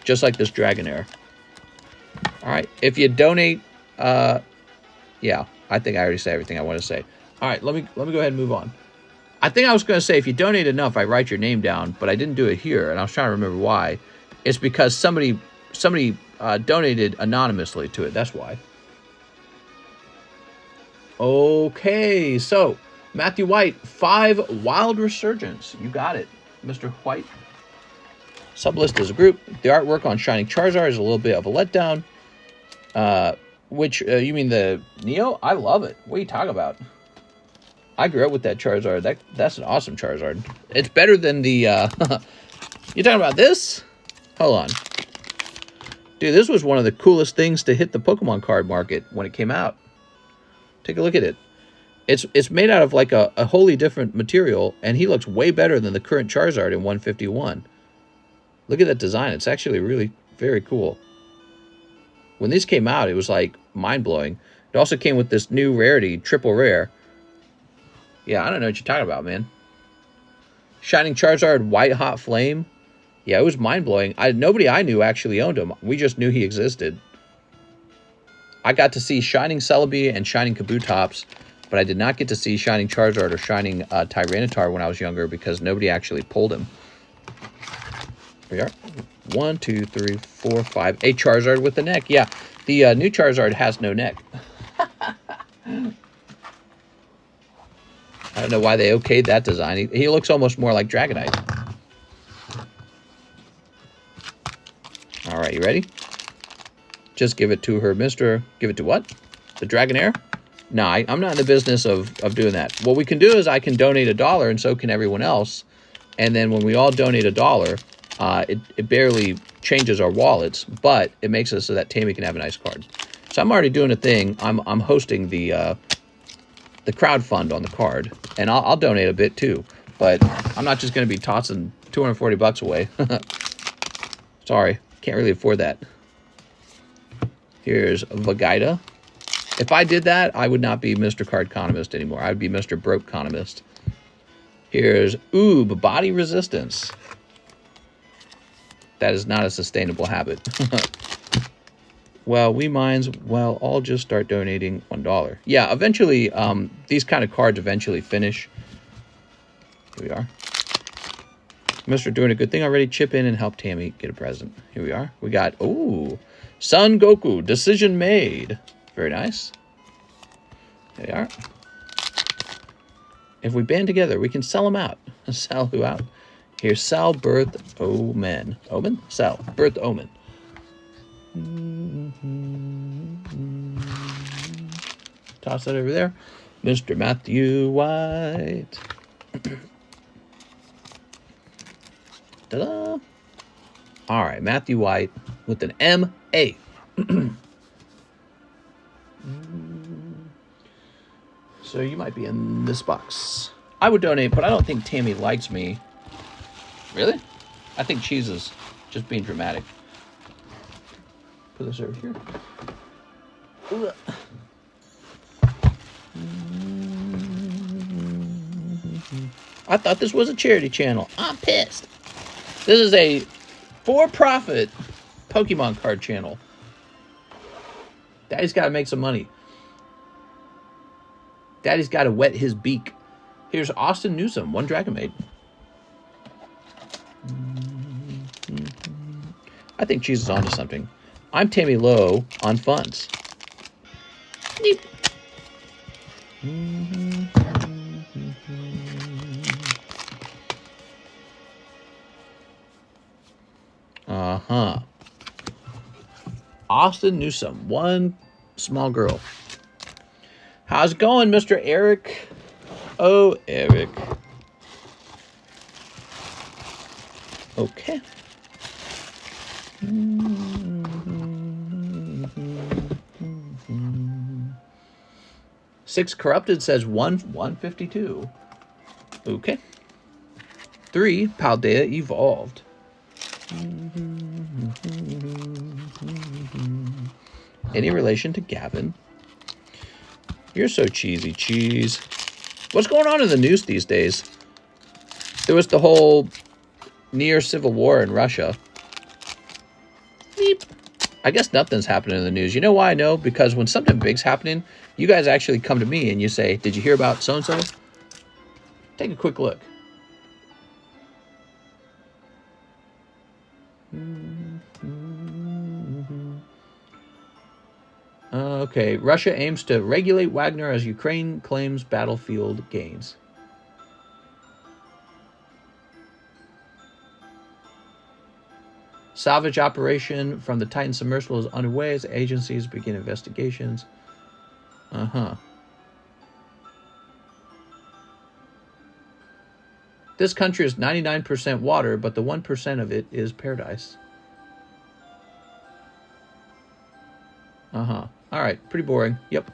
just like this Dragonair. All right, if you donate, yeah, I think I already said everything I want to say. All right, let me go ahead and move on. I think I was going to say if you donate enough, I write your name down, but I didn't do it here, and I was trying to remember why. It's because somebody donated anonymously to it. That's why. Okay, so Matthew White, 5 Wild Resurgence. You got it, Mr. White. Sublist as a group. The artwork on Shining Charizard is a little bit of a letdown. Which, you mean the Neo? I love it. What are you talking about? I grew up with that Charizard. That's an awesome Charizard. It's better than the, you talking about this? Hold on. Dude, this was one of the coolest things to hit the Pokemon card market when it came out. Take a look at it. It's made out of like a wholly different material, and he looks way better than the current Charizard in 151. Look at that design. It's actually really very cool. When these came out, it was like mind-blowing. It also came with this new rarity, triple rare. Yeah, I don't know what you're talking about, man. Shining Charizard, White Hot Flame. Yeah, it was mind-blowing. Nobody I knew actually owned him. We just knew he existed. I got to see Shining Celebi and Shining Kabutops, but I did not get to see Shining Charizard or Shining Tyranitar when I was younger because nobody actually pulled him. Here we are. 1, 2, 3, 4, 5. A Charizard with the neck. Yeah, the new Charizard has no neck. I don't know why they okayed that design. He looks almost more like Dragonite. All right, you ready? Just give it to her, Mr. Give it to what? The Dragonair? No, I'm not in the business of doing that. What we can do is I can donate $1, and so can everyone else. And then when we all donate $1, it barely changes our wallets, but it makes it so that Tammy can have a nice card. So I'm already doing a thing. I'm hosting the crowd fund on the card, and I'll donate a bit too. But I'm not just going to be tossing $240 away. Sorry, can't really afford that. Here's Vegeta. If I did that, I would not be Mr. Cardconomist anymore. I would be Mr. Brokeconomist. Here's Oob, Body Resistance. That is not a sustainable habit. Well, we minds, well, all just start donating $1. Yeah, eventually, these kind of cards eventually finish. Here we are. Mr. doing a good thing already. Chip in and help Tammy get a present. Here we are. We got, ooh, Son Goku, Decision Made. Very nice. There we are. If we band together, we can sell them out. Sell who out? Here's Sal Birth Omen. Omen? Sal. Birth Omen. Toss that over there. Mr. Matthew White. Ta-da! All right, Matthew White with an M-A. So you might be in this box. I would donate, but I don't think Tammy likes me. Really? I think Cheese is just being dramatic. Put this over here. I thought this was a charity channel. I'm pissed. This is a for-profit Pokemon card channel. Daddy's got to make some money. Daddy's got to wet his beak. Here's Austin Newsom, 1 Dragon Maid. I think Cheese is onto something. I'm Tammy Lowe on funds. Neep. Uh-huh. Austin Newsom, 1 small girl. How's it going, Mr. Eric? Oh, Eric. Okay. Six Corrupted says 152. Okay. 3 Paldea Evolved. Any relation to Gavin? You're so cheesy, Cheese. What's going on in the news these days? There was the whole near civil war in Russia. Beep. I guess nothing's happening in the news. You know why I know? Because when something big's happening, you guys actually come to me and you say, did you hear about so-and-so? Take a quick look. Okay, Russia aims to regulate Wagner as Ukraine claims battlefield gains. Salvage operation from the Titan submersible is underway as agencies begin investigations. This country is 99% water, but the 1% of it is paradise. All right, pretty boring. Yep,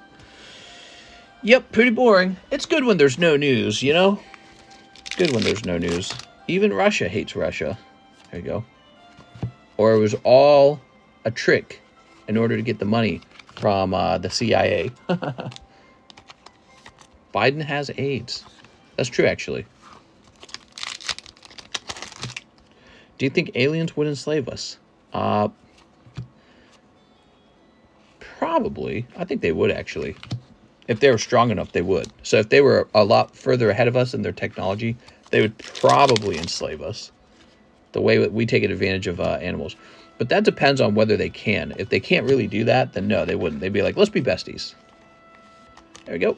pretty boring. It's good when there's no news, you know? It's good when there's no news. Even Russia hates Russia. There you go. Or it was all a trick in order to get the money from the CIA. Biden has AIDS. That's true, actually. Do you think aliens would enslave us? Probably. I think they would, actually. If they were strong enough, they would. So if they were a lot further ahead of us in their technology, they would probably enslave us. The way that we take advantage of animals. But that depends on whether they can. If they can't really do that, then no, they wouldn't. They'd be like, let's be besties. There we go.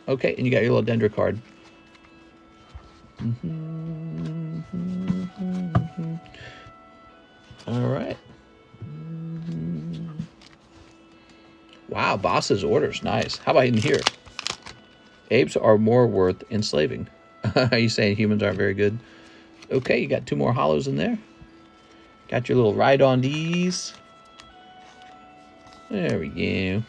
Okay, and you got your little Dendra card. All right. Wow, boss's orders. Nice. How about in here? Apes are more worth enslaving. Are you saying humans aren't very good? Okay, you got 2 more hollows in there. Got your little ride on these. There we go.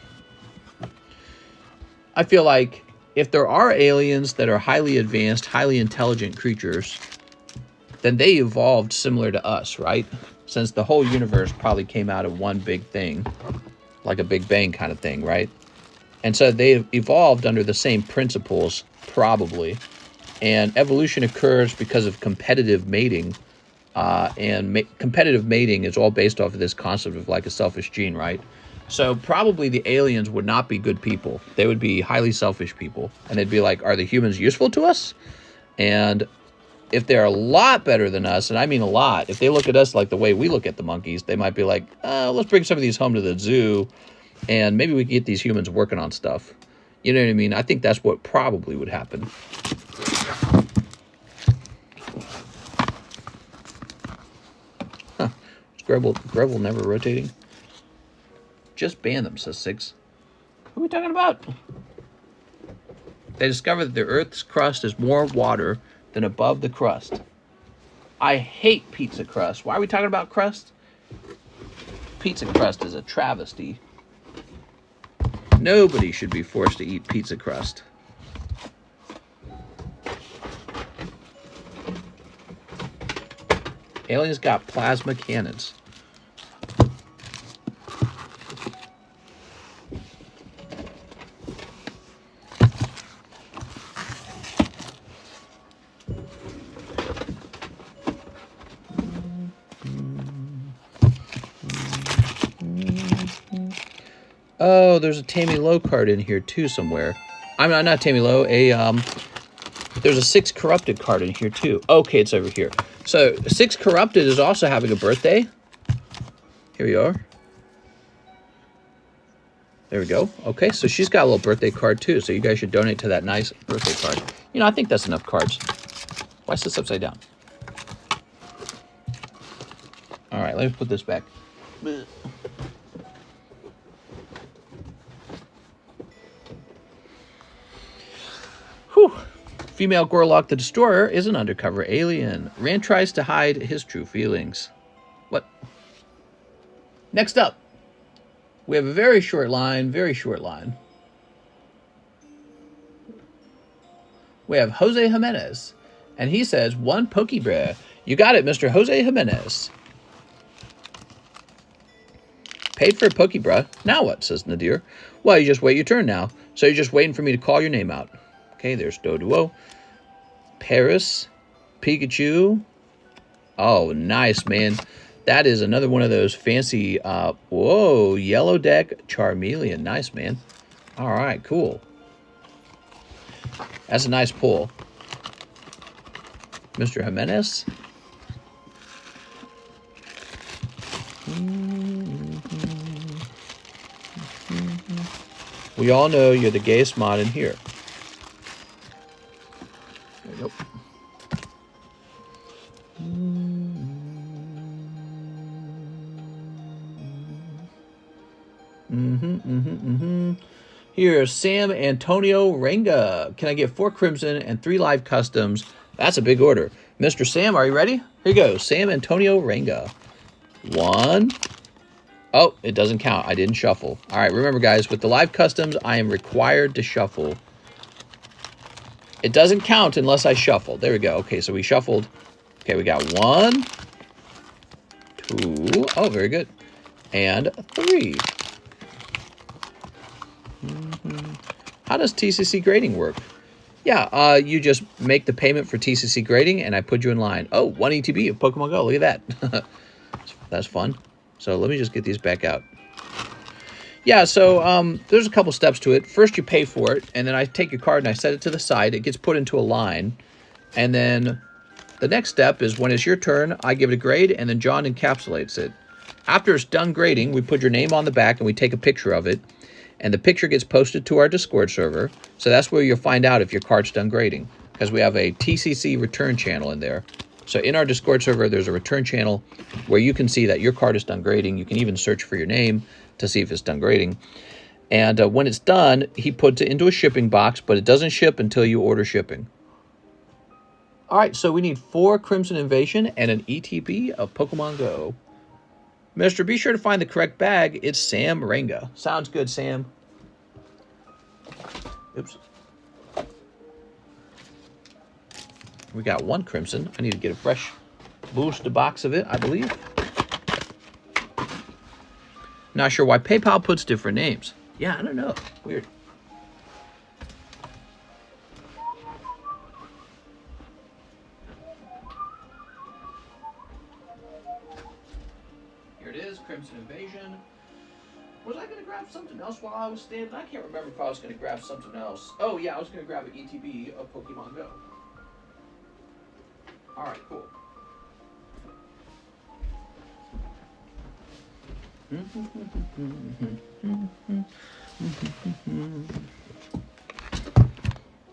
I feel like if there are aliens that are highly advanced, highly intelligent creatures, then they evolved similar to us, right? Since the whole universe probably came out of one big thing, like a Big Bang kind of thing, right? And so they evolved under the same principles, probably. And evolution occurs because of competitive mating. Competitive mating is all based off of this concept of like a selfish gene, right? So probably the aliens would not be good people. They would be highly selfish people. And they'd be like, are the humans useful to us? And if they're a lot better than us, and I mean a lot, if they look at us like the way we look at the monkeys, they might be like, let's bring some of these home to the zoo, and maybe we can get these humans working on stuff. You know what I mean? I think that's what probably would happen. Huh. Is Greville never rotating? Just ban them, says Six. Who are we talking about? They discovered that the Earth's crust is more water than above the crust. I hate pizza crust. Why are we talking about crust? Pizza crust is a travesty. Nobody should be forced to eat pizza crust. Aliens got plasma cannons. Oh, there's a Tammy Low card in here too somewhere. I'm not Tammy Low. There's a 6 Corrupted card in here too. Okay, it's over here. So 6 Corrupted is also having a birthday. Here we are. There we go. Okay, so she's got a little birthday card too. So you guys should donate to that nice birthday card. You know, I think that's enough cards. Why is this upside down? All right, let me put this back. Whew. Female Gorlock the Destroyer is an undercover alien. Rand tries to hide his true feelings. What? Next up, we have a very short line, We have Jose Jimenez, and he says, 1 PokeBRUH. You got it, Mr. Jose Jimenez. Paid for a PokeBRUH. Now what, says Nadir. Well, you just wait your turn now. So you're just waiting for me to call your name out. Okay, there's Doduo. Paris. Pikachu. Oh, nice, man. That is another one of those fancy, whoa, Yellow Deck Charmeleon. Nice, man. All right, cool. That's a nice pull. Mr. Jimenez. We all know you're the gayest mod in here. There you go. Here's Sam Antonio Renga. Can I get 4 Crimson and 3 live customs? That's a big order. Mr. Sam, are you ready? Here you go. Sam Antonio Renga. 1. Oh, it doesn't count. I didn't shuffle. All right, remember, guys, with the live customs, I am required to shuffle. It doesn't count unless I shuffle. There we go. Okay, so we shuffled. Okay, we got 1, 2. Oh, very good. And 3. How does TCC grading work? Yeah, you just make the payment for TCC grading, and I put you in line. Oh, 1 ETB of Pokemon Go. Look at that. That's fun. So let me just get these back out. Yeah, so there's a couple steps to it. First, you pay for it, and then I take your card and I set it to the side. It gets put into a line. And then the next step is when it's your turn, I give it a grade, and then John encapsulates it. After it's done grading, we put your name on the back, and we take a picture of it. And the picture gets posted to our Discord server. So that's where you'll find out if your card's done grading, because we have a TCC return channel in there. So in our Discord server, there's a return channel where you can see that your card is done grading. You can even search for your name to see if it's done grading. And when it's done, he puts it into a shipping box, but it doesn't ship until you order shipping. All right, so we need 4 Crimson Invasion and an ETB of Pokemon Go. Mister, be sure to find the correct bag. It's Sam Renga. Sounds good, Sam. Oops. We got 1 Crimson. I need to get a fresh booster box of it, I believe. Not sure why PayPal puts different names. Yeah, I don't know. Weird. Here it is, Crimson Invasion. Was I going to grab something else while I was standing? I can't remember if I was going to grab something else. Oh, yeah, I was going to grab an ETB of Pokemon Go. All right, cool.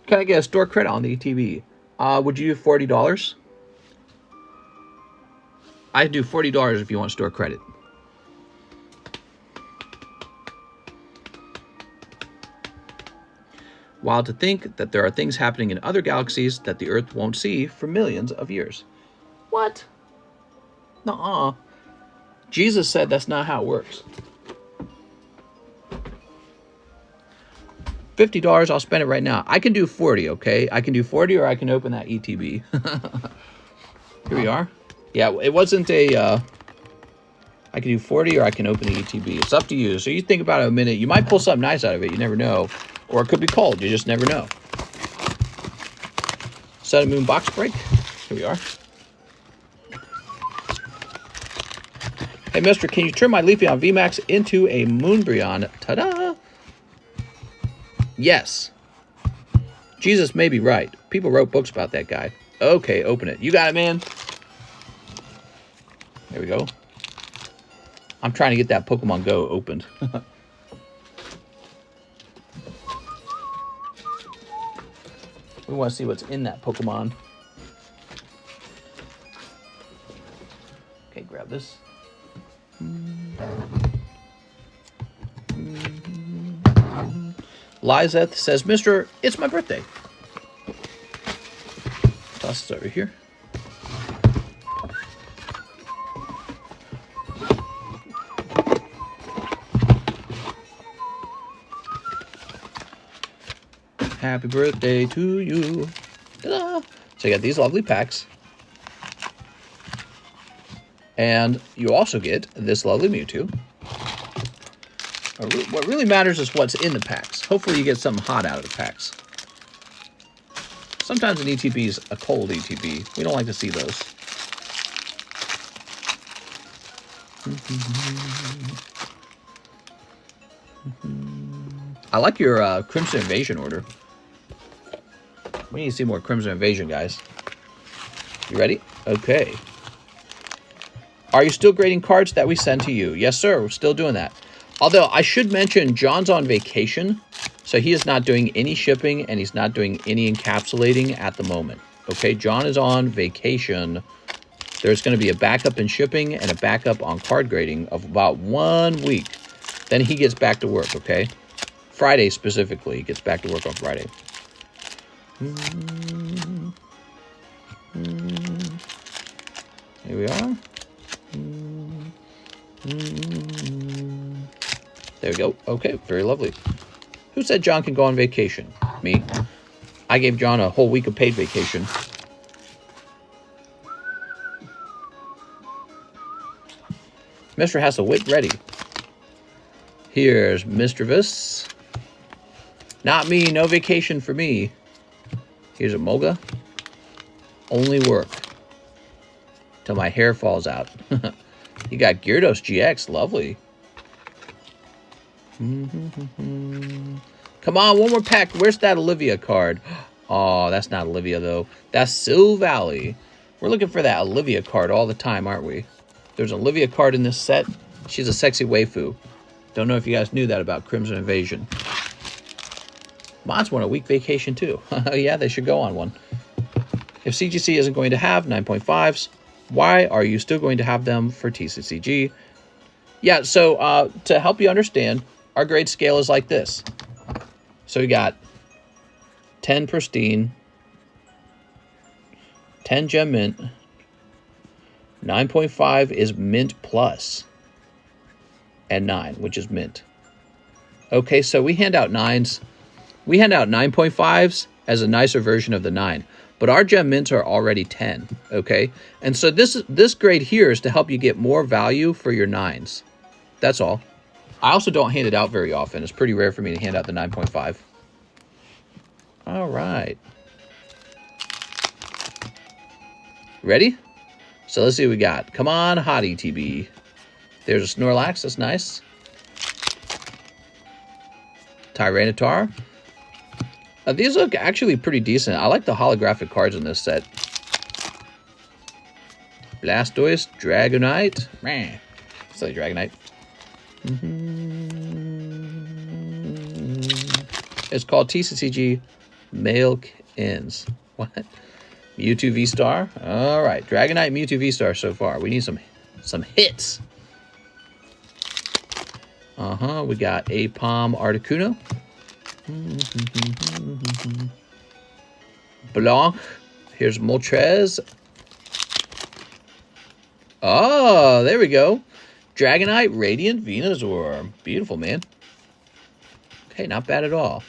Can I get a store credit on the ETB? Would you do $40? I'd do $40 if you want store credit. Wild to think that there are things happening in other galaxies that the Earth won't see for millions of years. What? Nuh-uh. Jesus said that's not how it works. $50, I'll spend it right now. I can do 40, okay? I can do 40 or I can open that ETB. Here we are. Yeah, it wasn't a... I can do 40 or I can open the ETB. It's up to you. So you think about it a minute. You might pull something nice out of it. You never know. Or it could be cold. You just never know. Sun and Moon box break. Here we are. Hey, mister, can you turn my Leafeon VMAX into a Moonbryon? Ta-da! Yes. Jesus may be right. People wrote books about that guy. Okay, open it. You got it, man. There we go. I'm trying to get that Pokemon Go opened. We want to see what's in that Pokemon. Okay, grab this. Lizeth says, Mister, it's my birthday. Toss this over here. Happy birthday to you. Ta-da! So you got these lovely packs. And you also get this lovely Mewtwo. What really matters is what's in the packs. Hopefully you get something hot out of the packs. Sometimes an ETB is a cold ETB. We don't like to see those. I like your Crimson Invasion order. We need to see more Crimson Invasion, guys. You ready? Okay. Are you still grading cards that we send to you? Yes, sir. We're still doing that. Although, I should mention, John's on vacation, so he is not doing any shipping, and he's not doing any encapsulating at the moment. Okay, John is on vacation. There's going to be a backup in shipping and a backup on card grading of about 1 week. Then he gets back to work, okay? Friday, specifically. He gets back to work on Friday. Here we are. There we go. Okay, very lovely. Who said John can go on vacation? Me. I gave John a whole week of paid vacation. Mr. has a wit ready. Here's Mischievous. Not me, no vacation for me. Here's a Moga. Only work till my hair falls out. You got Gyarados GX, lovely. Come on, one more pack. Where's that Olivia card? Oh, that's not Olivia, though. That's Silvally. We're looking for that Olivia card all the time, aren't we? There's an Olivia card in this set. She's a sexy waifu. Don't know if you guys knew that about Crimson Invasion. Mods want a week vacation, too. Yeah, they should go on one. If CGC isn't going to have 9.5s, why are you still going to have them for TCCG? Yeah, so to help you understand, our grade scale is like this. So we got 10 pristine, 10 gem mint, 9.5 is mint plus, and 9, which is mint. Okay, so we hand out 9s. We hand out 9.5s as a nicer version of the 9. But our gem mints are already 10, okay? And so this grade here is to help you get more value for your 9s. That's all. I also don't hand it out very often. It's pretty rare for me to hand out the 9.5. All right. Ready? So let's see what we got. Come on, hot ETB. There's a Snorlax. That's nice. Tyranitar. These look actually pretty decent. I like the holographic cards in this set. Blastoise, Dragonite. Meh. Silly Dragonite. It's called TCCG Milk Ins. What? Mewtwo V-Star. All right. Dragonite, Mewtwo V-Star so far. We need some hits. We got Apom Articuno. Blanc. Here's Moltres. Oh, there we go. Dragonite, Radiant, Venusaur. Beautiful, man. Okay, not bad at all.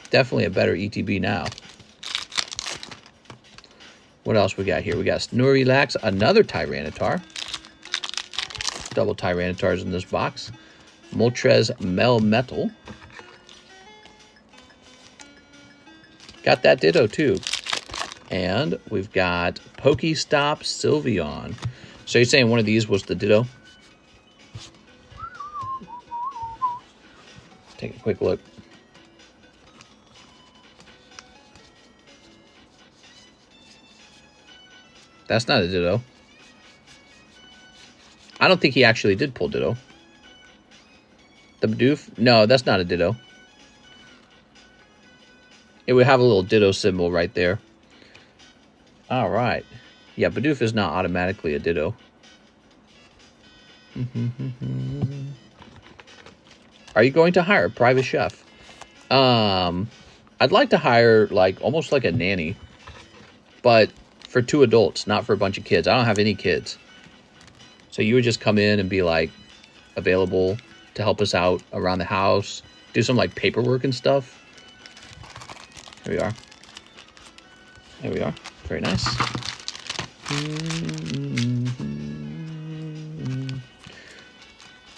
Definitely a better ETB now. What else we got here? We got Snorlax, another Tyranitar. Double Tyranitars in this box. Moltres Melmetal. Got that Ditto too. And we've got Pokestop Sylveon. So you're saying one of these was the Ditto? Let's take a quick look. That's not a Ditto. I don't think he actually did pull Ditto. The Bidoof? No, that's not a Ditto. It would have a little Ditto symbol right there. All right. Yeah, Bidoof is not automatically a Ditto. Are you going to hire a private chef? I'd like to hire almost like a nanny, but for 2 adults, not for a bunch of kids. I don't have any kids. So you would just come in and be available to help us out around the house, do some paperwork and stuff. Here we are. There we are. Very nice.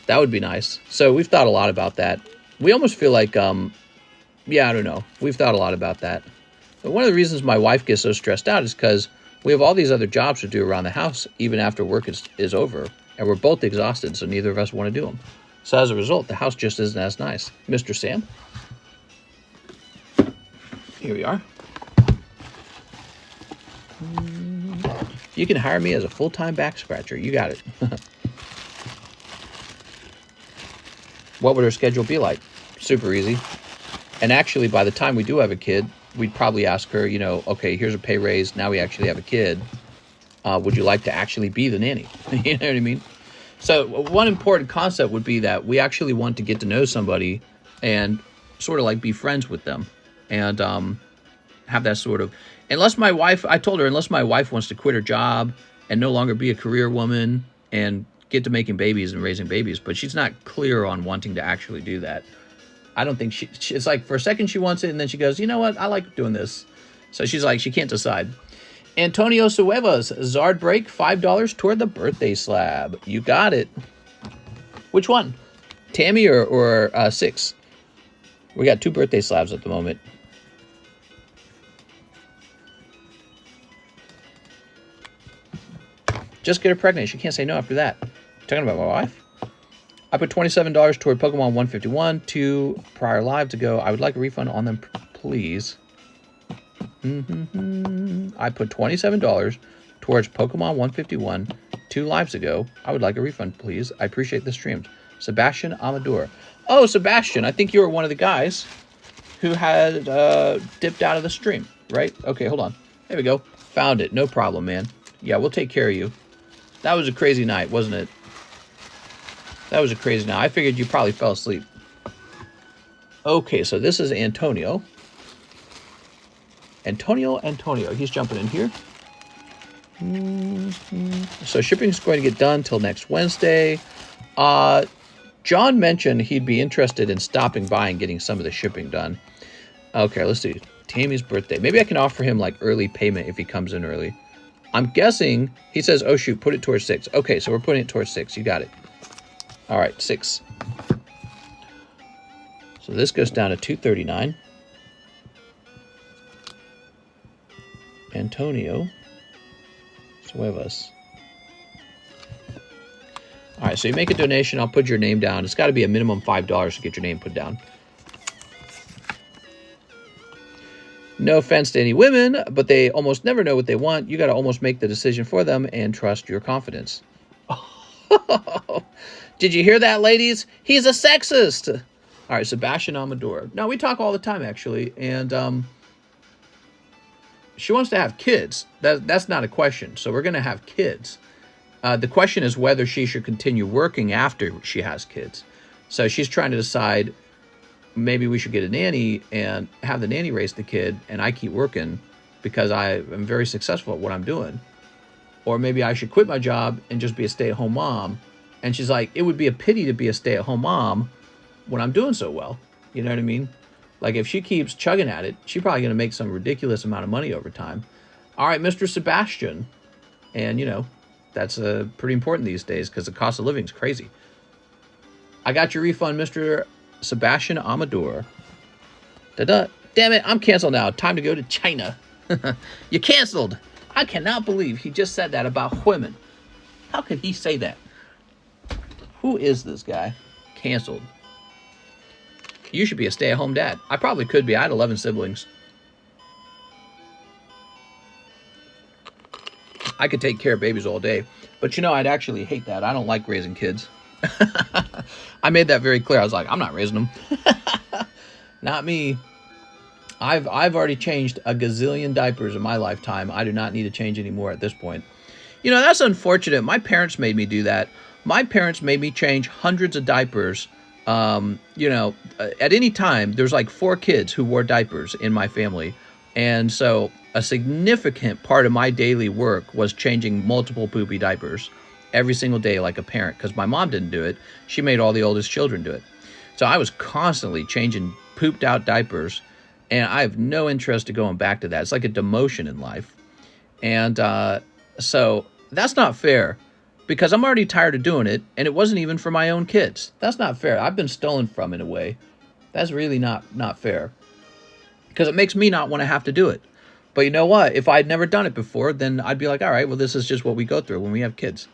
That would be nice. So we've thought a lot about that. We almost feel like, yeah, I don't know. We've thought a lot about that. But one of the reasons my wife gets so stressed out is because we have all these other jobs to do around the house, even after work is over. And we're both exhausted, so neither of us want to do them. So as a result, the house just isn't as nice. Mr. Sam? Here we are. You can hire me as a full-time back scratcher. You got it. What would her schedule be like? Super easy. And actually, by the time we do have a kid, we'd probably ask her, okay, here's a pay raise. Now we actually have a kid. Would you like to actually be the nanny? You know what I mean? So one important concept would be that we actually want to get to know somebody and sort of be friends with them. And have that sort of... Unless my wife... I told her, unless my wife wants to quit her job and no longer be a career woman and get to making babies and raising babies. But she's not clear on wanting to actually do that. I don't think it's for a second she wants it, and then she goes, you know what? I like doing this. So she's she can't decide. Antonio Suevas, Zard break, $5 toward the birthday slab. You got it. Which one? Tammy or 6? We got 2 birthday slabs at the moment. Just get her pregnant. She can't say no after that. Talking about my wife? I put $27 toward Pokemon 151 2 prior lives ago. I would like a refund on them, please. I put $27 towards Pokemon 151 2 lives ago. I would like a refund, please. I appreciate the streams. Sebastian Amador. Oh, Sebastian, I think you were one of the guys who had dipped out of the stream, right? Okay, hold on. There we go. Found it. No problem, man. Yeah, we'll take care of you. That was a crazy night, wasn't it? That was a crazy night. I figured you probably fell asleep. Okay, so this is Antonio. Antonio. He's jumping in here. So shipping's going to get done till next Wednesday. John mentioned he'd be interested in stopping by and getting some of the shipping done. Okay, let's see. Tammy's birthday. Maybe I can offer him early payment if he comes in early. I'm guessing he says, oh shoot, put it towards 6. Okay, so we're putting it towards 6. You got it. All right, 6. So this goes down to $239. Antonio Suevas. All right, so you make a donation. I'll put your name down. It's got to be a minimum $5 to get your name put down. No offense to any women, but they almost never know what they want. You got to almost make the decision for them and trust your confidence. Did you hear that, ladies? He's a sexist. All right, Sebastian Amador. No, we talk all the time, actually, and she wants to have kids. That's not a question. So we're going to have kids. The question is whether she should continue working after she has kids. So she's trying to decide, maybe we should get a nanny and have the nanny raise the kid, and I keep working because I am very successful at what I'm doing. Or maybe I should quit my job and just be a stay-at-home mom. And she's like, it would be a pity to be a stay-at-home mom when I'm doing so well. You know what I mean? If she keeps chugging at it, she's probably going to make some ridiculous amount of money over time. All right, Mr. Sebastian. And, that's pretty important these days because the cost of living is crazy. I got your refund, Mr. Sebastian Amador. Da-da. Damn it, I'm canceled now. Time to go to China. You're canceled. I cannot believe he just said that about women. How could he say that? Who is this guy? Canceled. You should be a stay-at-home dad. I probably could be. I had 11 siblings. I could take care of babies all day. But you know, I'd actually hate that. I don't like raising kids. I made that very clear. I was like, I'm not raising them. Not me. I've already changed a gazillion diapers in my lifetime. I do not need to change any more at this point. You know, that's unfortunate. My parents made me do that. My parents made me change hundreds of diapers. You know, at any time, there's like 4 kids who wore diapers in my family. And so a significant part of my daily work was changing multiple poopy diapers every single day like a parent, because my mom didn't do it. She made all the oldest children do it. So I was constantly changing pooped out diapers, and I have no interest in going back to that. It's like a demotion in life. And so that's not fair, because I'm already tired of doing it, and it wasn't even for my own kids. That's not fair. I've been stolen from in a way. That's really not fair, because it makes me not want to have to do it. But you know what? If I'd never done it before, then I'd be like, all right, well, this is just what we go through when we have kids.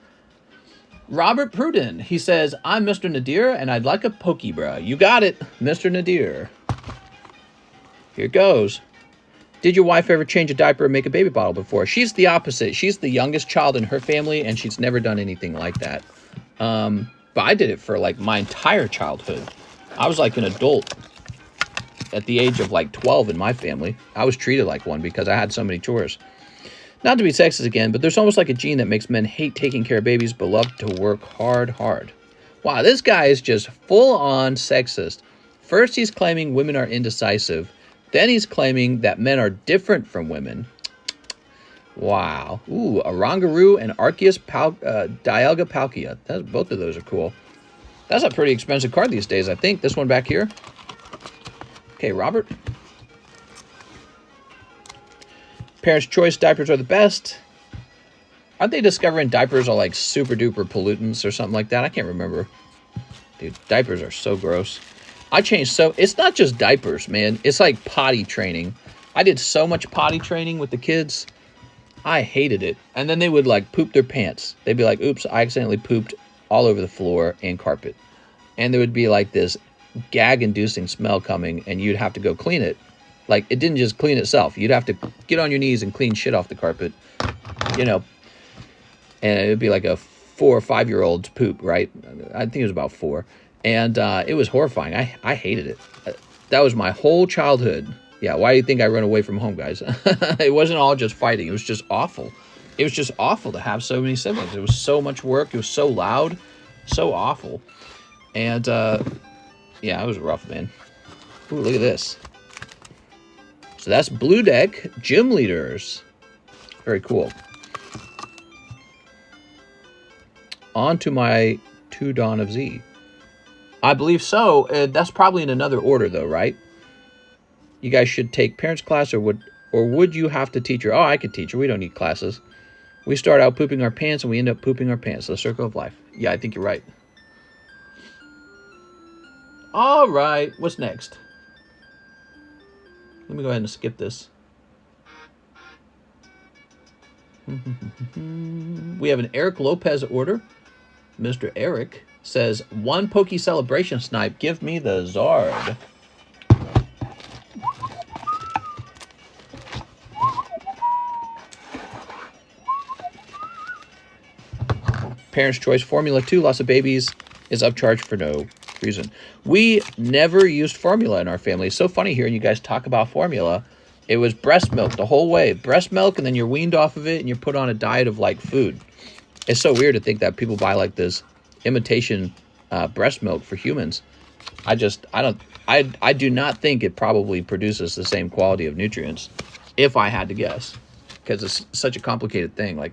Robert Pruden, he says, I'm Mr. Nadir, and I'd like a PokeBRUH. You got it, Mr. Nadir. Here goes. Did your wife ever change a diaper or make a baby bottle before? She's the opposite. She's the youngest child in her family, and she's never done anything like that. But I did it for, like, my entire childhood. I was like an adult at the age of, like, 12 in my family. I was treated like one because I had so many chores. Not to be sexist again, but there's almost like a gene that makes men hate taking care of babies but love to work hard. Wow, this guy is just full-on sexist. First, he's claiming women are indecisive. Then he's claiming that men are different from women. Wow. Ooh, Orangaroo and Arceus Dialga Palkia. Both of those are cool. That's a pretty expensive card these days, I think. This one back here. Okay, Robert. Parents' choice diapers are the best. Aren't they discovering diapers are like super duper pollutants or something like that? I can't remember. Dude, diapers are so gross. I changed so... It's not just diapers, man. It's like potty training. I did so much potty training with the kids. I hated it. And then they would like poop their pants. They'd be like, oops, I accidentally pooped all over the floor and carpet. And there would be like this gag-inducing smell coming, and you'd have to go clean it. Like, it didn't just clean itself. You'd have to get on your knees and clean shit off the carpet, you know. And it would be like a 4 or 5-year-old's poop, right? I think it was about 4. And it was horrifying. I hated it. That was my whole childhood. Yeah, why do you think I run away from home, guys? It wasn't all just fighting. It was just awful. It was just awful to have so many siblings. It was so much work. It was so loud. So awful. And, yeah, it was rough, man. Ooh, look at this. So that's Blue Deck Gym Leaders. Very cool. On to my 2 Dawn of Z. I believe so. That's probably in another order, though, right? You guys should take parents' class, or would you have to teach her? Oh, I could teach her. We don't need classes. We start out pooping our pants, and we end up pooping our pants. The circle of life. Yeah, I think you're right. All right. What's next? Let me go ahead and skip this. We have an Eric Lopez order. Mr. Eric says, 1 Poke Celebration Snipe. Give me the Zard. Parents' Choice Formula 2, lots of babies, is upcharged for no reason. We never used formula in our family. It's so funny hearing you guys talk about formula. It was breast milk the whole way. Breast milk, and then you're weaned off of it, and you're put on a diet of, like, food. It's so weird to think that people buy, like, this imitation breast milk for humans. I do not think it probably produces the same quality of nutrients, if I had to guess, because it's such a complicated thing. Like,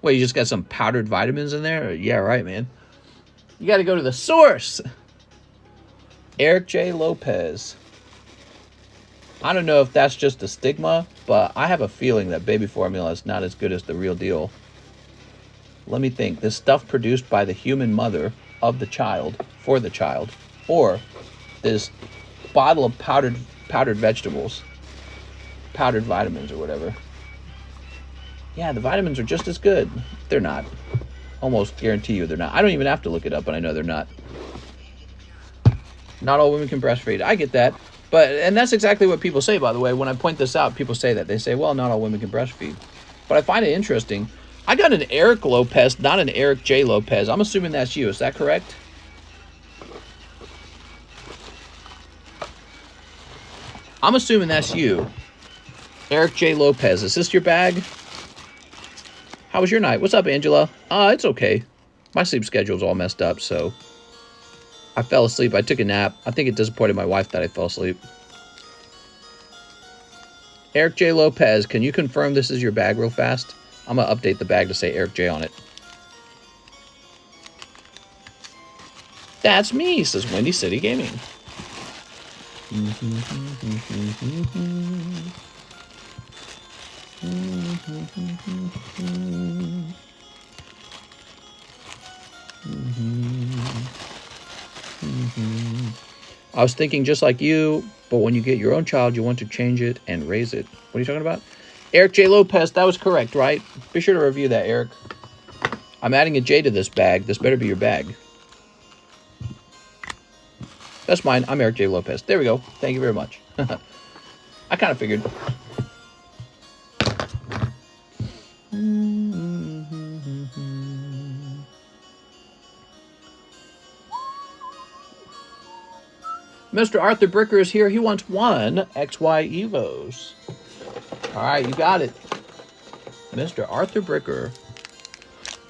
wait, you just got some powdered vitamins in there? Yeah, right, man. You got to go to the source. Eric J. Lopez. I don't know if that's just a stigma, but I have a feeling that baby formula is not as good as the real deal. Let me think. This stuff produced by the human mother of the child, for the child, or this bottle of powdered vegetables, powdered vitamins or whatever. Yeah, the vitamins are just as good. They're not. almost guarantee you they're not. I don't even have to look it up, and I know they're not. Not all women can breastfeed. I get that. And that's exactly what people say, by the way. When I point this out, people say that. They say, well, not all women can breastfeed. But I find it interesting. I got an Eric Lopez, not an Eric J. Lopez. I'm assuming that's you. Is that correct? I'm assuming that's you. Eric J. Lopez. Is this your bag? How was your night? What's up, Angela? It's okay. My sleep schedule's all messed up, so... I fell asleep. I took a nap. I think it disappointed my wife that I fell asleep. Eric J. Lopez, can you confirm this is your bag real fast? I'm going to update the bag to say Eric J. on it. That's me, says Windy City Gaming. I was thinking just like you, but when you get your own child, you want to change it and raise it. What are you talking about? Eric J. Lopez, that was correct, right? Be sure to review that, Eric. I'm adding a J to this bag. This better be your bag. That's mine. I'm Eric J. Lopez. There we go. Thank you very much. I kind of figured. Mr. Arthur Bricker is here. He wants 1 XY Evos. All right, you got it. Mr. Arthur Bricker.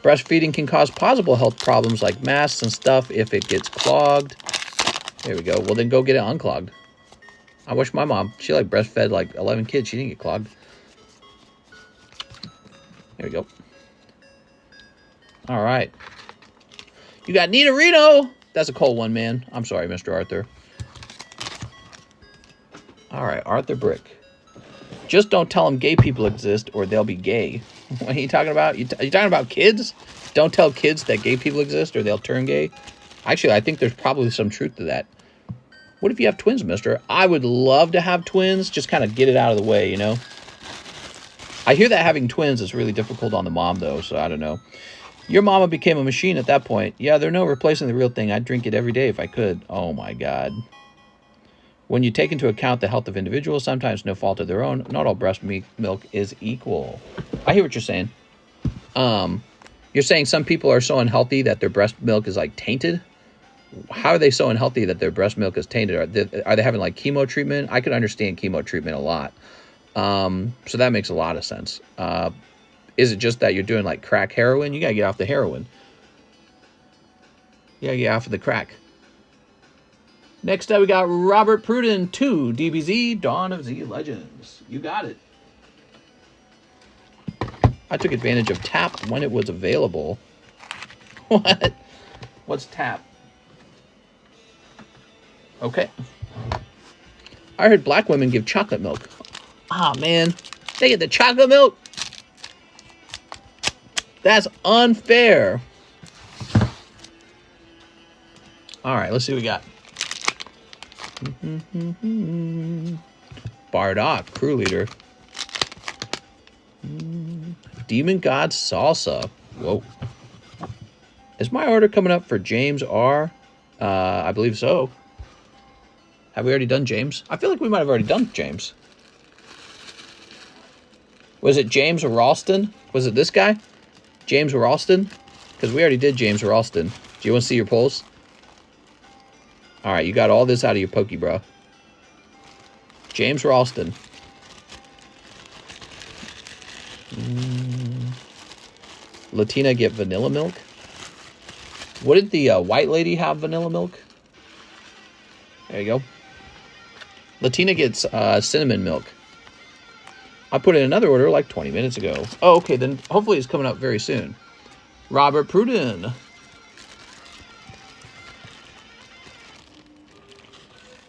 Breastfeeding can cause possible health problems like mass and stuff if it gets clogged. There we go. Well, then go get it unclogged. I wish my mom, she like breastfed like 11 kids. She didn't get clogged. There we go. All right. You got Nina Reno. That's a cold one, man. I'm sorry, Mr. Arthur. All right, Arthur Brick. Just don't tell them gay people exist or they'll be gay. What are you talking about? Are you talking about kids? Don't tell kids that gay people exist or they'll turn gay? Actually, I think there's probably some truth to that. What if you have twins, mister? I would love to have twins. Just kind of get it out of the way, you know? I hear that having twins is really difficult on the mom, though, so I don't know. Your mama became a machine at that point. Yeah, there's no replacing the real thing. I'd drink it every day if I could. Oh, my God. When you take into account the health of individuals, sometimes no fault of their own, not all breast milk is equal. I hear what you're saying. You're saying some people are so unhealthy that their breast milk is, like, tainted? How are they so unhealthy that their breast milk is tainted? Are they having, like, chemo treatment? I could understand chemo treatment a lot. So that makes a lot of sense. Is it just that you're doing, like, crack heroin? You got to get off the heroin. You got to get off of the crack. Next up, we got Robert Pruden 2, DBZ, Dawn of Z Legends. You got it. I took advantage of TAP when it was available. What? What's TAP? Okay. I heard black women give chocolate milk. Ah, man. They get the chocolate milk? That's unfair. All right, let's see what we got. Bardock, crew leader. Demon God Salsa. Whoa. Is my order coming up for James R? I believe so. Have we already done James? I feel like we might have already done James. Was it James Ralston? Was it this guy? James Ralston? Because we already did James Ralston. Do you want to see your polls? All right, you got all this out of your PokeBRUH. James Ralston. Latina get vanilla milk? What did the white lady have vanilla milk? There you go. Latina gets cinnamon milk. I put in another order like 20 minutes ago. Oh, okay, then hopefully it's coming up very soon. Robert Pruden.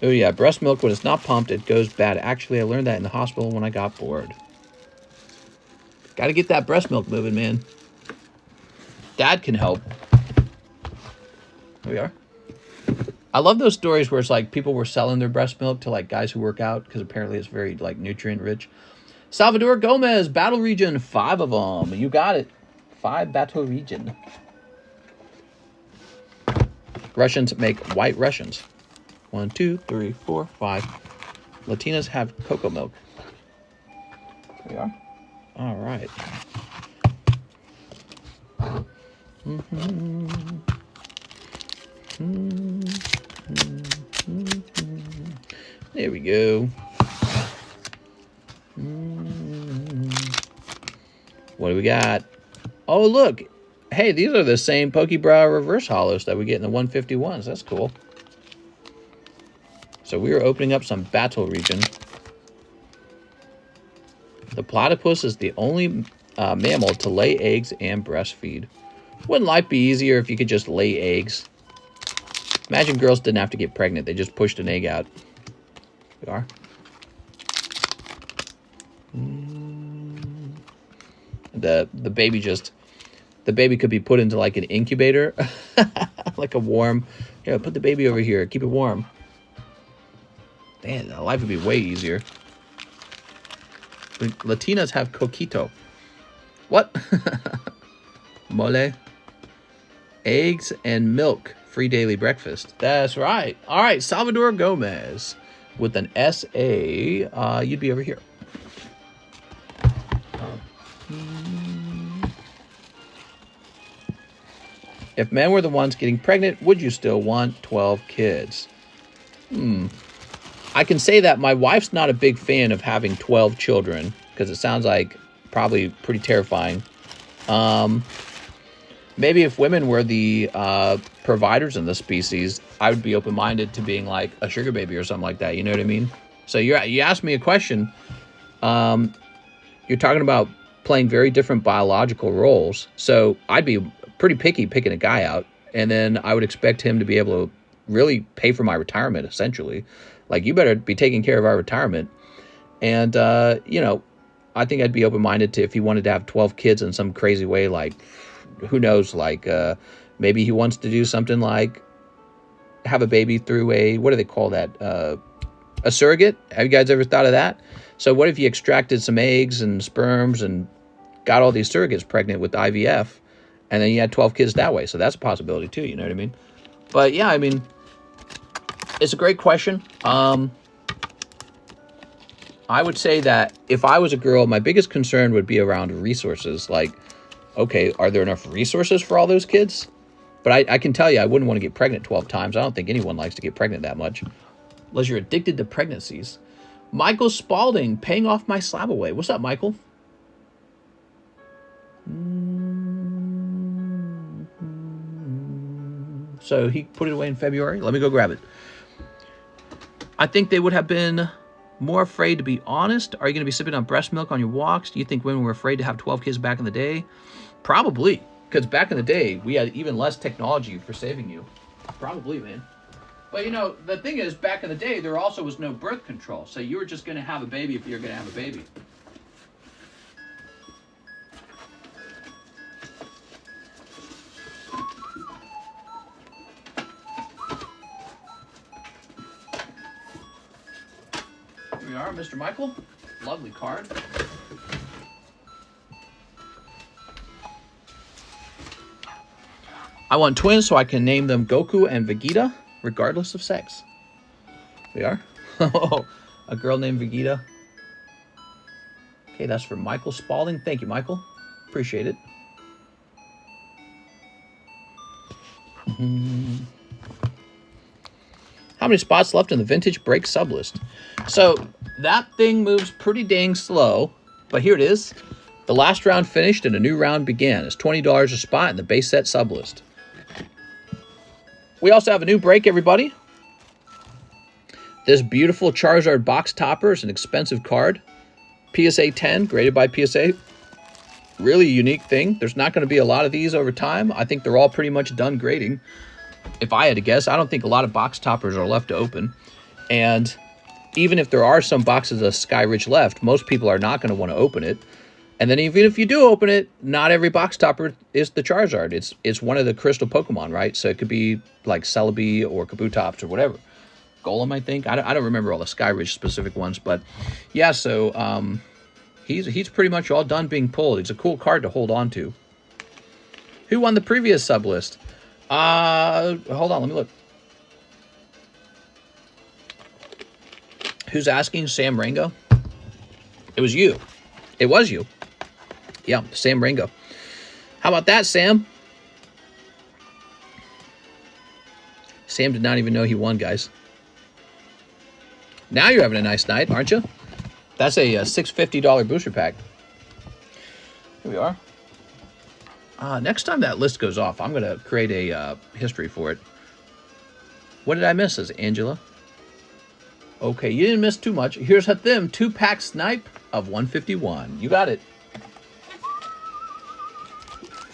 Oh yeah, breast milk, when it's not pumped, it goes bad. Actually, I learned that in the hospital when I got bored. Gotta get that breast milk moving, man. Dad can help. Here we are. I love those stories where it's like people were selling their breast milk to like guys who work out because apparently it's very like nutrient rich. Salvador Gomez, Battle Region, 5 of them. You got it. 5 Battle Region. Russians make white Russians. 1, 2, 3, 4, 5. Latinas have cocoa milk. There we are. All right. There we go. What do we got? Oh, look. Hey, these are the same PokeBRUH reverse holos that we get in the 151s. That's cool. So we are opening up some battle region. The platypus is the only mammal to lay eggs and breastfeed. Wouldn't life be easier if you could just lay eggs? Imagine girls didn't have to get pregnant. They just pushed an egg out. We are. The baby just... The baby could be put into like an incubator. Like a warm... Here, put the baby over here. Keep it warm. Man, life would be way easier. Latinas have coquito. What? Mole. Eggs and milk. Free daily breakfast. That's right. All right, Salvador Gomez. With an SA, you'd be over here. If men were the ones getting pregnant, would you still want 12 kids? I can say that my wife's not a big fan of having 12 children because it sounds like probably pretty terrifying. Maybe if women were the providers in the species, I would be open-minded to being like a sugar baby or something like that. You know what I mean? So you asked me a question. You're talking about playing very different biological roles. So I'd be pretty picky picking a guy out. And then I would expect him to be able to really pay for my retirement, essentially. Like, you better be taking care of our retirement. And, you know, I think I'd be open-minded to if he wanted to have 12 kids in some crazy way, like, who knows, like, maybe he wants to do something like have a baby through a, what do they call that? A surrogate? Have you guys ever thought of that? So what if you extracted some eggs and sperms and got all these surrogates pregnant with IVF, and then you had 12 kids that way? So that's a possibility too, you know what I mean? But yeah, I mean, it's a great question. I would say that if I was a girl, my biggest concern would be around resources. Like, okay, are there enough resources for all those kids? But I can tell you, I wouldn't want to get pregnant 12 times. I don't think anyone likes to get pregnant that much, unless you're addicted to pregnancies. Michael Spalding, paying off my slab away. What's up, Michael? So he put it away in February. Let me go grab it. I think they would have been more afraid to be honest. Are you going to be sipping on breast milk on your walks? Do you think women were afraid to have 12 kids back in the day? Probably. Because back in the day, we had even less technology for saving you. Probably, man. But, you know, the thing is, back in the day, there also was no birth control. So you were just going to have a baby if you're going to have a baby. Here we are, Mr. Michael. Lovely card. I want twins so I can name them Goku and Vegeta, regardless of sex. We are. A girl named Vegeta. Okay, that's for Michael Spalding. Thank you, Michael. Appreciate it. How many spots left in the Vintage Break sublist? So that thing moves pretty dang slow, but here it is. The last round finished and a new round began. It's $20 a spot in the base set sublist. We also have a new break, everybody. This beautiful Charizard box topper is an expensive card. PSA 10, graded by PSA. Really unique thing. There's not going to be a lot of these over time. I think they're all pretty much done grading. If I had to guess, I don't think a lot of box toppers are left to open. And even if there are some boxes of Sky Ridge left, most people are not going to want to open it. And then even if you do open it, not every box topper is the Charizard. It's one of the crystal Pokemon, right? So it could be like Celebi or Kabutops or whatever. Golem, I think. I don't remember all the Sky Ridge specific ones. But yeah, so he's pretty much all done being pulled. It's a cool card to hold on to. Who won the previous sublist? Hold on, let me look. Who's asking? Sam Rango? It was you. It was you. Yeah, Sam Rango. How about that, Sam? Sam did not even know he won, guys. Now you're having a nice night, aren't you? That's a $650 booster pack. Here we are. Next time that list goes off, I'm going to create a history for it. What did I miss, says Angela? Okay, you didn't miss too much. Here's them 2-pack snipe of 151. You got it.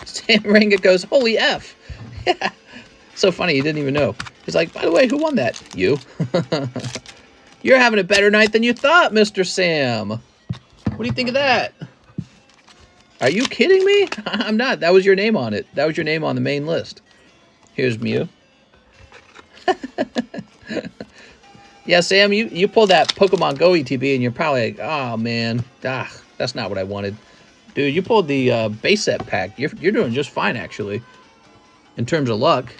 Sam Ranga goes, holy F. Yeah. So funny, he didn't even know. He's like, by the way, who won that? You. You're having a better night than you thought, Mr. Sam. What do you think of that? Are you kidding me? I'm not. That was your name on it. That was your name on the main list. Here's Mew. Yeah, Sam, you pulled that Pokemon Go ETB and you're probably like, oh, man. That's not what I wanted. Dude, you pulled the base set pack. You're doing just fine, actually, in terms of luck.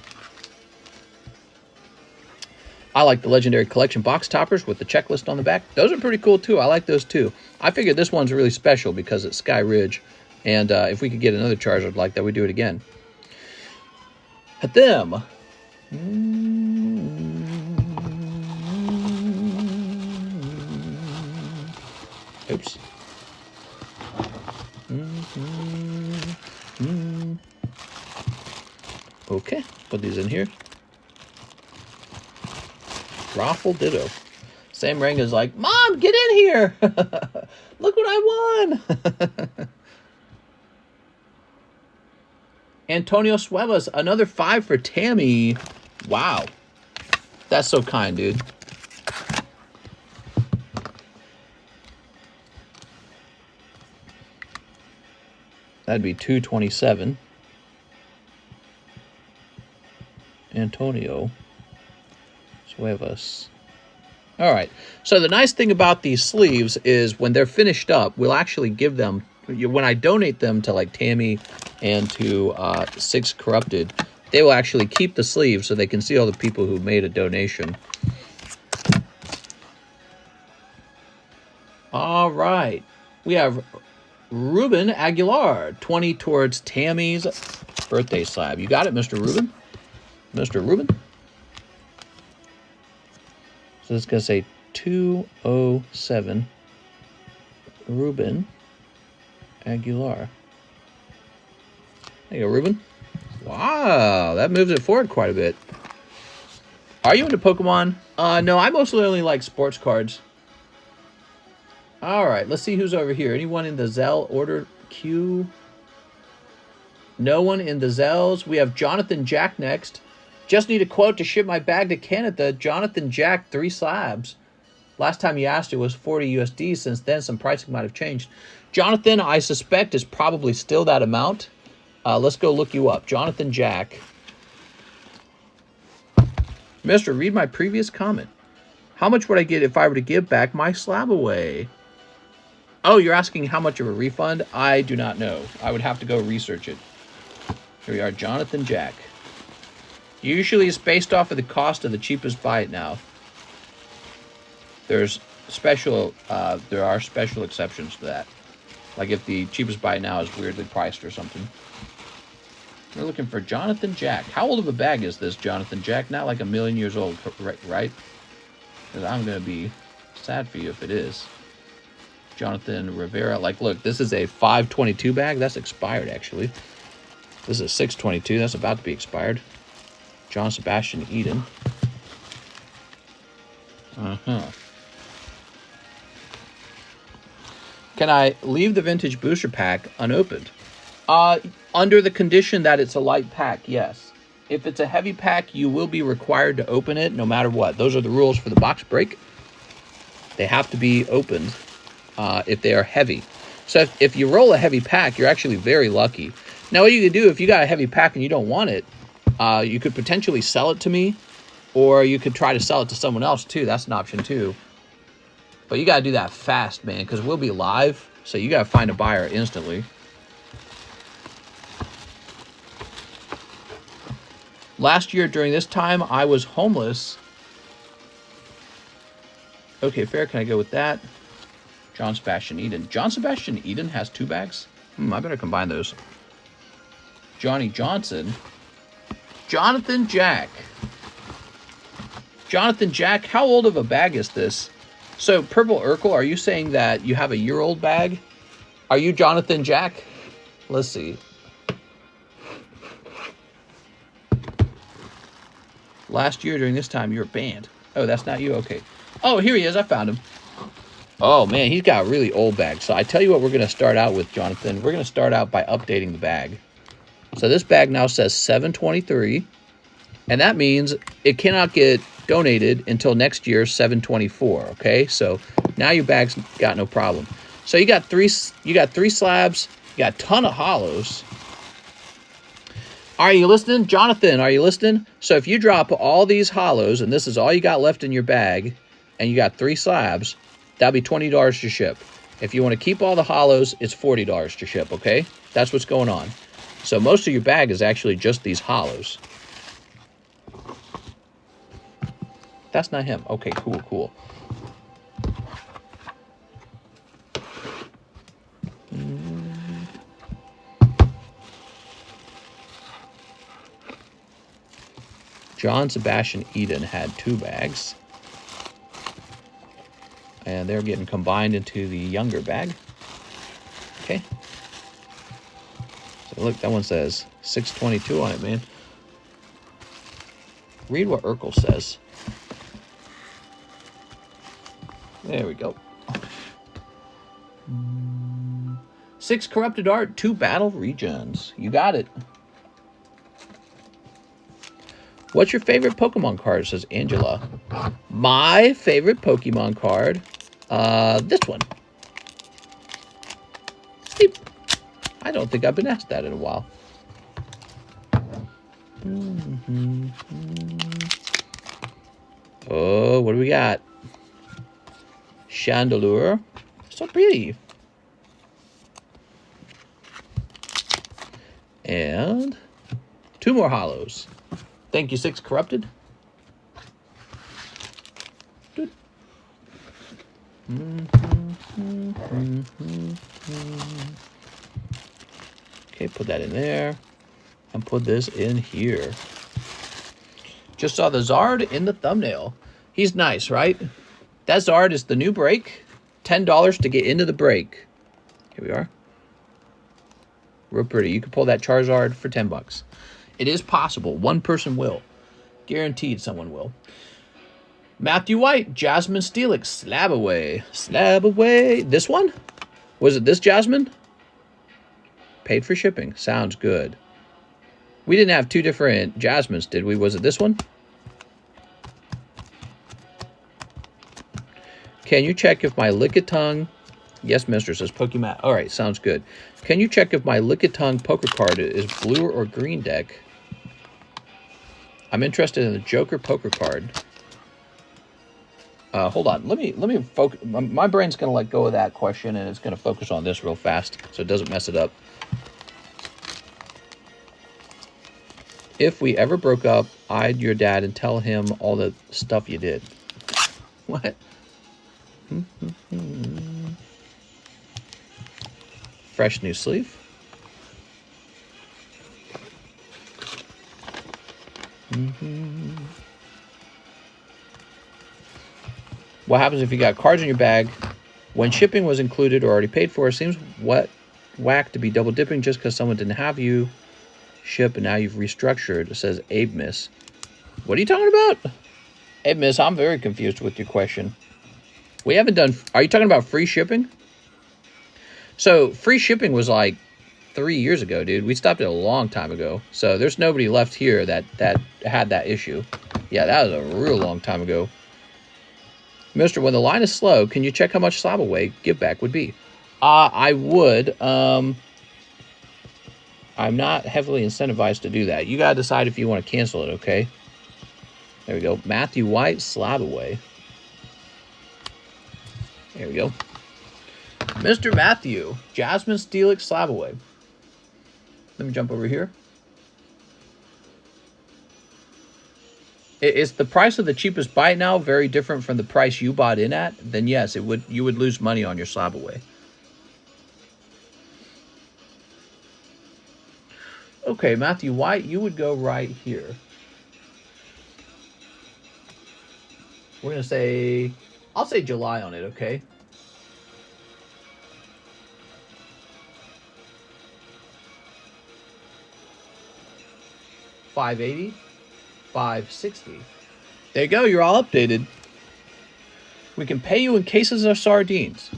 I like the Legendary Collection box toppers with the checklist on the back. Those are pretty cool, too. I like those, too. I figured this one's really special because it's Sky Ridge. And if we could get another Charizard like that, we'd do it again. At them. Oops. Okay, put these in here. Raffle Ditto. Sam Ranga's like, Mom, get in here. Look what I won. Antonio Suevas, another 5 for Tammy. Wow. That's so kind, dude. That'd be 227. Antonio Suevas. All right. So the nice thing about these sleeves is when they're finished up, we'll actually give them, when I donate them to like Tammy and to Six Corrupted, they will actually keep the sleeves so they can see all the people who made a donation. All right. We have Ruben Aguilar, 20 towards Tammy's birthday slab. You got it, Mr. Ruben? Mr. Ruben? So it's going to say 207 Ruben Aguilar. There you go, Ruben. Wow, that moves it forward quite a bit. Are you into Pokemon? No, I mostly only like sports cards. All right, let's see who's over here. Anyone in the ZELLE order queue? No one in the ZELLES. We have Jonathan Jack next. Just need a quote to ship my bag to Canada. Jonathan Jack, 3 slabs. Last time you asked it was 40 USD. Since then, some pricing might have changed. Jonathan, I suspect, is probably still that amount. Let's go look you up. Jonathan Jack. Mister, read my previous comment. How much would I get if I were to give back my slab away? Oh, you're asking how much of a refund? I do not know. I would have to go research it. Here we are, Jonathan Jack. Usually it's based off of the cost of the cheapest buy it now. There are special exceptions to that. Like if the cheapest buy it now is weirdly priced or something. We're looking for Jonathan Jack. How old of a bag is this, Jonathan Jack? Not like 1,000,000 years old, right? Because I'm going to be sad for you if it is. Jonathan Rivera. Like, look, this is a 522 bag. That's expired, actually. This is a 622. That's about to be expired. John Sebastian Eden. Can I leave the vintage booster pack unopened? Under the condition that it's a light pack, yes. If it's a heavy pack, you will be required to open it no matter what. Those are the rules for the box break. They have to be opened if they are heavy. So if you roll a heavy pack, you're actually very lucky. Now, what you could do if you got a heavy pack and you don't want it, you could potentially sell it to me, or you could try to sell it to someone else too. That's an option too. But you got to do that fast, man, because we'll be live, so you got to find a buyer instantly. Last year during this time, I was homeless. Okay, fair. Can I go with that? John Sebastian Eden. John Sebastian Eden has 2 bags? I better combine those. Johnny Johnson. Jonathan Jack. Jonathan Jack, how old of a bag is this? So, Purple Urkel, are you saying that you have a year-old bag? Are you Jonathan Jack? Let's see. Last year during this time, you were banned. Oh, that's not you? Okay. Oh, here he is. I found him. Oh, man, he's got a really old bag. So I tell you what we're going to start out with, Jonathan. We're going to start out by updating the bag. So this bag now says 723. And that means it cannot get donated until next year, 724. Okay? So now your bag's got no problem. So you got three slabs. You got a ton of hollows. Are you listening? Jonathan, are you listening? So if you drop all these hollows, and this is all you got left in your bag, and you got 3 slabs, that'll be $20 to ship. If you want to keep all the hollows, it's $40 to ship, okay? That's what's going on. So most of your bag is actually just these hollows. That's not him. Okay, cool, cool. John Sebastian Eden had 2 bags. And they're getting combined into the younger bag. Okay. So look, that one says 622 on it, man. Read what Urkel says. There we go. 6 corrupted art, 2 battle regions. You got it. What's your favorite Pokemon card? Says Angela. My favorite Pokemon card, this one. Sleep. I don't think I've been asked that in a while. Oh, what do we got? Chandelure. So pretty. And 2 more hollows. Thank you, 6 corrupted. Good. Okay, put that in there. And put this in here. Just saw the Zard in the thumbnail. He's nice, right? That Zard is the new break. $10 to get into the break. Here we are. Real pretty. You can pull that Charizard for $10. It is possible. One person will. Guaranteed someone will. Matthew White, Jasmine Steelix, slab away. Slab away. This one? Was it this Jasmine? Paid for shipping. Sounds good. We didn't have 2 different Jasmines, did we? Was it this one? Can you check if my Lickitung... Yes, mister, says Pokemon. All right, sounds good. Can you check if my Lickitung poker card is blue or green deck? I'm interested in the Joker poker card. Hold on. Let me focus. My brain's going to let go of that question, and it's going to focus on this real fast so it doesn't mess it up. If we ever broke up, I'd your dad and tell him all the stuff you did. What? Fresh new sleeve. What happens if you got cards in your bag when shipping was included or already paid for? It seems whack to be double dipping just because someone didn't have you ship and now you've restructured. It says Abe Miss. What are you talking about? Abe Miss, I'm very confused with your question. We haven't done... Are you talking about free shipping? So, free shipping was like 3 years ago, dude. We stopped it a long time ago. So, there's nobody left here that had that issue. Yeah, that was a real long time ago. Mister, when the line is slow, can you check how much slab away give back would be? I would. I'm not heavily incentivized to do that. You got to decide if you want to cancel it, okay? There we go. Matthew White, slab away. There we go. Mr. Matthew, Jasmine Steelix, slab away. Let me jump over here. Is the price of the cheapest buy now very different from the price you bought in at? Then yes, you would lose money on your slab away. Okay, Matthew White, you would go right here. We're going to say, I'll say July on it, okay? $580, $560. There you go, you're all updated. We can pay you in cases of sardines.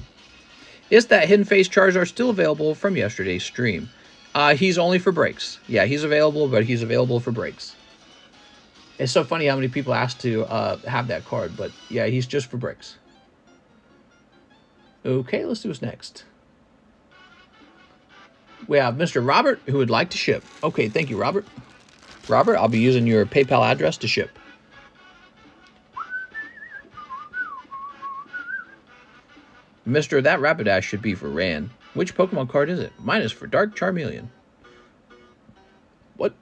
Is that Hidden Face Charizard still available from yesterday's stream? He's only for breaks. Yeah, he's available, but he's available for breaks. It's so funny how many people ask to have that card, but yeah, he's just for breaks. Okay, let's do what's next. We have Mr. Robert, who would like to ship. Okay, thank you, Robert. Robert, I'll be using your PayPal address to ship. Mr. That Rapidash should be for Ran. Which Pokemon card is it? Mine is for Dark Charmeleon. What?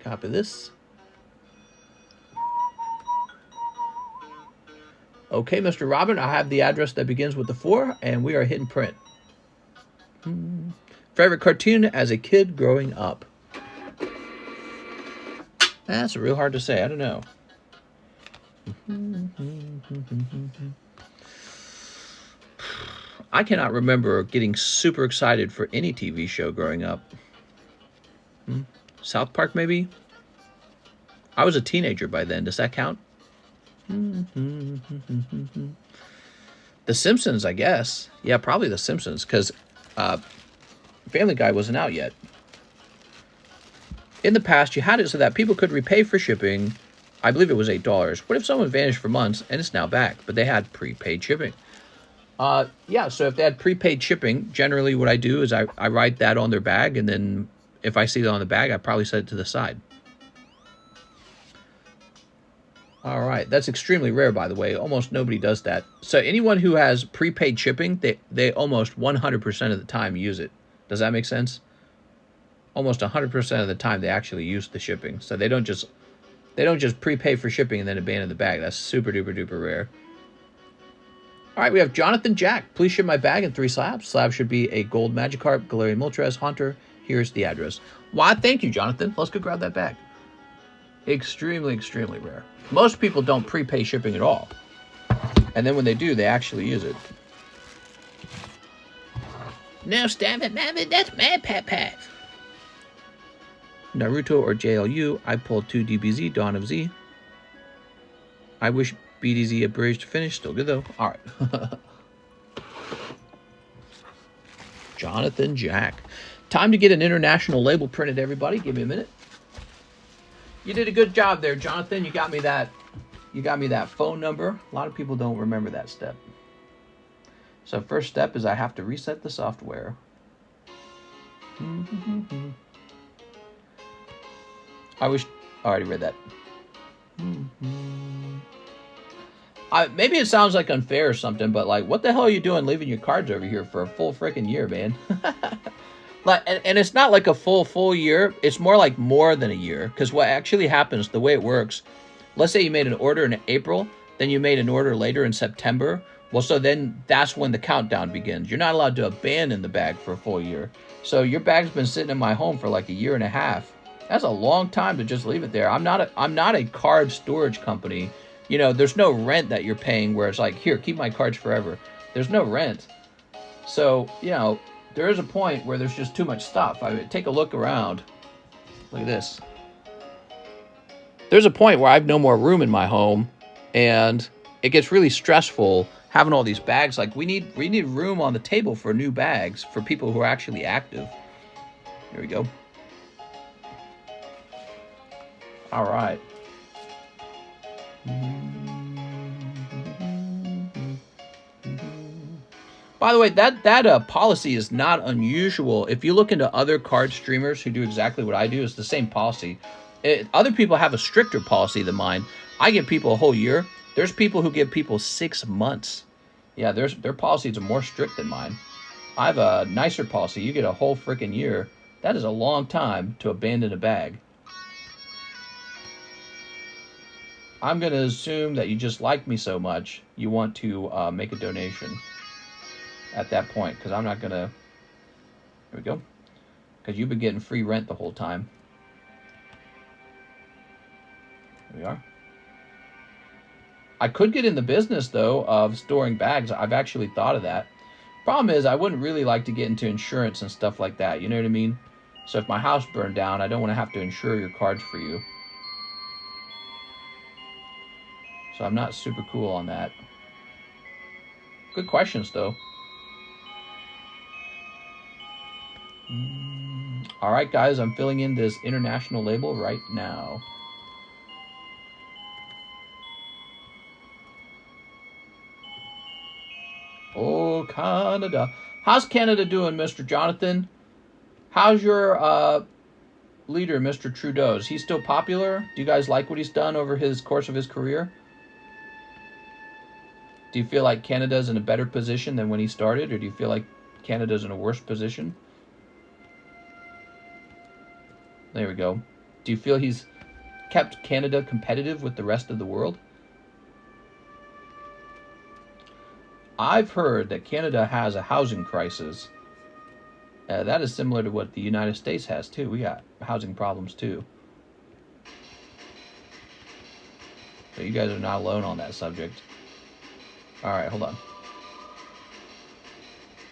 Copy this. Okay, Mr. Robin, I have the address that begins with the 4, and we are hitting print. Favorite cartoon as a kid growing up? That's real hard to say. I don't know. I cannot remember getting super excited for any TV show growing up. South Park, maybe? I was a teenager by then. Does that count? The Simpsons, I guess. Yeah, probably The Simpsons, because Family Guy wasn't out yet. In the past, you had it so that people could repay for shipping. I believe it was $8. What if someone vanished for months and it's now back, but they had prepaid shipping? Yeah, so if they had prepaid shipping, generally what I do is I write that on their bag, and then if I see that on the bag, I probably set it to the side. All right, that's extremely rare, by the way. Almost nobody does that. So anyone who has prepaid shipping, they almost 100% of the time use it. Does that make sense? Almost 100% of the time they actually use the shipping. So they don't just prepay for shipping and then abandon the bag. That's super duper duper rare. All right, we have Jonathan Jack. Please ship my bag in 3 slabs. Slab should be a gold Magikarp, Galarian Moltres, Haunter. Here's the address. Why, thank you, Jonathan. Let's go grab that bag. Extremely, extremely rare. Most people don't prepay shipping at all. And then when they do, they actually use it. No, stab it, Mammoth. That's my pet. Naruto or JLU. I pulled 2 DBZ, Dawn of Z. I wish BDZ Abridged to finish. Still good, though. All right. Jonathan Jack. Time to get an international label printed, everybody. Give me a minute. You did a good job there, Jonathan. You got me that phone number. A lot of people don't remember that step. So first step is I have to reset the software. I already read that. Maybe it sounds like unfair or something, but like, what the hell are you doing leaving your cards over here for a full freaking year, man? Like, and it's not like a full year. It's more like more than a year. Because what actually happens, the way it works, let's say you made an order in April, then you made an order later in September. Well, so then that's when the countdown begins. You're not allowed to abandon the bag for a full year. So your bag's been sitting in my home for like a year and a half. That's a long time to just leave it there. I'm not a card storage company. You know, there's no rent that you're paying where it's like, here, keep my cards forever. There's no rent. So, you know, there is a point where there's just too much stuff. I mean, take a look around. Look at this. There's a point where I have no more room in my home, and it gets really stressful having all these bags. Like, we need room on the table for new bags for people who are actually active. Here we go. All right. By the way, that policy is not unusual. If you look into other card streamers who do exactly what I do, it's the same policy. Other people have a stricter policy than mine. I give people a whole year. There's people who give people 6 months. Yeah, their policies are more strict than mine. I have a nicer policy. You get a whole freaking year. That is a long time to abandon a bag. I'm going to assume that you just like me so much, you want to make a donation at that point, because I'm not going to... Here we go. Because you've been getting free rent the whole time. Here we are. I could get in the business, though, of storing bags. I've actually thought of that. Problem is, I wouldn't really like to get into insurance and stuff like that. You know what I mean? So if my house burned down, I don't want to have to insure your cards for you. So I'm not super cool on that. Good questions, though. All right, guys, I'm filling in this international label right now. Oh, Canada. How's Canada doing, Mr. Jonathan? How's your leader, Mr. Trudeau? Is he still popular? Do you guys like what he's done over his course of his career? Do you feel like Canada's in a better position than when he started, or do you feel like Canada's in a worse position? There we go. Do you feel he's kept Canada competitive with the rest of the world? I've heard that Canada has a housing crisis. That is similar to what the United States has, too. We got housing problems, too. So you guys are not alone on that subject. All right, hold on.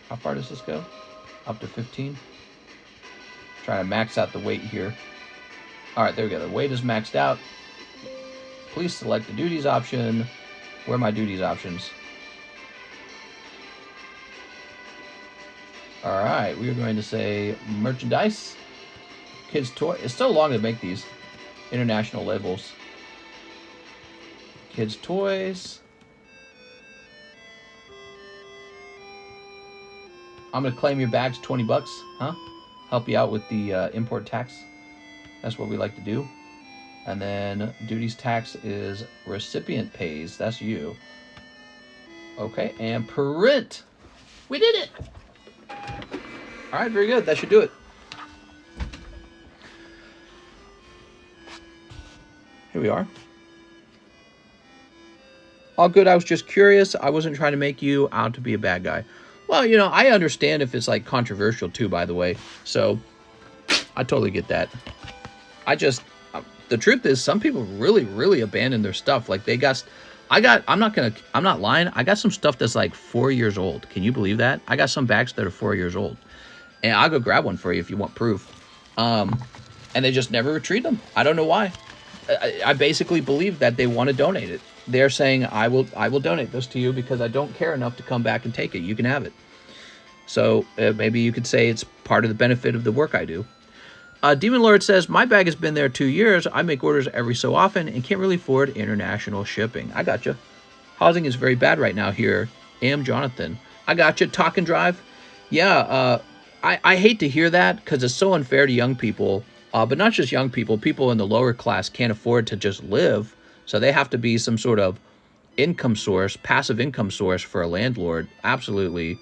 How far does this go? Up to 15? Trying to max out the weight here. All right, there we go. The weight is maxed out. Please select the duties option. Where are my duties options? All right, we are going to say merchandise. Kids' toy. It's so long to make these international labels. Kids' toys. I'm going to claim your bags, 20 bucks, huh? Help you out with the import tax. That's what we like to do. And then duties tax is recipient pays. That's you. Okay, and print. We did it. All right, very good. That should do it. Here we are. All good. I was just curious. I wasn't trying to make you out to be a bad guy. Well, you know, I understand if it's like controversial too, by the way. So I totally get that. The truth is some people really abandon their stuff. Like I'm not lying. I got some stuff that's like 4 years old. Can you believe that? I got some bags that are 4 years old. And I'll go grab one for you if you want proof. And they just never retrieve them. I don't know why. I basically believe that they want to donate it. They're saying, I will donate this to you because I don't care enough to come back and take it. You can have it. So maybe you could say it's part of the benefit of the work I do. Demon Lord says, my bag has been there 2 years. I make orders every so often and can't really afford international shipping. I gotcha. Housing is very bad right now here. Am Jonathan. I gotcha. Talk and drive. Yeah, I hate to hear that because it's so unfair to young people. But not just young people. People in the lower class can't afford to just live. So they have to be some sort of income source, passive income source for a landlord. Absolutely.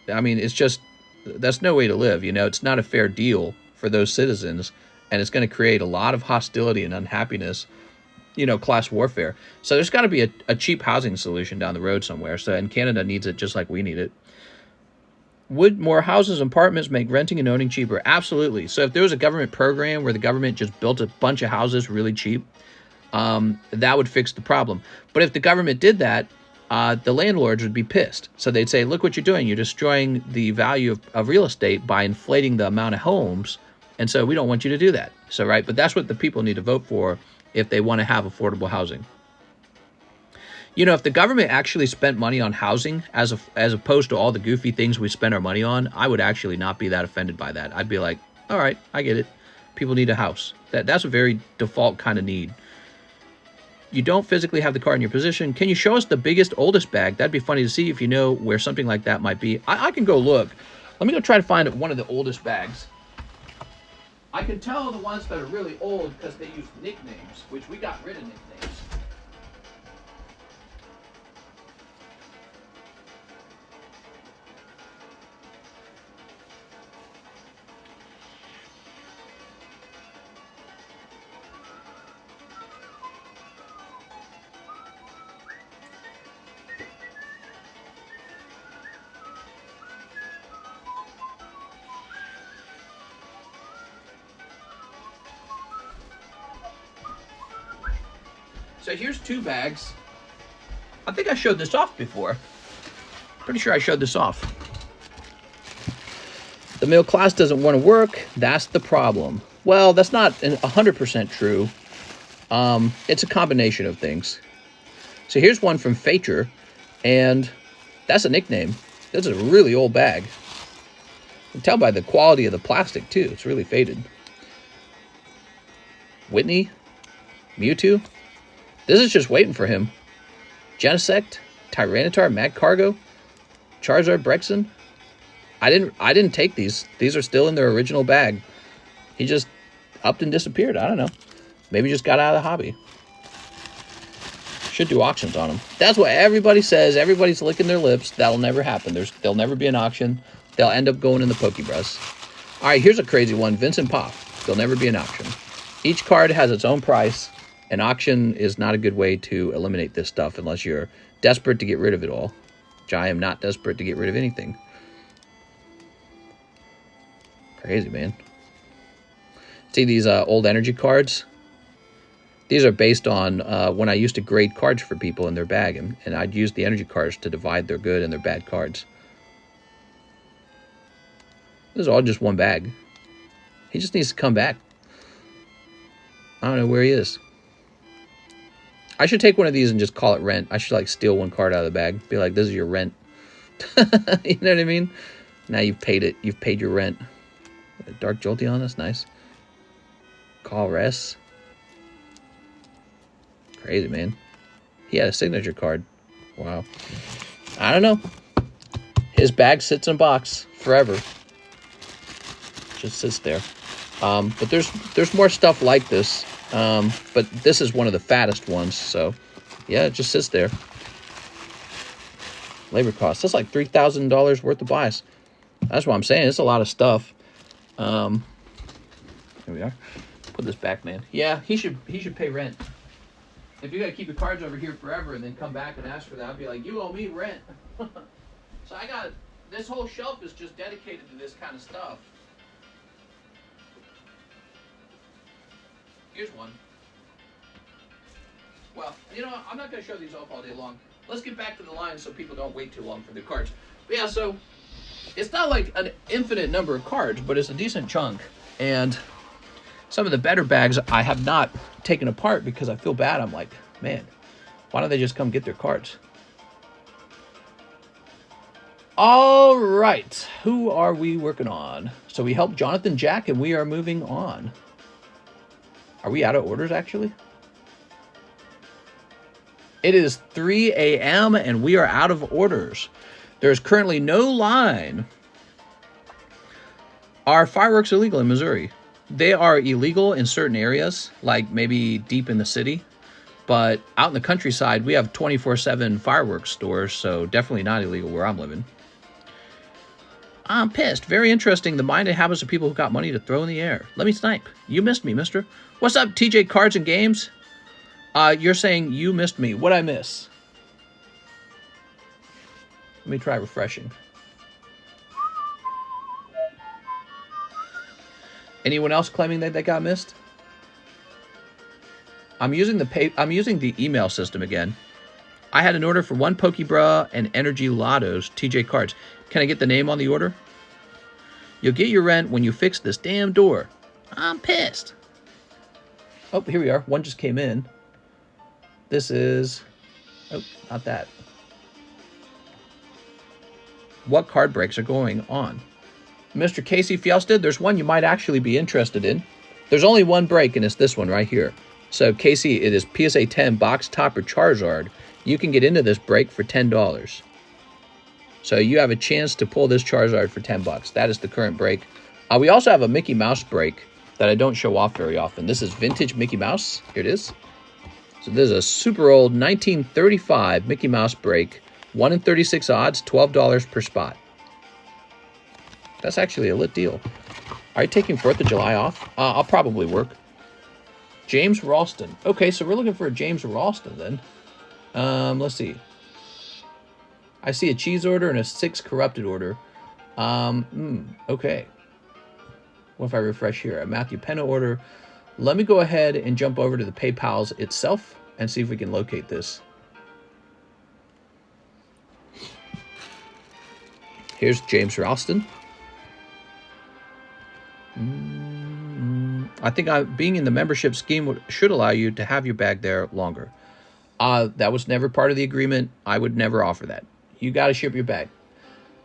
I mean, it's just, that's no way to live. You know, it's not a fair deal for those citizens. And it's going to create a lot of hostility and unhappiness, you know, class warfare. So there's got to be a cheap housing solution down the road somewhere. So, and Canada needs it just like we need it. Would more houses and apartments make renting and owning cheaper? Absolutely. So if there was a government program where the government just built a bunch of houses really cheap, that would fix the problem. But if the government did that, the landlords would be pissed. So they'd say, look what you're doing. You're destroying the value of real estate by inflating the amount of homes. And so we don't want you to do that. So, right. But that's what the people need to vote for if they want to have affordable housing. You know, if the government actually spent money on housing as opposed to all the goofy things we spend our money on, I would actually not be that offended by that. I'd be like, all right, I get it. People need a house. That's a very default kind of need. You don't physically have the card in your position. Can you show us the biggest, oldest bag? That'd be funny to see if you know where something like that might be. I can go look. Let me go try to find one of the oldest bags. I can tell the ones that are really old because they use nicknames, which we got rid of nicknames. So here's two bags. I think I showed this off before. Pretty sure I showed this off. The middle class doesn't want to work. That's the problem. Well, that's not 100% true. It's a combination of things. So here's one from Facher, and that's a nickname. This is a really old bag. You can tell by the quality of the plastic, too. It's really faded. Whitney, Mewtwo. This is just waiting for him. Genesect, Tyranitar, Mad Cargo, Charizard, Brexen. I didn't take these. These are still in their original bag. He just upped and disappeared. I don't know. Maybe just got out of the hobby. Should do auctions on them. That's what everybody says. Everybody's licking their lips. That'll never happen. There'll never be an auction. They'll end up going in the PokeBRUH. All right, here's a crazy one. Vincent Pop. There'll never be an auction. Each card has its own price. An auction is not a good way to eliminate this stuff unless you're desperate to get rid of it all. Which I am not desperate to get rid of anything. Crazy, man. See these old energy cards? These are based on when I used to grade cards for people in their bag. And I'd use the energy cards to divide their good and their bad cards. This is all just one bag. He just needs to come back. I don't know where he is. I should take one of these and just call it rent. I should like steal one card out of the bag. Be like, this is your rent. You know what I mean? Now you've paid it. You've paid your rent. Dark Jolteon, that's nice. Call Rest. Crazy, man. He had a signature card. Wow. I don't know. His bag sits in a box forever. Just sits there. But there's more stuff like this. But this is one of the fattest ones, so yeah, it just sits there. Labor costs. That's like $3,000 worth of buys. That's what I'm saying. It's a lot of stuff. Here we are. Put this back, man. Yeah, he should pay rent. If you gotta keep your cards over here forever and then come back and ask for that, I'd be like, you owe me rent. So I got this whole shelf is just dedicated to this kind of stuff. Here's one. Well, you know, I'm not going to show these off all day long. Let's get back to the line so people don't wait too long for their cards. But yeah, so it's not like an infinite number of cards, but it's a decent chunk. And some of the better bags I have not taken apart because I feel bad. I'm like, man, why don't they just come get their cards? All right. Who are we working on? So we helped Jonathan Jack, and we are moving on. Are we out of orders, actually? It is 3 a.m. and we are out of orders. There's currently no line. Are fireworks illegal in Missouri? They are illegal in certain areas, like maybe deep in the city. But out in the countryside, we have 24/7 fireworks stores, so definitely not illegal where I'm living. I'm pissed. Very interesting. The mind and habits of people who got money to throw in the air. Let me snipe. You missed me, mister. What's up, TJ Cards and Games? You're saying you missed me. What'd I miss? Let me try refreshing. Anyone else claiming that they got missed? I'm using the email system again. I had an order for 1 PokeBRUH and Energy Lottos, TJ Cards. Can I get the name on the order? You'll get your rent when you fix this damn door. I'm pissed. Oh, here we are. One just came in. This is... Oh, not that. What card breaks are going on? Mr. Casey Fjelsted, there's one you might actually be interested in. There's only one break, and it's this one right here. So, Casey, it is PSA 10 box topper Charizard. You can get into this break for $10. So you have a chance to pull this Charizard for $10. That is the current break. We also have a Mickey Mouse break that I don't show off very often. This is vintage Mickey Mouse. Here it is. So this is a super old 1935 Mickey Mouse break. 1 in 36 odds, $12 per spot. That's actually a lit deal. Are you taking 4th of July off? I'll probably work. James Ralston. Okay, so we're looking for a James Ralston then. Let's see. I see a cheese order and a 6 corrupted order. Okay. What if I refresh here? A Matthew Penna order. Let me go ahead and jump over to the PayPal's itself and see if we can locate this. Here's James Ralston. I think being in the membership scheme should allow you to have your bag there longer. That was never part of the agreement. I would never offer that. You got to ship your bag.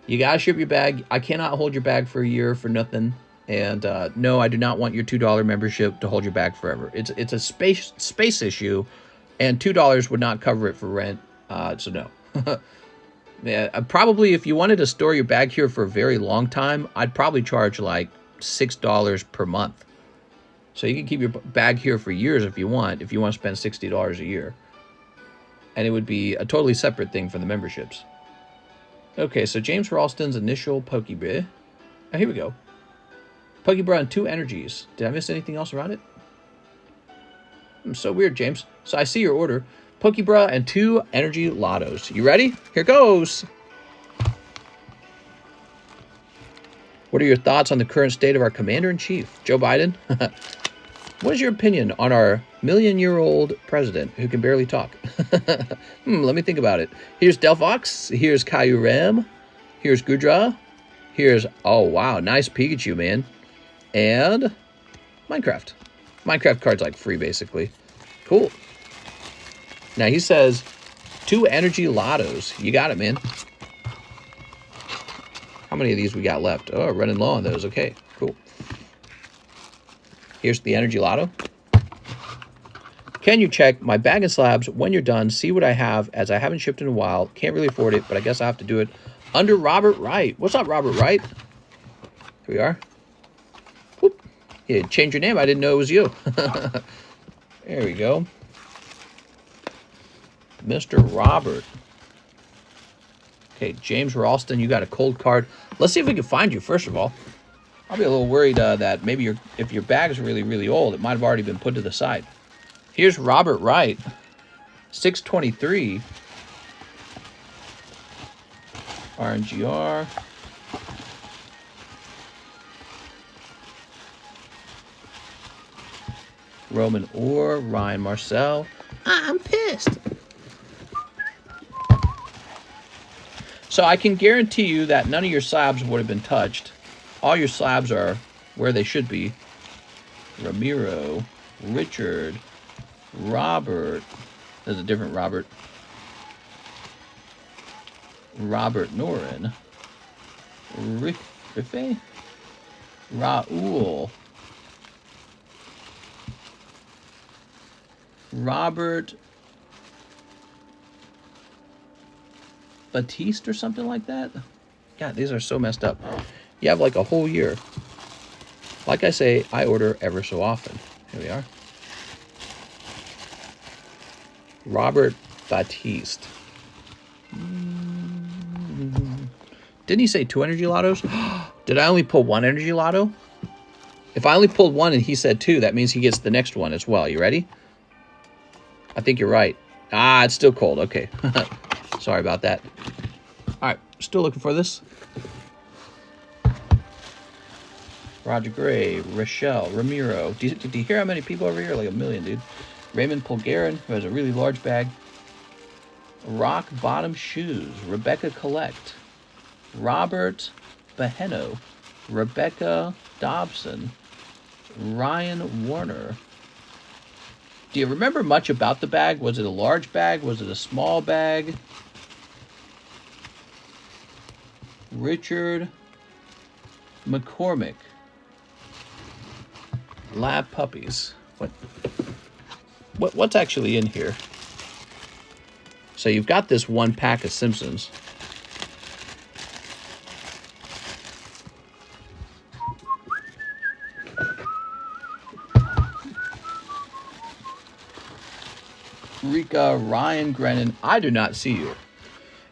You got to ship your bag. I cannot hold your bag for a year for nothing. And no, I do not want your $2 membership to hold your bag forever. It's a space issue, and $2 would not cover it for rent. So no. Yeah, probably if you wanted to store your bag here for a very long time, I'd probably charge like $6 per month. So you can keep your bag here for years if you want to spend $60 a year. And it would be a totally separate thing for the memberships. Okay, so James Ralston's initial PokeBRUH. Oh, here we go. PokeBRUH and 2 energies. Did I miss anything else around it? So weird, James. So I see your order. PokeBRUH and 2 energy Lottos. You ready? Here goes. What are your thoughts on the current state of our commander-in-chief, Joe Biden? What is your opinion on our million-year-old president who can barely talk? Let me think about it. Here's Delphox. Here's Kyurem. Here's Gudra. Here's, oh, wow, nice Pikachu, man. And Minecraft. Minecraft cards like free, basically. Cool. Now, he says 2 energy Lottos. You got it, man. How many of these we got left? Oh, running low on those. Okay, cool. Here's the energy Lotto. Can you check my bag and slabs when you're done? See what I have, as I haven't shipped in a while. Can't really afford it, but I guess I have to do it under Robert Wright. What's up, Robert Wright? Here we are. Whoop. You changed your name. I didn't know it was you. There we go. Mr. Robert. Okay, James Ralston, you got a cold card. Let's see if we can find you, first of all. I'll be a little worried that maybe if your bag's really, really old, it might have already been put to the side. Here's Robert Wright, 623. RNGR. Roman Orr, Ryan Marcel. I'm pissed. So I can guarantee you that none of your slabs would have been touched. All your slabs are where they should be. Ramiro, Richard, Robert. There's a different Robert. Robert Norin. Rife? Raul. Robert Batiste or something like that. God, these are so messed up. You have like a whole year. Like I say, I order ever so often. Here we are. Robert Batiste. Didn't he say 2 energy Lottos? Did I only pull 1 energy Lotto? If I only pulled 1 and he said 2, that means he gets the next one as well. You ready? I think you're right. Ah, it's still cold. Okay. Sorry about that. All right. Still looking for this. Roger Gray, Rochelle, Ramiro. Did you hear how many people over here? Like a million, dude. Raymond Polgarin, who has a really large bag. Rock Bottom Shoes, Rebecca Collect. Robert Baheno, Rebecca Dobson, Ryan Warner. Do you remember much about the bag? Was it a large bag? Was it a small bag? Richard McCormick. Lab Puppies. What? what's actually in here? So you've got this one pack of Simpsons. Rika, Ryan, Grennan, I do not see you.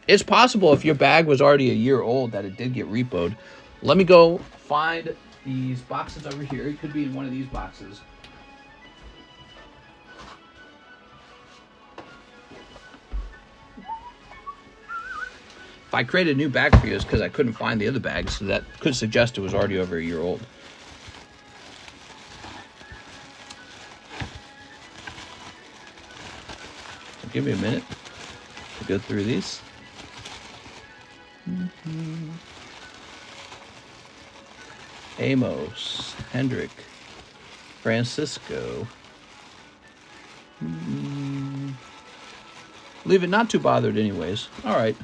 It's possible if your bag was already a year old that it did get repoed. Let me go find these boxes over here. It could be in one of these boxes. If I created a new bag for you, it's because I couldn't find the other bags, so that could suggest it was already over a year old. So give me a minute to go through these. Amos, Hendrick, Francisco. Leave it not too bothered anyways. All right.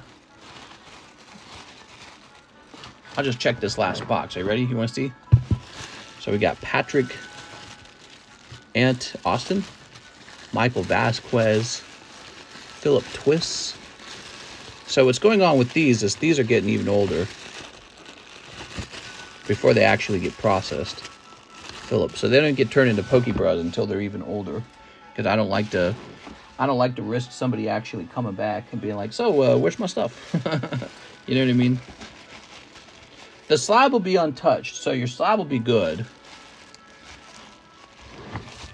I'll just check this last box. Are you ready? You want to see? So we got Patrick, Ant Austin, Michael Vasquez, Philip Twiss. So what's going on with these is these are getting even older before they actually get processed. Philip. So they don't get turned into PokeBRUH until they're even older, because I don't like to risk somebody actually coming back and being like, so where's my stuff? You know what I mean? The slab will be untouched, so your slab will be good.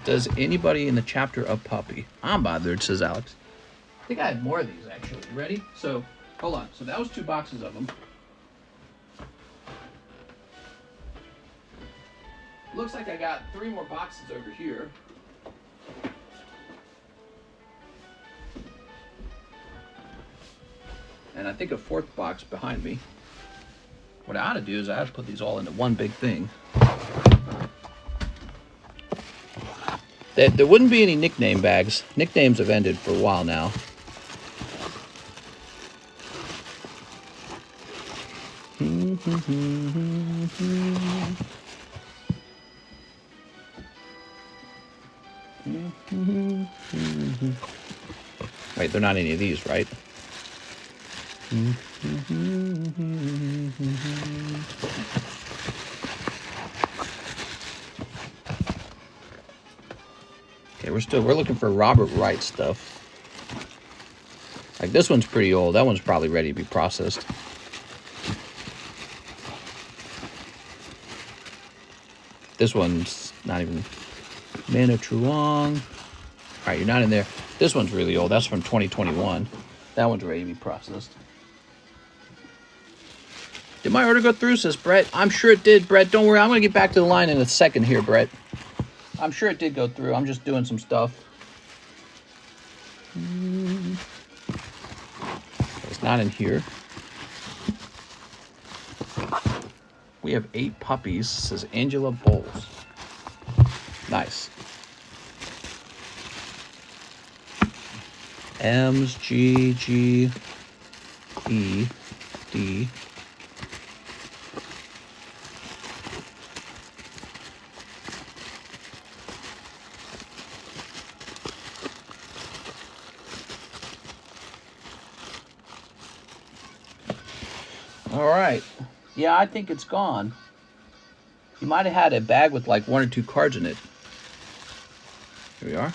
Does anybody in the chapter of Puppy? I'm bothered, says Alex. I think I had more of these, actually. You ready? So, hold on. So that was 2 boxes of them. Looks like I got 3 more boxes over here. And I think a 4th box behind me. What I ought to do is I have to put these all into one big thing. There wouldn't be any nickname bags. Nicknames have ended for a while now. Wait, they're not any of these, right? Okay, we're looking for Robert Wright stuff. Like this one's pretty old. That one's probably ready to be processed. This one's not even Mana Truong. All right, you're not in there. This one's really old. That's from 2021. That one's ready to be processed. Did my order go through, says Brett? I'm sure it did, Brett. Don't worry. I'm going to get back to the line in a second here, Brett. I'm sure it did go through. I'm just doing some stuff. It's not in here. We have 8 puppies, says Angela Bowles. Nice. M's, G, G, E, D. All right. Yeah, I think it's gone. You might have had a bag with like 1 or 2 cards in it. Here we are.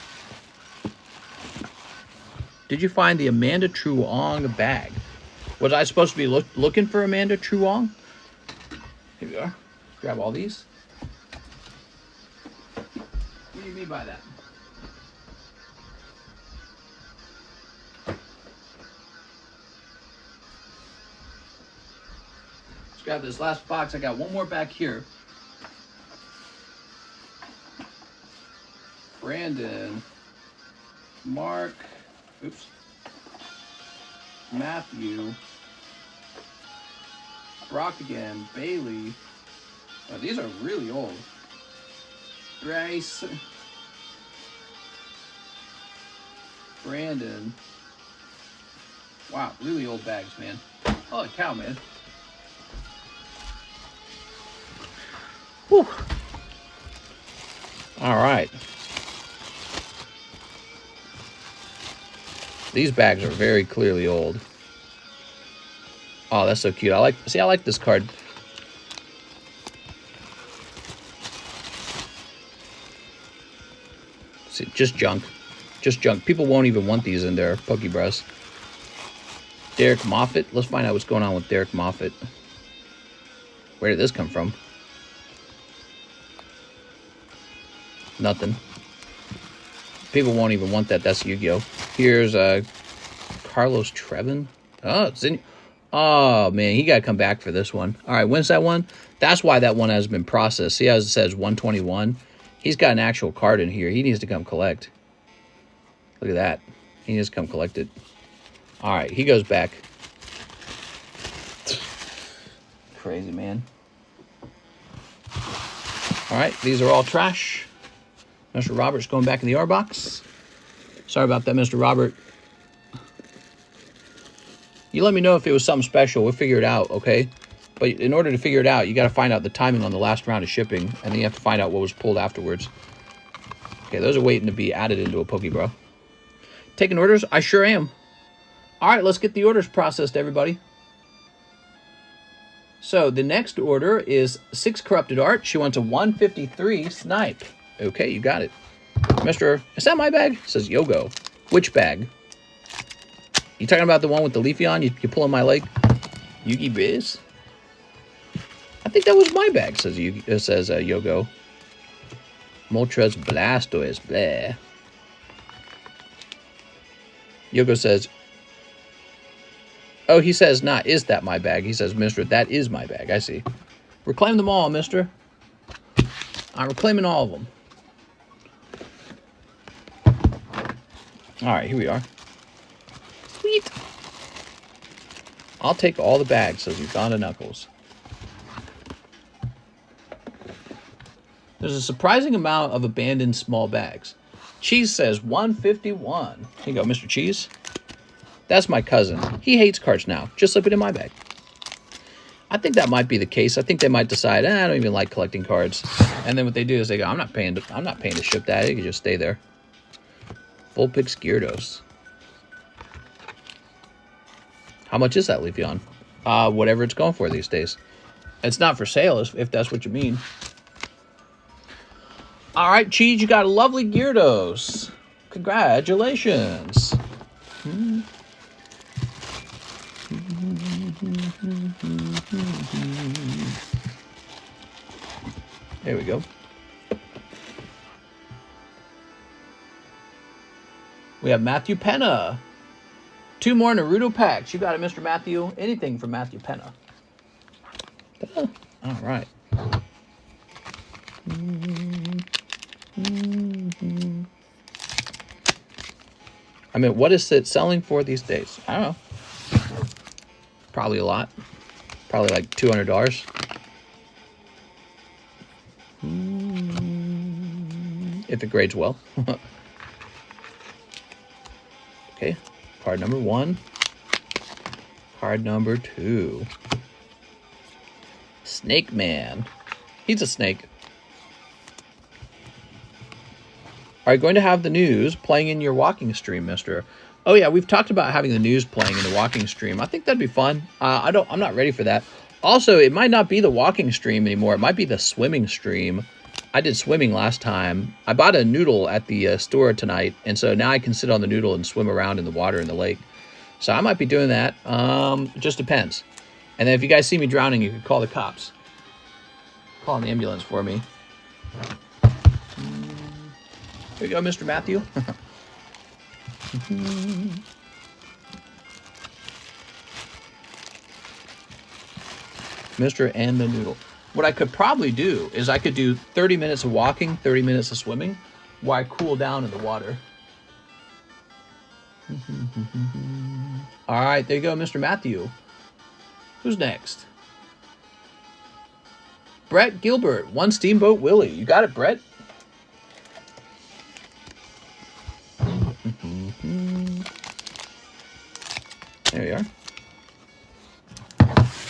Did you find the Amanda Truong bag? Was I supposed to be looking for Amanda Truong? Here we are. Grab all these. What do you mean by that? Let's grab this last box. I got one more back here. Brandon. Mark. Oops. Matthew. Brock again. Bailey. Oh, these are really old. Bryce. Brandon. Wow, really old bags, man. Holy cow, man. Whew. All right. These bags are very clearly old. Oh, that's so cute. I like this card. See, just junk. Just junk. People won't even want these in their PokeBRUHs. Derek Moffat. Let's find out what's going on with Derek Moffat. Where did this come from? Nothing. People won't even want that. That's Yu-Gi-Oh! Here's Carlos Trevin. Oh, oh, man. He got to come back for this one. All right, when's that one? That's why that one has been processed. See how it says 121? He's got an actual card in here. He needs to come collect. Look at that. He needs to come collect it. All right, he goes back. Crazy, man. All right, these are all trash. Mr. Robert's going back in the R box. Sorry about that, Mr. Robert. You let me know if it was something special. We'll figure it out, okay? But in order to figure it out, you got to find out the timing on the last round of shipping, and then you have to find out what was pulled afterwards. Okay, those are waiting to be added into a PokeBRUH. Taking orders? I sure am. All right, let's get the orders processed, everybody. So the next order is 6 Corrupted Art. She wants a 153 Snipe. Okay, you got it. Mr. Is that my bag? It says Yogo. Which bag? You talking about the one with the leafy on? You pulling my leg? Yugi Biz? I think that was my bag, says Yogo. Moltres Blastoise. Blah. Yogo says, oh, he says, not, is that my bag? He says, mister, that is my bag. I see. Reclaim them all, mister. I'm reclaiming all of them. All right, here we are. Sweet. I'll take all the bags, says Uganda Knuckles. There's a surprising amount of abandoned small bags. Cheese says 151. Here you go, Mr. Cheese. That's my cousin. He hates cards now. Just slip it in my bag. I think that might be the case. I think they might decide, I don't even like collecting cards. And then what they do is they go, I'm not paying to ship that. It can just stay there. Vulpix Gyarados. How much is that Leafeon? Whatever it's going for these days. It's not for sale, if that's what you mean. All right, Cheese, you got a lovely Gyarados. Congratulations. There we go. We have Matthew Penna. 2 more Naruto packs. You got it, Mr. Matthew. Anything from Matthew Penna. All right. I mean, what is it selling for these days? I don't know. Probably a lot. Probably like $200. If it grades well. Okay. Card number 1. Card number 2. Snake Man. He's a snake. Are you going to have the news playing in your walking stream, mister? Oh yeah, we've talked about having the news playing in the walking stream. I think that'd be fun. I'm not ready for that. Also, it might not be the walking stream anymore. It might be the swimming stream. I did swimming last time. I bought a noodle at the store tonight, and so now I can sit on the noodle and swim around in the water in the lake. So I might be doing that. It just depends. And then if you guys see me drowning, you can call the cops. Call an ambulance for me. Here you go, Mr. Matthew. Mr. and the Noodle. What I could probably do is I could do 30 minutes of walking, 30 minutes of swimming, while I cool down in the water. All right, there you go, Mr. Matthew. Who's next? Brett Gilbert, 1 Steamboat Willie. You got it, Brett? There we are.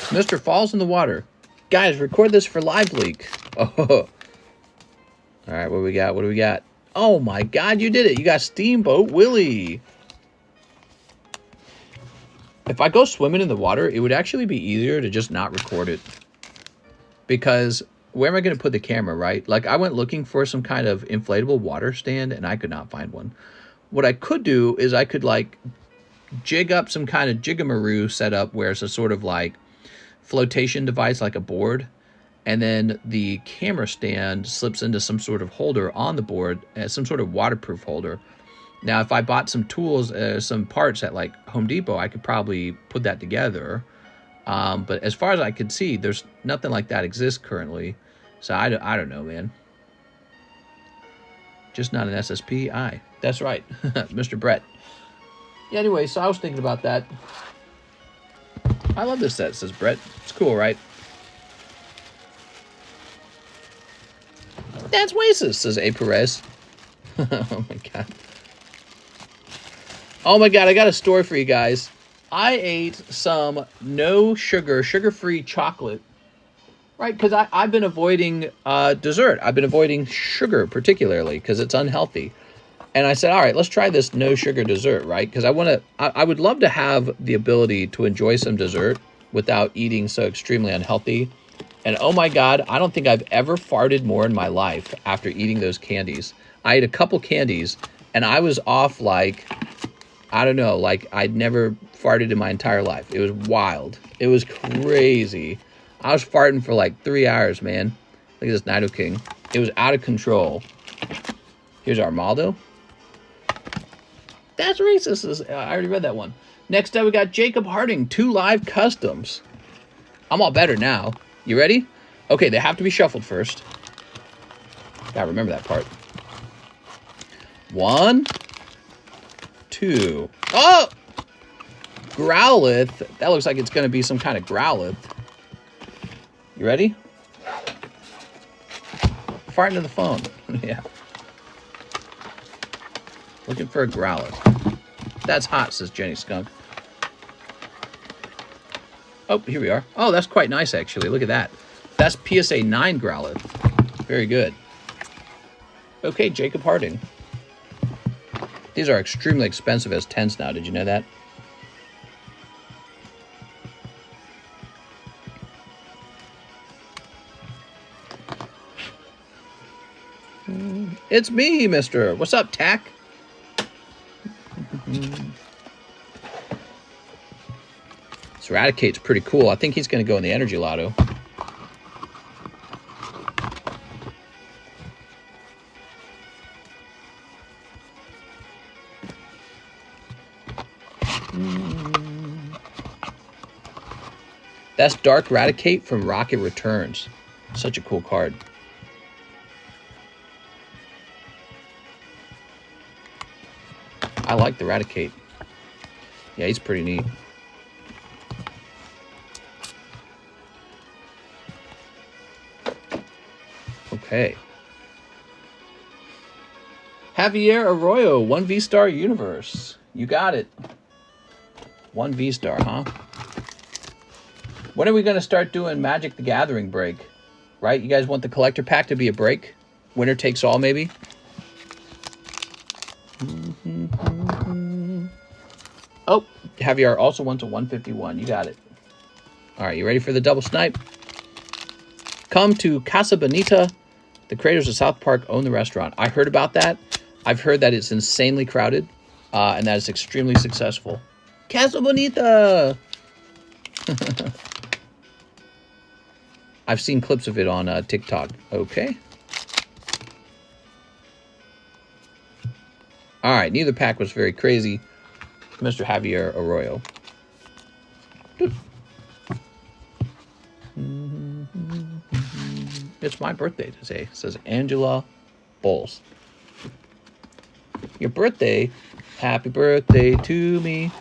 Mr. Falls in the Water. Guys, record this for Live Leak. Oh. All right, what do we got? What do we got? Oh my God, you did it. You got Steamboat Willie. If I go swimming in the water, it would actually be easier to just not record it. Because where am I going to put the camera, right? Like, I went looking for some kind of inflatable water stand, and I could not find one. What I could do is I could, like, jig up some kind of jigamaroo setup where it's a sort of, like, flotation device, like a board. And then the camera stand slips into some sort of holder on the board, some sort of waterproof holder. Now, if I bought some tools, some parts at like Home Depot, I could probably put that together. But as far as I could see, there's nothing like that exists currently. So I don't know, man. Just not an SSP. That's right, Mr. Brett. Yeah, anyway, so I was thinking about that. I love this set, says Brett. It's cool, right? That's racist, says A. Perez. Oh my god. Oh my god, I got a story for you guys. I ate some no sugar, sugar-free chocolate. Right, because I've been avoiding dessert. I've been avoiding sugar particularly because it's unhealthy. And I said, all right, let's try this no sugar dessert, right? Because I would love to have the ability to enjoy some dessert without eating so extremely unhealthy. And oh my god, I don't think I've ever farted more in my life after eating those candies. I ate a couple candies and I was off like, I don't know, like I'd never farted in my entire life. It was wild. It was crazy. I was farting for like 3 hours, man. Look at this Nido King. It was out of control. Here's Armaldo. That's racist. I already read that one. Next up, we got Jacob Harding, 2 live customs. I'm all better now. You ready? Okay, they have to be shuffled first. Gotta remember that part. 1, 2. Oh! Growlithe. That looks like it's gonna be some kind of Growlithe. You ready? Fart into the phone. Yeah. Looking for a Growlithe. That's hot, says Jenny Skunk. Oh, here we are. Oh, that's quite nice, actually. Look at that. That's PSA 9 Growlithe. Very good. Okay, Jacob Harding. These are extremely expensive as 10s now. Did you know that? It's me, mister. What's up, Tack? This Raticate's pretty cool. I think he's going to go in the Energy Lotto. That's Dark Raticate from Rocket Returns. Such a cool card. I like the Raticate. Yeah, he's pretty neat. Okay. Javier Arroyo, 1 V-Star Universe. You got it. 1 V-Star, huh? When are we going to start doing Magic the Gathering break? Right? You guys want the collector pack to be a break? Winner takes all, maybe? Oh, Javier also wants a 151. You got it. All right, you ready for the double snipe? Come to Casa Bonita. The creators of South Park own the restaurant. I heard about that. I've heard that it's insanely crowded and that it's extremely successful. Casa Bonita! I've seen clips of it on TikTok. Okay. All right, neither pack was very crazy. Mr. Javier Arroyo. It's my birthday today, says Angela Bowles. Your birthday. Happy birthday to me.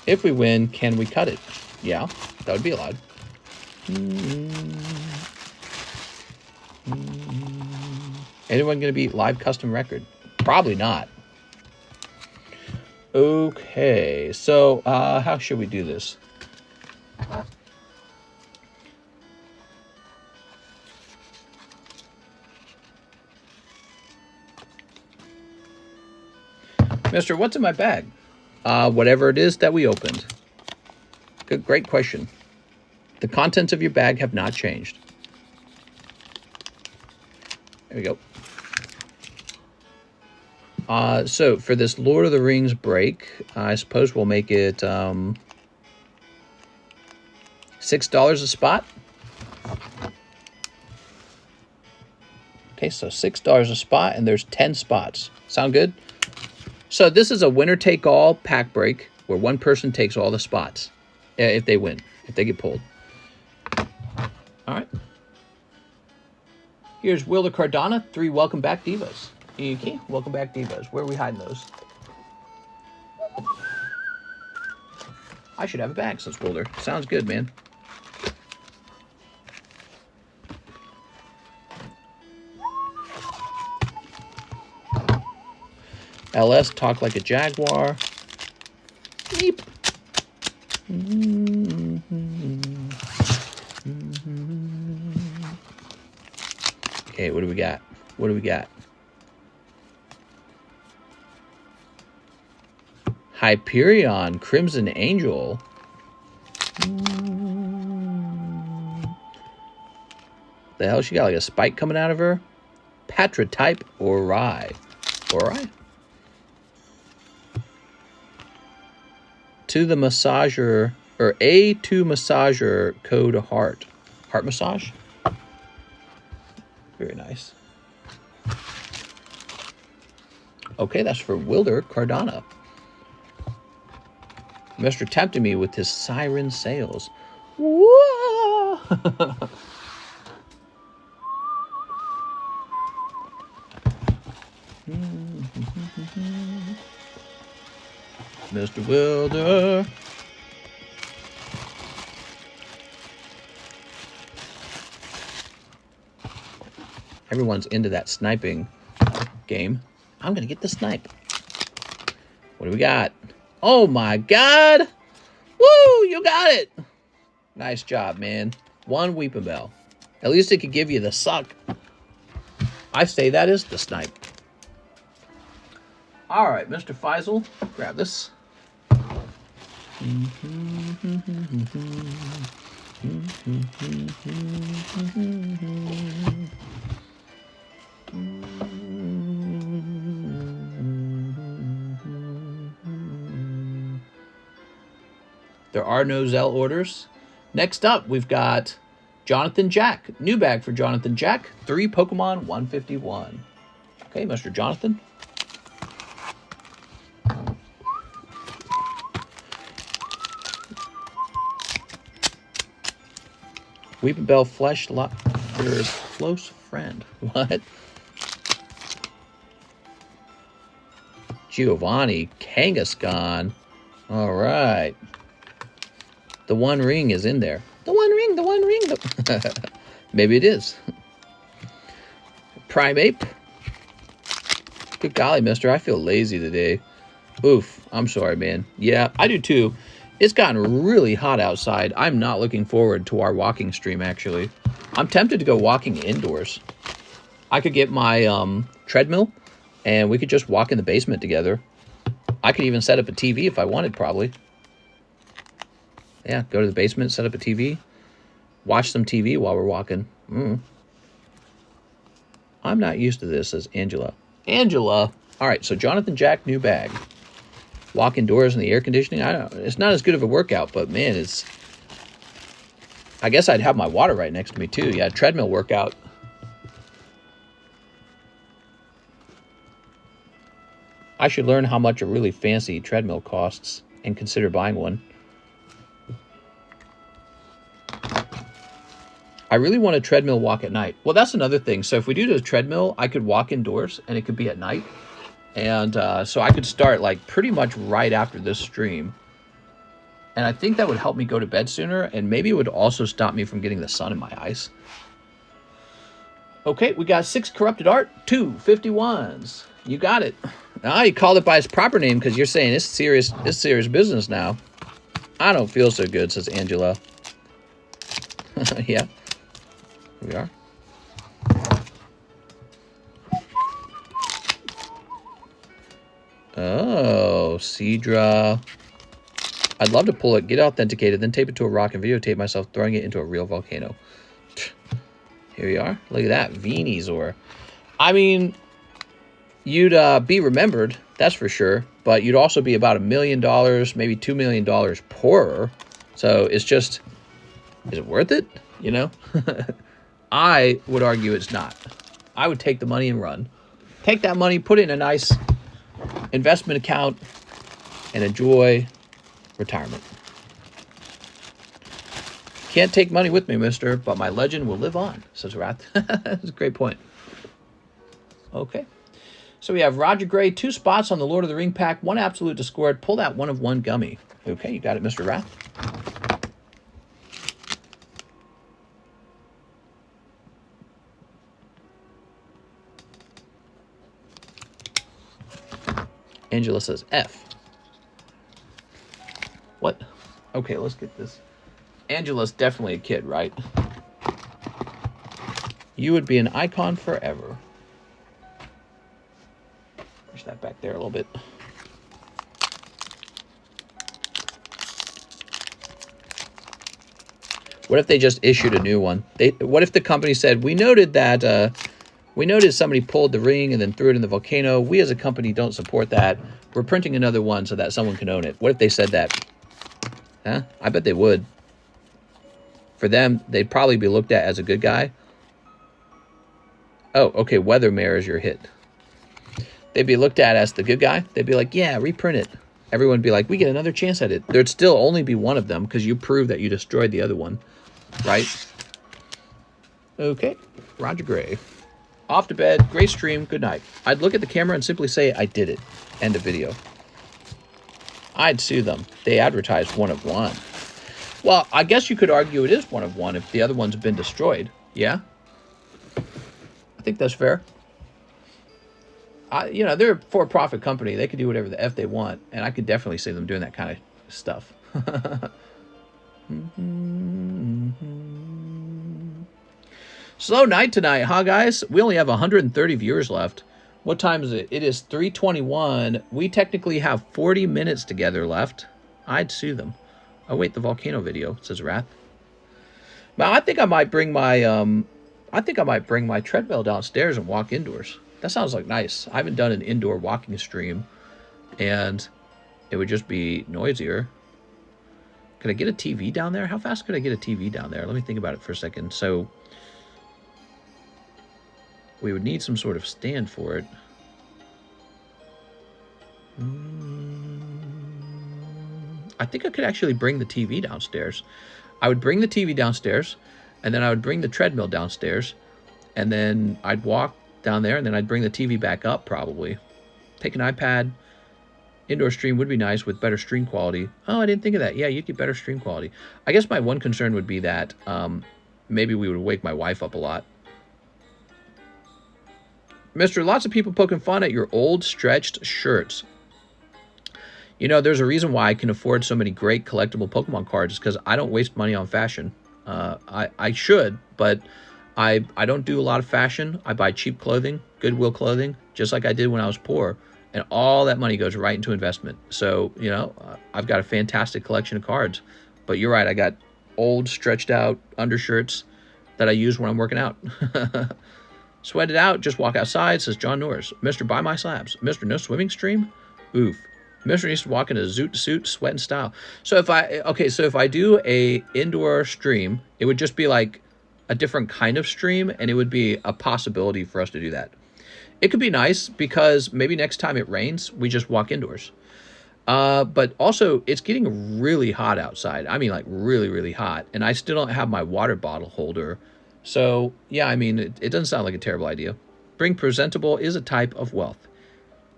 If we win, can we cut it? Yeah, that would be allowed. Anyone going to beat live custom record? Probably not. Okay, so how should we do this? Mister, what's in my bag? Whatever it is that we opened. Good, great question. The contents of your bag have not changed. There we go. So for this Lord of the Rings break, I suppose we'll make it $6 a spot. Okay, so $6 a spot, and there's 10 spots. Sound good? So this is a winner-take-all pack break where one person takes all the spots if they win, if they get pulled. All right. Here's Wilder Cardona, 3 Welcome Back Divas. Okay, Welcome Back Divas. Where are we hiding those? I should have a bag, says Wilder. Sounds good, man. LS, Talk Like a Jaguar. Beep. Okay, what do we got? What do we got? Hyperion, Crimson Angel. The hell, she got like a spike coming out of her? Patrotype Ori. Ori? To the massager, or A2 massager code heart. Heart massage? Very nice. Okay, that's for Wilder Cardona. Mr. tempted me with his siren sails. Whoa! Mr. Wilder. Everyone's into that sniping game. I'm going to get the snipe. What do we got? Oh my God. Woo, you got it. Nice job, man. 1 Weeping Bell. At least it could give you the suck. I say that is the snipe. All right, Mr. Faisal, grab this. There are no Zelle orders. Next up, we've got Jonathan Jack. New bag for Jonathan Jack. 3 Pokemon 151. Okay, Mr. Jonathan. Weeping Bell Flesh Your close friend. What? Giovanni Kangaskhan. All right. The One Ring is in there. The One Ring, the One Ring. Maybe it is. Primeape. Good golly, mister. I feel lazy today. Oof. I'm sorry, man. Yeah, I do too. It's gotten really hot outside. I'm not looking forward to our walking stream, actually. I'm tempted to go walking indoors. I could get my treadmill, and we could just walk in the basement together. I could even set up a TV if I wanted, probably. Yeah, go to the basement, set up a TV, watch some TV while we're walking. I'm not used to this, says Angela. Angela! All right, so Jonathan Jack, new bag. Walk indoors in the air conditioning. I don't know. It's not as good of a workout, but man, it's... I guess I'd have my water right next to me, too. Yeah, treadmill workout. I should learn how much a really fancy treadmill costs and consider buying one. I really want a treadmill walk at night. Well, that's another thing. So if we do the treadmill, I could walk indoors, and it could be at night. And so I could start like pretty much right after this stream. And I think that would help me go to bed sooner. And maybe it would also stop me from getting the sun in my eyes. Okay, we got 6 Corrupted Art, 2 51s. You got it. Ah, you called it by its proper name because you're saying it's serious business now. I don't feel so good, says Angela. Yeah, here we are. Oh, Seadra. I'd love to pull it, get authenticated, then tape it to a rock and videotape myself throwing it into a real volcano. Here we are. Look at that. Venusaur. I mean, you'd be remembered, that's for sure. But you'd also be about $1 million, maybe $2 million poorer. So it's just, is it worth it? You know? I would argue it's not. I would take the money and run. Take that money, put it in a nice investment account, and enjoy retirement. Can't take money with me, mister, but my legend will live on, says Wrath. That's a great point. Okay. So we have Roger Gray, 2 spots on the Lord of the Ring pack, 1 absolute discord. Pull that 1 of 1 gummy. Okay, you got it, Mr. Wrath. Angela says F. What? Okay, let's get this. Angela's definitely a kid, right? You would be an icon forever. Push that back there a little bit. What if they just issued a new one? What if the company said, we noted that somebody pulled the ring and then threw it in the volcano. We as a company don't support that. We're printing another one so that someone can own it. What if they said that? Huh? I bet they would. For them, they'd probably be looked at as a good guy. Oh, okay, Weathermare is your hit. They'd be looked at as the good guy. They'd be like, yeah, reprint it. Everyone would be like, we get another chance at it. There'd still only be one of them because you proved that you destroyed the other one. Right? Okay, Roger Gray. Off to bed, great stream, good night. I'd look at the camera and simply say, I did it. End of video. I'd sue them. They advertised 1 of 1. Well, I guess you could argue it is 1 of 1 if the other ones have been destroyed. Yeah? I think that's fair. You know, they're a for-profit company. They could do whatever the F they want. And I could definitely see them doing that kind of stuff. Slow night tonight, huh, guys? We only have 130 viewers left. What time is it? It is 3:21. We technically have 40 minutes together left. I'd sue them. Oh, wait, the volcano video, says Wrath. Now, I think I might bring my treadmill downstairs and walk indoors. That sounds like nice. I haven't done an indoor walking stream, and it would just be noisier. Could I get a TV down there? How fast could I get a TV down there? Let me think about it for a second. So we would need some sort of stand for it. I think I could actually bring the TV downstairs. I would bring the TV downstairs, and then I would bring the treadmill downstairs, and then I'd walk down there, and then I'd bring the TV back up probably. Take an iPad. Indoor stream would be nice with better stream quality. Oh, I didn't think of that. Yeah, you'd get better stream quality. I guess my one concern would be that maybe we would wake my wife up a lot. Mister, lots of people poking fun at your old stretched shirts. You know, there's a reason why I can afford so many great collectible Pokemon cards, because I don't waste money on fashion. I should, but I don't do a lot of fashion. I buy cheap clothing, Goodwill clothing, just like I did when I was poor. And all that money goes right into investment. So, you know, I've got a fantastic collection of cards. But you're right, I got old, stretched out undershirts that I use when I'm working out. Sweat it out, just walk outside, says John Norris. Mr. Buy my slabs. Mr. No swimming stream? Oof. Mr. needs to walk in a zoot suit, sweat and style. So if I do a indoor stream, it would just be like a different kind of stream, and it would be a possibility for us to do that. It could be nice because maybe next time it rains, we just walk indoors. But also, it's getting really hot outside. I mean, like really, really hot. And I still don't have my water bottle holder. So, yeah, I mean, it doesn't sound like a terrible idea. Being presentable is a type of wealth.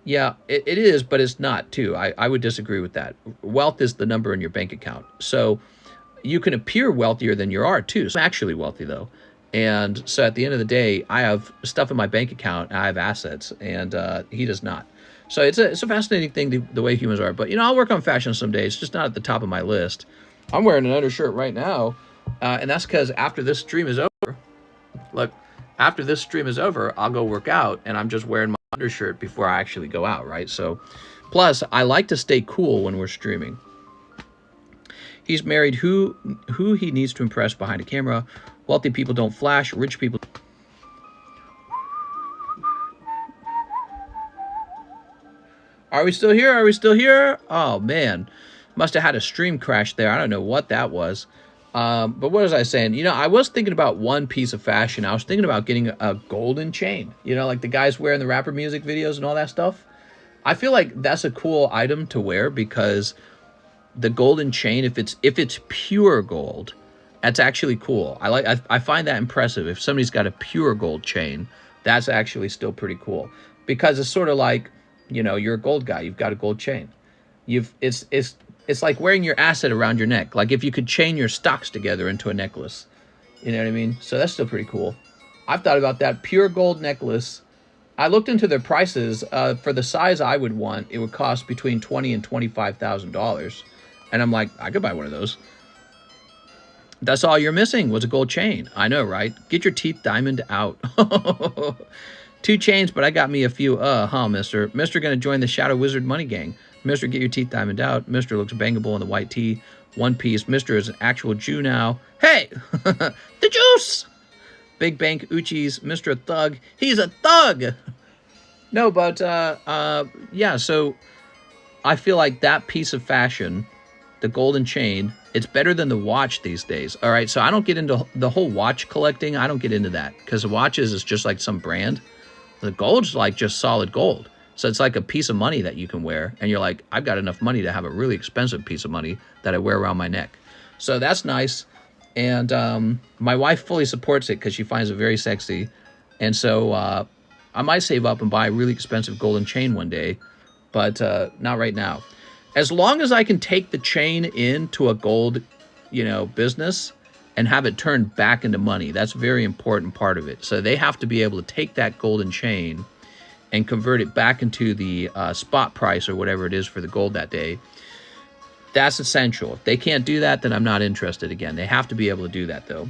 Yeah, it is, but it's not, too. I would disagree with that. Wealth is the number in your bank account. So you can appear wealthier than you are, too. So I'm actually wealthy, though. And so at the end of the day, I have stuff in my bank account, and I have assets, and he does not. So it's a fascinating thing, the way humans are. But, you know, I'll work on fashion someday. It's just not at the top of my list. I'm wearing an undershirt right now, and that's because after this stream is over, look, after this stream is over, I'll go work out, and I'm just wearing my undershirt before I actually go out, right? So Plus, I like to stay cool when we're streaming. He's married. Who he needs to impress behind a camera. Wealthy people don't flash. Rich people. Are we still here? Are we still here? Oh, man. Must have had a stream crash there. I don't know what that was. But what was I saying? You know, I was thinking about one piece of fashion. I was thinking about getting a golden chain. You know, like the guys wearing the rapper music videos and all that stuff. I feel like that's a cool item to wear because the golden chain, if it's pure gold, that's actually cool. I find that impressive. If somebody's got a pure gold chain, that's actually still pretty cool because it's sort of like, you know, you're a gold guy. You've got a gold chain. It's like wearing your asset around your neck. Like if you could chain your stocks together into a necklace. You know what I mean? So that's still pretty cool. I've thought about that. Pure gold necklace. I looked into their prices. For the size I would want, it would cost between $20,000 and $25,000. And I'm like, I could buy one of those. That's all you're missing was a gold chain. I know, right? Get your teeth diamond out. 2 chains, but I got me a few. Mister. Mister gonna join the Shadow Wizard money gang. Mister, get your teeth diamond out. Mister looks bangable in the white tee. One piece. Mister is an actual Jew now. Hey! The juice! Big Bank Uchis. Mister a thug. He's a thug! No, but, yeah, so I feel like that piece of fashion, the golden chain, it's better than the watch these days. All right, so I don't get into the whole watch collecting. I don't get into that because the watches is just like some brand. The gold's like just solid gold. So it's like a piece of money that you can wear. And you're like, I've got enough money to have a really expensive piece of money that I wear around my neck. So that's nice. And my wife fully supports it because she finds it very sexy. And so I might save up and buy a really expensive golden chain one day. But not right now. As long as I can take the chain into a gold, you know, business and have it turned back into money. That's a very important part of it. So they have to be able to take that golden chain and convert it back into the spot price or whatever it is for the gold that day. That's essential. If they can't do that, then I'm not interested again. They have to be able to do that, though.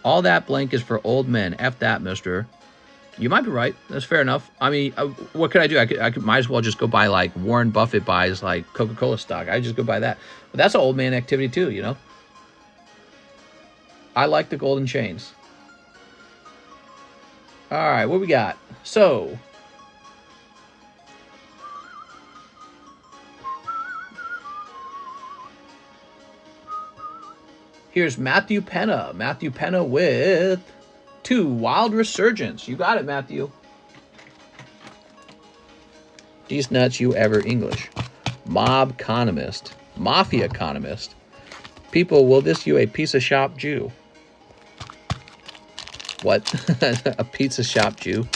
All that blank is for old men. F that, mister. You might be right. That's fair enough. I mean, what could I do? I could might as well just go buy, like, Warren Buffett buys, like, Coca-Cola stock. I just go buy that. But that's an old man activity, too, you know? I like the golden chains. All right, what we got? So, here's Matthew Penna. Matthew Penna with 2 Wild Resurgence. You got it, Matthew. These nuts you ever English. Mob economist. Mafia economist. People, will this you a piece of shop Jew? What? A pizza shop Jew?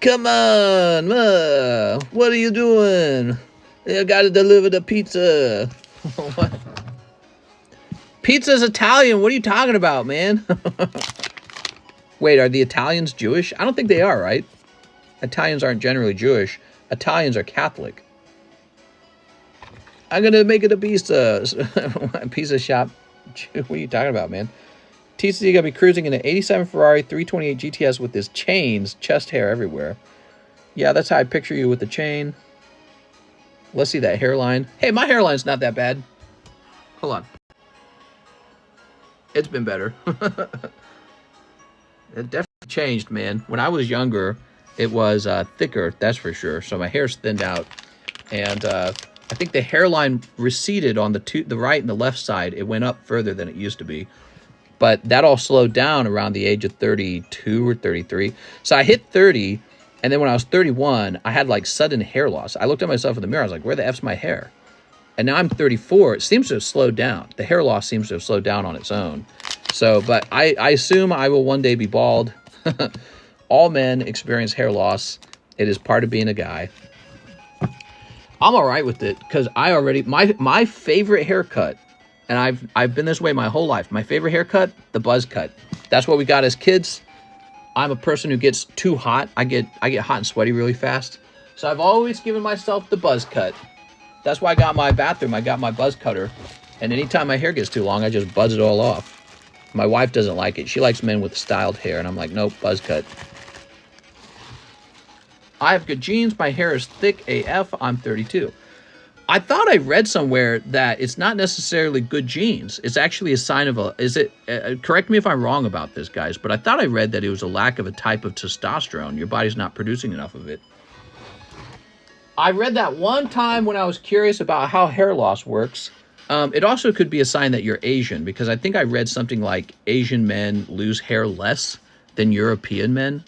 Come on, Ma. What are you doing? I gotta deliver the pizza. What? Pizza's Italian. What are you talking about, man? Wait, are the Italians Jewish? I don't think they are, right? Italians aren't generally Jewish. Italians are Catholic. I'm gonna make it a pizza. A pizza shop. What are you talking about, man? TCC gonna be cruising in an 87 Ferrari 328 GTS with his chains, chest hair everywhere. Yeah, that's how I picture you with the chain. Let's see that hairline. Hey, my hairline's not that bad. Hold on. It's been better. It definitely changed, man. When I was younger, it was thicker, that's for sure. So my hair's thinned out. And I think the hairline receded on the right and the left side. It went up further than it used to be. But that all slowed down around the age of 32 or 33. So I hit 30, and then when I was 31, I had like sudden hair loss. I looked at myself in the mirror. I was like, where the F's my hair? And now I'm 34. It seems to have slowed down. The hair loss seems to have slowed down on its own. So, but I assume I will one day be bald. All men experience hair loss. It is part of being a guy. I'm all right with it because I already, my favorite haircut, and I've been this way my whole life. My favorite haircut, the buzz cut. That's what we got as kids. I'm a person who gets too hot. I get hot and sweaty really fast. So I've always given myself the buzz cut. That's why I got my bathroom. I got my buzz cutter. And anytime my hair gets too long, I just buzz it all off. My wife doesn't like it. She likes men with styled hair. And I'm like, nope, buzz cut. I have good genes. My hair is thick AF. I'm 32. I thought I read somewhere that it's not necessarily good genes. It's actually a sign of a, is it, correct me if I'm wrong about this, guys, but I thought I read that it was a lack of a type of testosterone. Your body's not producing enough of it. I read that one time when I was curious about how hair loss works. It also could be a sign that you're Asian, because I think I read something like Asian men lose hair less than European men.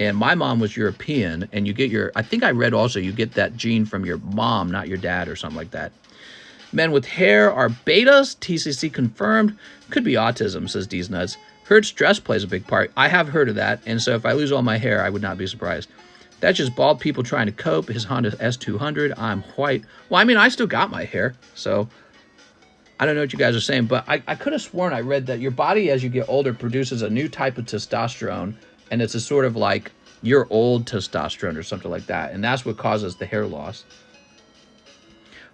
And my mom was European, and you get your, I think I read also you get that gene from your mom, not your dad or something like that. Men with hair are betas, TCC confirmed. Could be autism, says D's Nuts. Heard stress plays a big part. I have heard of that, and so if I lose all my hair, I would not be surprised. That's just bald people trying to cope. His Honda S200, I'm white. Well, I mean, I still got my hair, so I don't know what you guys are saying, but I could have sworn I read that your body, as you get older, produces a new type of testosterone, and it's a sort of like your old testosterone or something like that. And that's what causes the hair loss.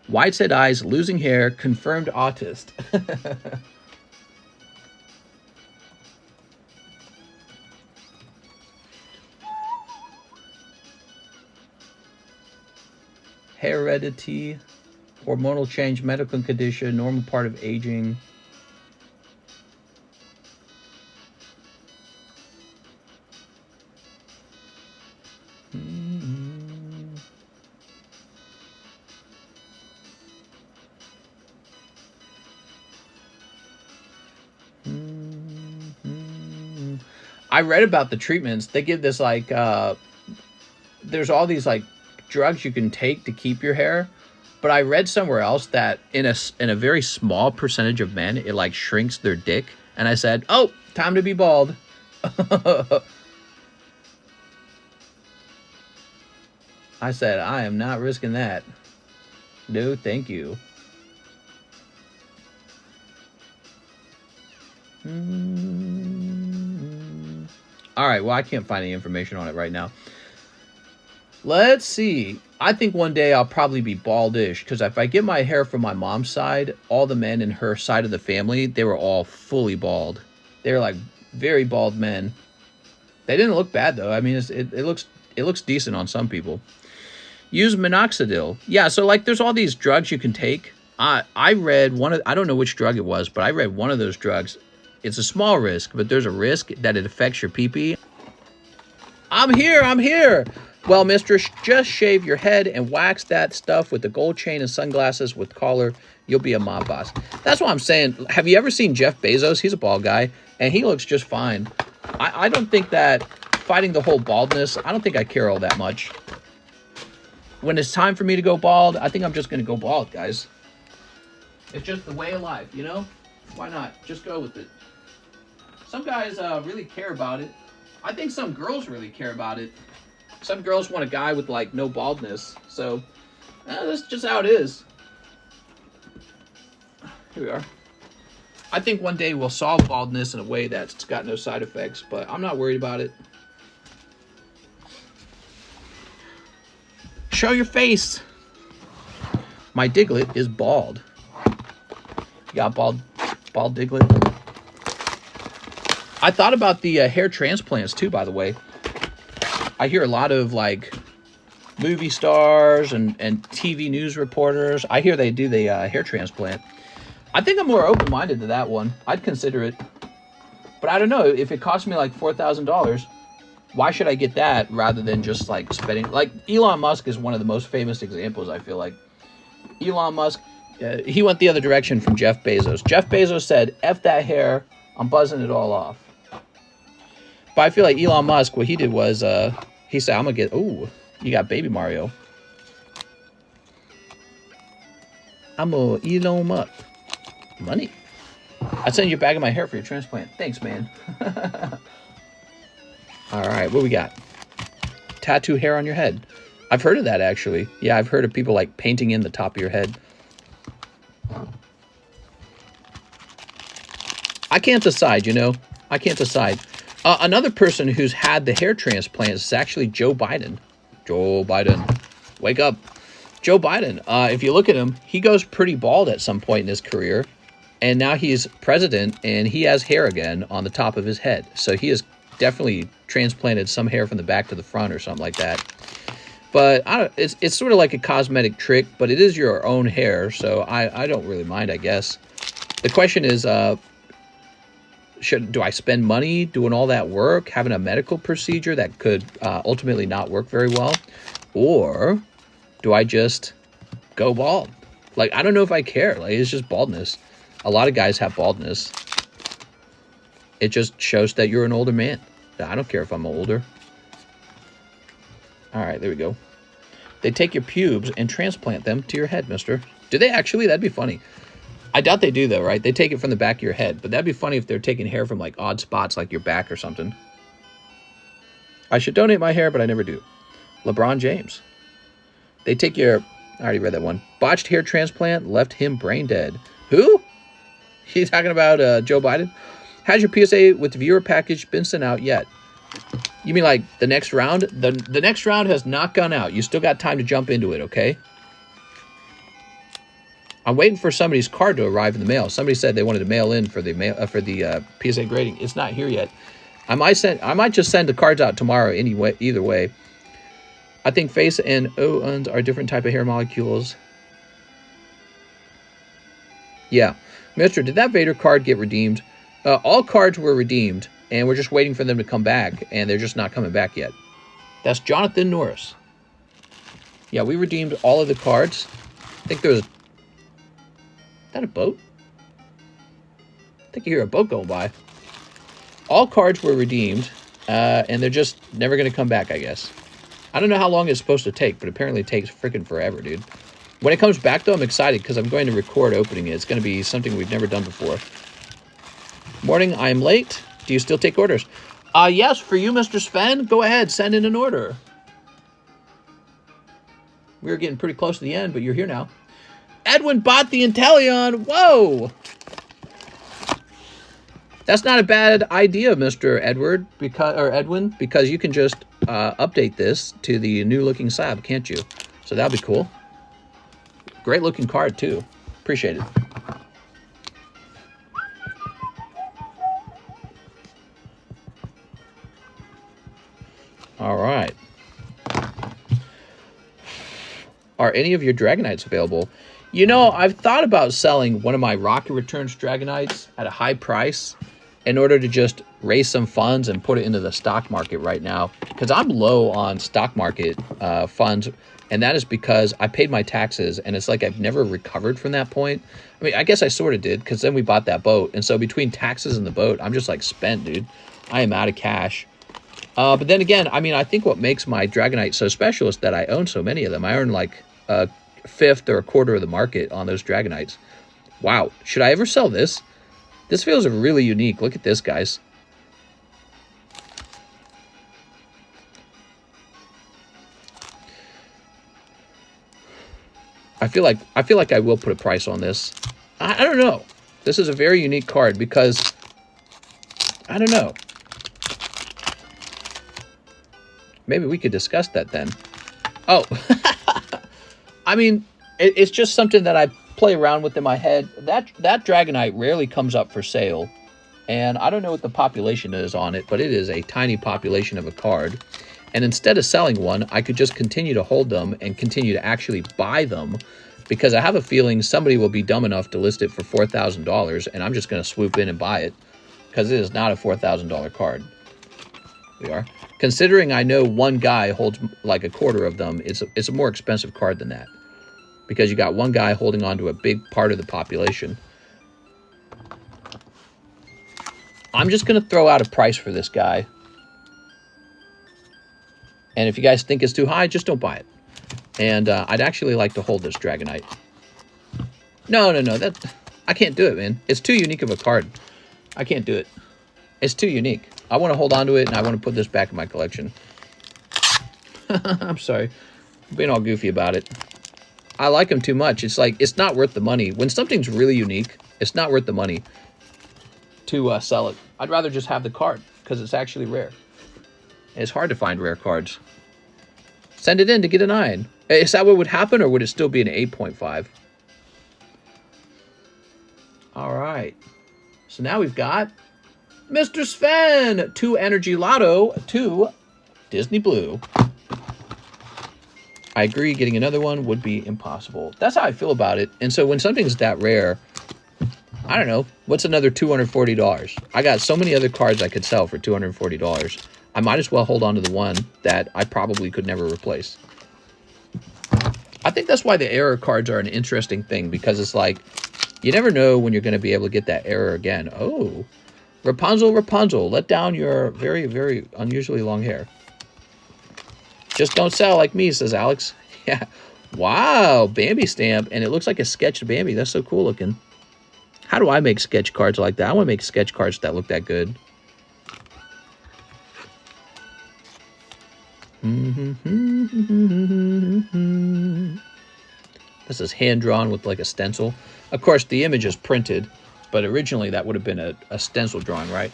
Whitehead eyes, losing hair, confirmed autist. Heredity, hormonal change, medical condition, normal part of aging. I read about the treatments. They give this like, there's all these like drugs you can take to keep your hair. But I read somewhere else that in a very small percentage of men, it like shrinks their dick. And I said, oh, time to be bald. I said, I am not risking that. No, thank you. All right, well, I can't find any information on it right now. Let's see. I think one day I'll probably be baldish, because if I get my hair from my mom's side, all the men in her side of the family, they were all fully bald. They were like very bald men. They didn't look bad though. I mean, it looks decent on some people. Use minoxidil. Yeah, so like there's all these drugs you can take. I read I don't know which drug it was, but I read one of those drugs. It's a small risk, but there's a risk that it affects your pee-pee. I'm here. Well, mistress, just shave your head and wax that stuff with the gold chain and sunglasses with collar. You'll be a mob boss. That's what I'm saying. Have you ever seen Jeff Bezos? He's a bald guy, and he looks just fine. I don't think that fighting the whole baldness, I don't think I care all that much. When it's time for me to go bald, I think I'm just going to go bald, guys. It's just the way of life, you know? Why not? Just go with it. Some guys really care about it. I think some girls really care about it. Some girls want a guy with, like, no baldness. So, that's just how it is. Here we are. I think one day we'll solve baldness in a way that's got no side effects, but I'm not worried about it. Show your face. My Diglett is bald. You got bald Diglett? I thought about the hair transplants too, by the way. I hear a lot of like movie stars and TV news reporters. I hear they do the hair transplant. I think I'm more open-minded to that one. I'd consider it. But I don't know. If it cost me like $4,000, why should I get that rather than just like spending? Like Elon Musk is one of the most famous examples, I feel like. Elon Musk, he went the other direction from Jeff Bezos. Jeff Bezos said, F that hair, I'm buzzing it all off. But I feel like Elon Musk, what he did was, he said, I'm going to get, ooh, you got Baby Mario. I'm a Elon Musk. Money. I'd send you a bag of my hair for your transplant. Thanks, man. All right, what we got? Tattoo hair on your head. I've heard of that, actually. Yeah, I've heard of people, like, painting in the top of your head. I can't decide, you know? I can't decide. Another person who's had the hair transplant is actually Joe Biden. Joe Biden. Wake up. Joe Biden. If you look at him, he goes pretty bald at some point in his career. And now he's president, and he has hair again on the top of his head. So he has definitely transplanted some hair from the back to the front or something like that. But it's sort of like a cosmetic trick, but it is your own hair, so I don't really mind, I guess. The question is, do I spend money doing all that work, having a medical procedure that could ultimately not work very well? Or do I just go bald? Like, I don't know if I care. Like, it's just baldness. A lot of guys have baldness. It just shows that you're an older man. I don't care if I'm older. All right, there we go. They take your pubes and transplant them to your head, mister. Do they actually? That'd be funny. I doubt they do, though, right? They take it from the back of your head. But that'd be funny if they're taking hair from, like, odd spots, like your back or something. I should donate my hair, but I never do. LeBron James. They take your... I already read that one. Botched hair transplant left him brain dead. Who? You talking about Joe Biden? Has your PSA with the viewer package been sent out yet? You mean like the next round? The next round has not gone out. You still got time to jump into it, okay? I'm waiting for somebody's card to arrive in the mail. Somebody said they wanted to mail in for the PSA grading. It's not here yet. I might just send the cards out tomorrow anyway. Either way, I think face and O-uns are different type of hair molecules. Yeah, Mister, did that Vader card get redeemed? All cards were redeemed, and we're just waiting for them to come back, and they're just not coming back yet. That's Jonathan Norris. Yeah, we redeemed all of the cards. I think there was... Is that a boat? I think you hear a boat going by. All cards were redeemed, and they're just never going to come back, I guess. I don't know how long it's supposed to take, but apparently it takes freaking forever, dude. When it comes back, though, I'm excited because I'm going to record opening it. It's going to be something we've never done before. Morning, I'm late. Do you still take orders? Yes, for you, Mr. Sven. Go ahead, send in an order. We were getting pretty close to the end, but you're here now. Edwin bought the Inteleon. Whoa! That's not a bad idea, Mr. Edwin, because you can just update this to the new-looking slab, can't you? So that'll be cool. Great-looking card, too. Appreciate it. All right. Are any of your Dragonites available? You know, I've thought about selling one of my Rocket Returns Dragonites at a high price in order to just raise some funds and put it into the stock market right now. Because I'm low on stock market funds, and that is because I paid my taxes, and it's like I've never recovered from that point. I mean, I guess I sort of did, because then we bought that boat. And so between taxes and the boat, I'm just like spent, dude. I am out of cash. But then again, I mean, I think what makes my Dragonite so special is that I own so many of them. I earn like a fifth or a quarter of the market on those Dragonites. Wow. Should I ever sell this? This feels really unique. Look at this, guys. I feel like I will put a price on this. I don't know. This is a very unique card because I don't know. Maybe we could discuss that then. Oh, I mean, it's just something that I play around with in my head. That Dragonite rarely comes up for sale, and I don't know what the population is on it, but it is a tiny population of a card. And instead of selling one, I could just continue to hold them and continue to actually buy them, because I have a feeling somebody will be dumb enough to list it for $4,000, and I'm just going to swoop in and buy it, because it is not a $4,000 card. We are. Considering I know one guy holds like a quarter of them, it's a more expensive card than that. Because you got one guy holding on to a big part of the population. I'm just going to throw out a price for this guy. And if you guys think it's too high, just don't buy it. And I'd actually like to hold this Dragonite. No. I can't do it, man. It's too unique of a card. I can't do it. It's too unique. I want to hold on to it, and I want to put this back in my collection. I'm sorry. I'm being all goofy about it. I like them too much. It's like, it's not worth the money. When something's really unique, it's not worth the money to sell it. I'd rather just have the card, because it's actually rare. It's hard to find rare cards. Send it in to get a 9. Is that what would happen, or would it still be an 8.5? All right. So now we've got Mr. Sven, 2 Energy Lotto, 2 Disney Blue. I agree, getting another one would be impossible. That's how I feel about it. And so when something's that rare, I don't know, what's another $240? I got so many other cards I could sell for $240. I might as well hold on to the one that I probably could never replace. I think that's why the error cards are an interesting thing, because it's like, you never know when you're going to be able to get that error again. Oh, Rapunzel, let down your very, very unusually long hair. Just don't sell like me, says Alex. Yeah. Wow, Bambi stamp, and it looks like a sketched Bambi. That's so cool looking. How do I make sketch cards like that? I want to make sketch cards that look that good. This is hand-drawn with like a stencil. Of course, the image is printed, but originally that would have been a stencil drawing, right?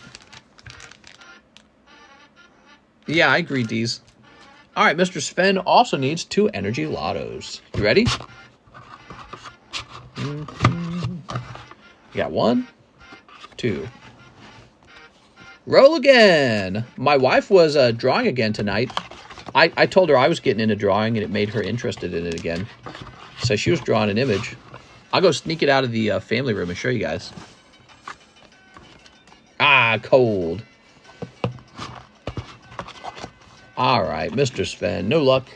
Yeah, I agree, Deez. All right, Mr. Sven also needs 2 energy lottos. You ready? You got 1, 2. Roll again. My wife was drawing again tonight. I told her I was getting into drawing, and it made her interested in it again. So she was drawing an image. I'll go sneak it out of the family room and show you guys. Ah, cold. All right, Mr. Sven, no luck.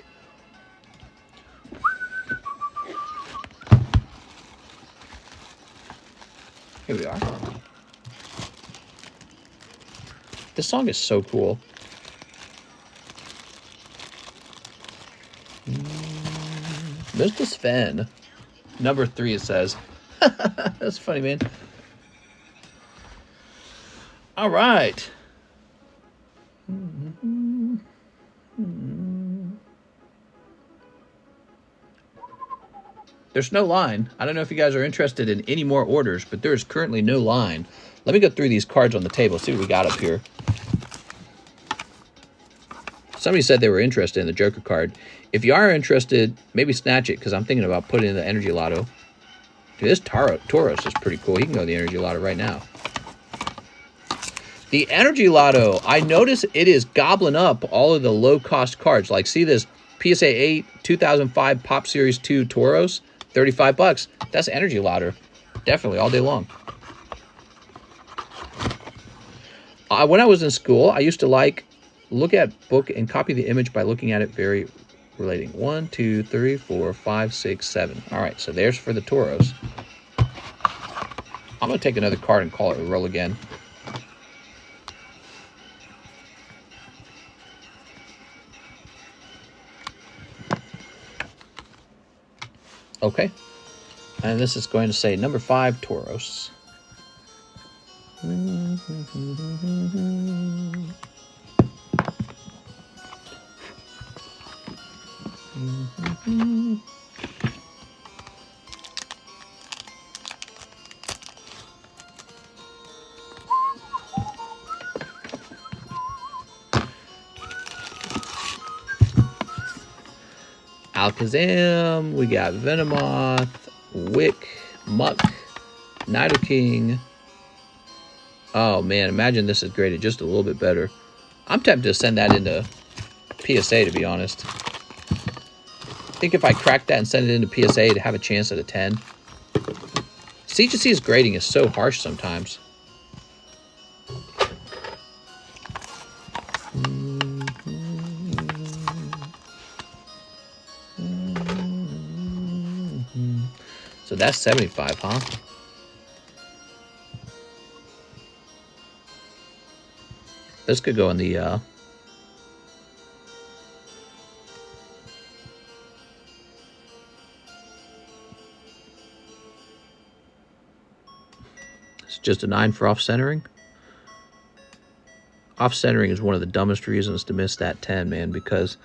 Here we are. This song is so cool. Mr. Sven. Number 3, it says. That's funny, man. All right. There's no line. I don't know if you guys are interested in any more orders, but there's currently no line. Let me go through these cards on the table, see what we got up here. Somebody said they were interested in the Joker card. If you are interested, maybe snatch it, because I'm thinking about putting it in the Energy Lotto. Dude, this Tauros is pretty cool. He can go in the Energy Lotto right now. The Energy Lotto, I notice it is gobbling up all of the low-cost cards. Like, see this PSA 8 2005 Pop Series 2 Tauros? 35 bucks. That's Energy Lotto. Definitely, all day long. When I was in school, I used to look at book and copy the image by looking at it very relating. 1, 2, 3, 4, 5, 6, 7. All right, so there's for the Tauros. I'm going to take another card and call it a roll again. Okay. And this is going to say number 5, Tauros. Alakazam, we got Venomoth, Wick, Muck, Nidoking. Oh man, imagine this is graded just a little bit better. I'm tempted to send that into PSA, to be honest. I think if I crack that and send it into PSA, to have a chance at a 10. CHC's grading is so harsh sometimes. So that's 75, huh? This could go in the it's just a 9 for off-centering. Off-centering is one of the dumbest reasons to miss that 10, man, because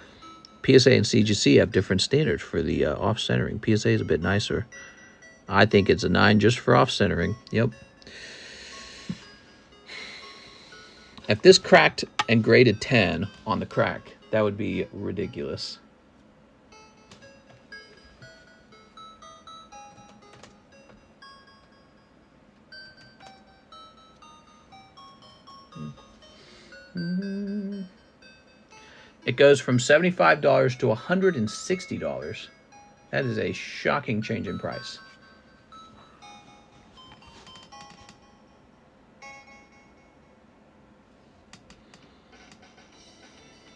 PSA and CGC have different standards for the off-centering. PSA is a bit nicer. I think it's a 9 just for off-centering. Yep. If this cracked and graded 10 on the crack, that would be ridiculous. It goes from $75 to $160. That is a shocking change in price.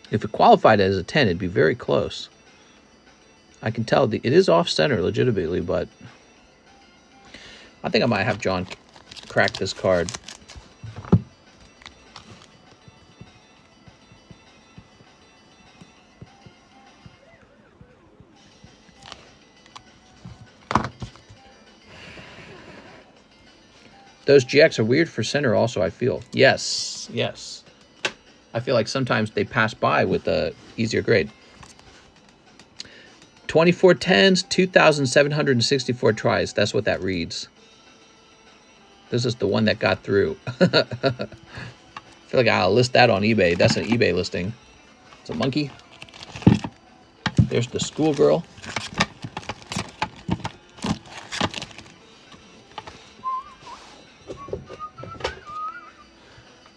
If it qualified as a 10, it'd be very close. I can tell it is off-center legitimately, but I think I might have John crack this card. Those GX are weird for center also, I feel. Yes, yes. I feel like sometimes they pass by with a easier grade. 24 10s, 2,764 tries. That's what that reads. This is the one that got through. I feel like I'll list that on eBay. That's an eBay listing. It's a monkey. There's the schoolgirl.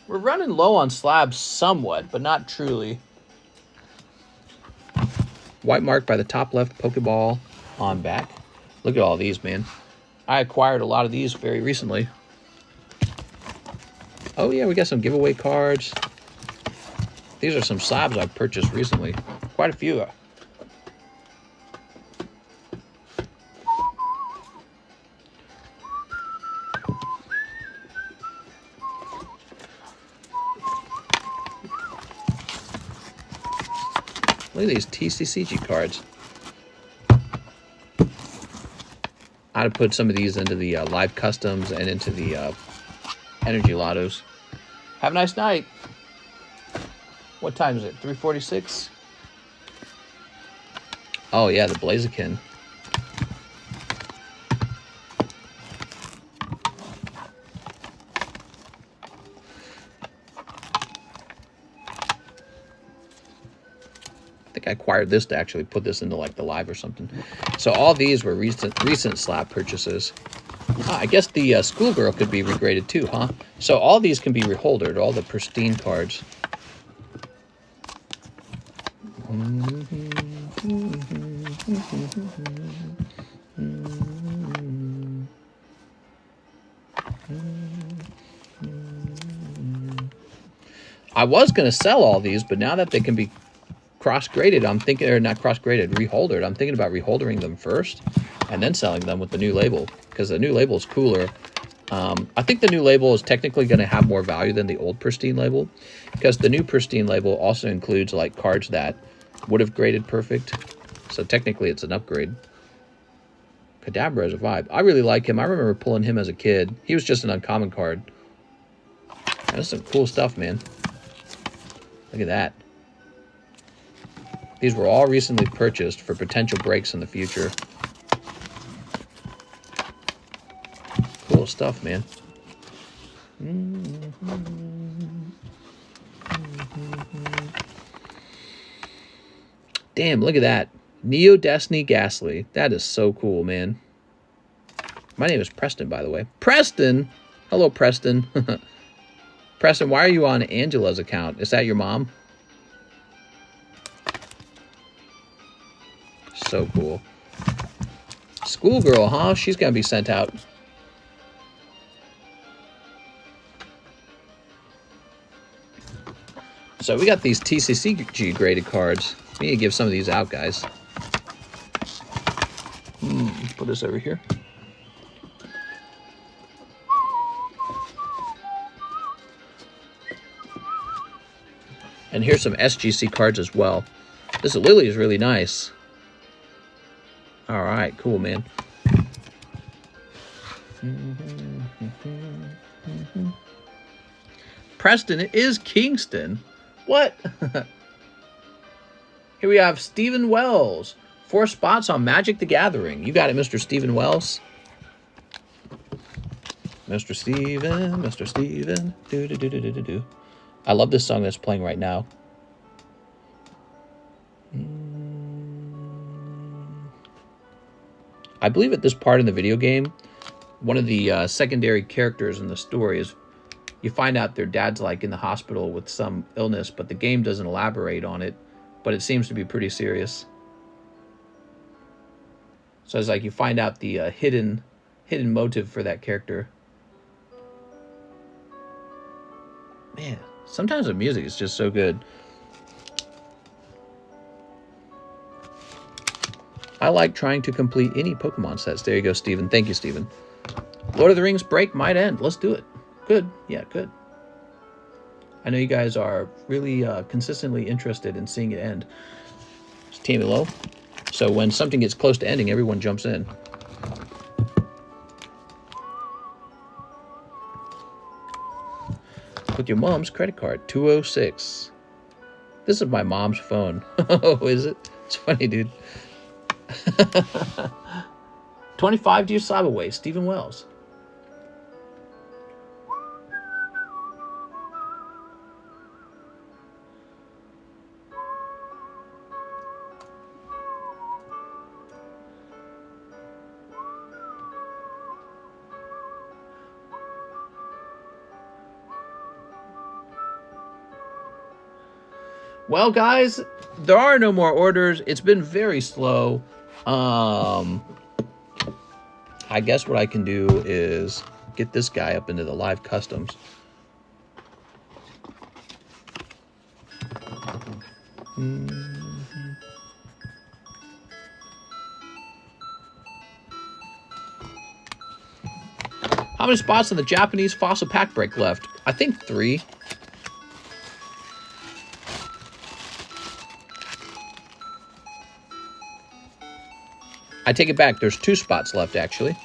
We're running low on slabs somewhat, but not truly. White mark by the top left Pokeball on back. Look at all these, man. I acquired a lot of these very recently. Oh yeah, we got some giveaway cards. These are some slabs I've purchased recently. Quite a few. Look at these TCCG cards. I'd have put some of these into the live customs and into the energy lottos. Have a nice night. What time is it? 3:46? Oh yeah, the Blaziken. I acquired this to actually put this into like the live or something. So all these were recent slab purchases. I guess the schoolgirl could be regraded too, huh? So all these can be reholdered, all the pristine cards. I was going to sell all these, but now that they can be cross-graded, I'm thinking, or not cross-graded, reholdered. I'm thinking about reholdering them first and then selling them with the new label, because the new label is cooler. I think the new label is technically going to have more value than the old pristine label, because the new pristine label also includes like cards that would have graded perfect. So technically it's an upgrade. Kadabra is a vibe. I really like him. I remember pulling him as a kid. He was just an uncommon card. That's some cool stuff, man. Look at that. These were all recently purchased for potential breaks in the future. Cool stuff, man. Damn, look at that. Neo Destiny Ghastly. That is so cool, man. My name is Preston, by the way. Preston! Hello, Preston. Preston, why are you on Angela's account? Is that your mom? So cool. Schoolgirl, huh? She's gonna be sent out. So we got these TCCG graded cards. We need to give some of these out, guys. Put this over here. And here's some SGC cards as well. This Lily is really nice. All right, cool, man. Preston is Kingston. What? Here we have Stephen Wells. 4 spots on Magic the Gathering. You got it, Mr. Stephen Wells. Mr. Steven, Mr. Steven. Do, do, do, do, do, do. I love this song that's playing right now. I believe at this part in the video game, one of the secondary characters in the story is you find out their dad's like in the hospital with some illness, but the game doesn't elaborate on it. but it seems to be pretty serious. So it's like you find out the hidden motive for that character. Man, sometimes the music is just so good. I like trying to complete any Pokemon sets. There you go, Steven. Thank you, Steven. Lord of the Rings break might end. Let's do it. Good. Yeah, good. I know you guys are really consistently interested in seeing it end. It's Tammy Low. So when something gets close to ending, everyone jumps in. With your mom's credit card, 206. This is my mom's phone. Oh, is it? It's funny, dude. 25 Dear Cyberway, Stephen Wells. Well, guys, there are no more orders. It's been very slow. I guess what I can do is get this guy up into the live customs. How many spots in the Japanese fossil pack break left? I think 3. I take it back. There's 2 spots left, actually.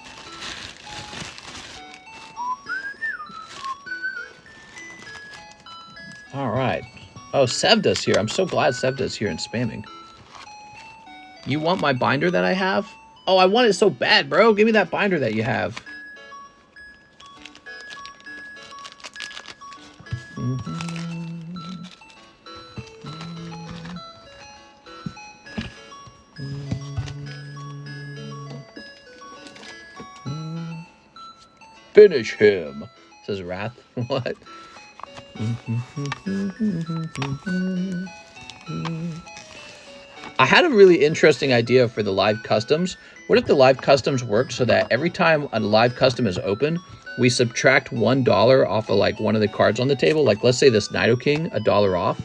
All right. Oh, Sevda's here. I'm so glad Sevda's here and spamming. You want my binder that I have? Oh, I want it so bad, bro. Give me that binder that you have. Finish him, says Wrath. What? I had a really interesting idea for the live customs. What if the live customs worked so that every time a live custom is open, we subtract $1 off of like one of the cards on the table? Like let's say this Nidoking, $1 off.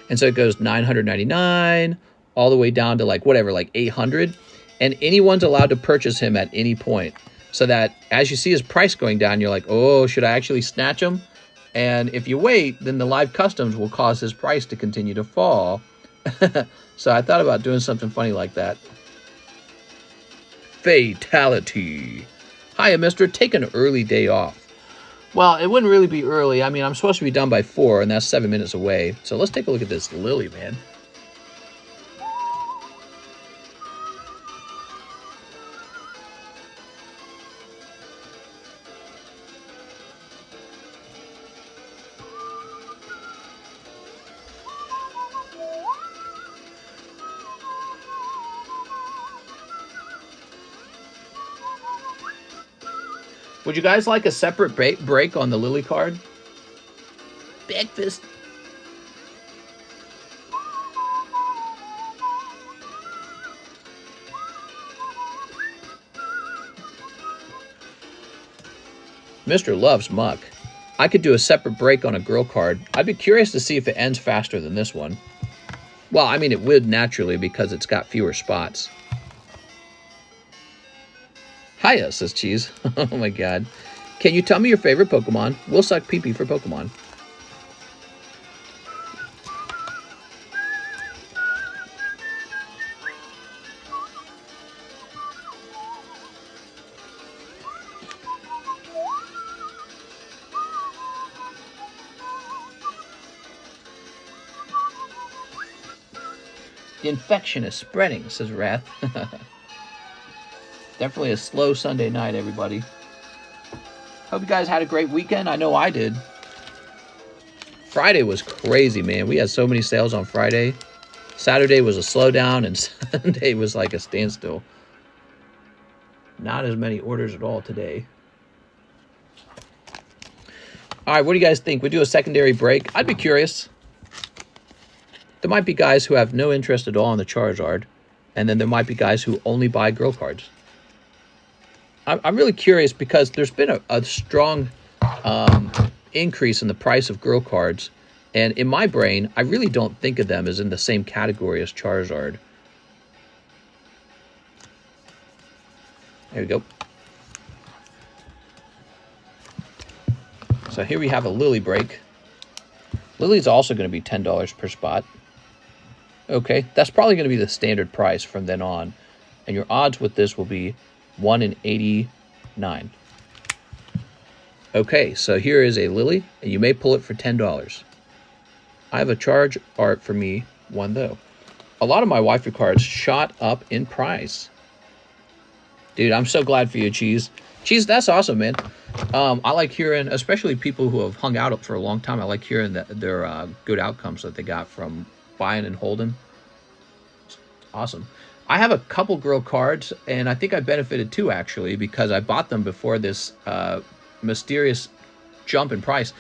And so it goes $999 all the way down to like whatever, like 800. And anyone's allowed to purchase him at any point. So that as you see his price going down, you're like, oh, should I actually snatch him? And if you wait, then the live customs will cause his price to continue to fall. So I thought about doing something funny like that. Fatality. Hiya, mister. Take an early day off. Well, it wouldn't really be early. I mean, I'm supposed to be done by 4, and that's 7 minutes away. So let's take a look at this Lily, man. Would you guys like a separate break on the Lily card? Breakfast. Mr. loves muck. I could do a separate break on a girl card. I'd be curious to see if it ends faster than this one. Well, I mean, it would naturally because it's got fewer spots. Hiya, says Cheese. Oh my god. Can you tell me your favorite Pokemon? We'll suck pee-pee for Pokemon. The infection is spreading, says Wrath. Definitely a slow Sunday night, everybody. Hope you guys had a great weekend. I know I did. Friday was crazy, man. We had so many sales on Friday. Saturday was a slowdown, and Sunday was like a standstill. Not as many orders at all today. All right, what do you guys think? We do a secondary break? I'd be curious. There might be guys who have no interest at all in the Charizard, and then there might be guys who only buy girl cards. I'm really curious because there's been a strong increase in the price of girl cards, and in my brain, I really don't think of them as in the same category as Charizard. There we go. So here we have a Lily break. Lily's also going to be $10 per spot. Okay, that's probably going to be the standard price from then on. And your odds with this will be 1 in 89. Okay, so here is a Lily, and you may pull it for $10. I have a charge art for me, one though. A lot of my waifu cards shot up in price. Dude, I'm so glad for you, Cheese. Cheese, that's awesome, man. I like hearing, especially people who have hung out for a long time, I like hearing their good outcomes that they got from buying and holding. Awesome. I have a couple girl cards, and I think I benefited too, actually, because I bought them before this mysterious jump in price.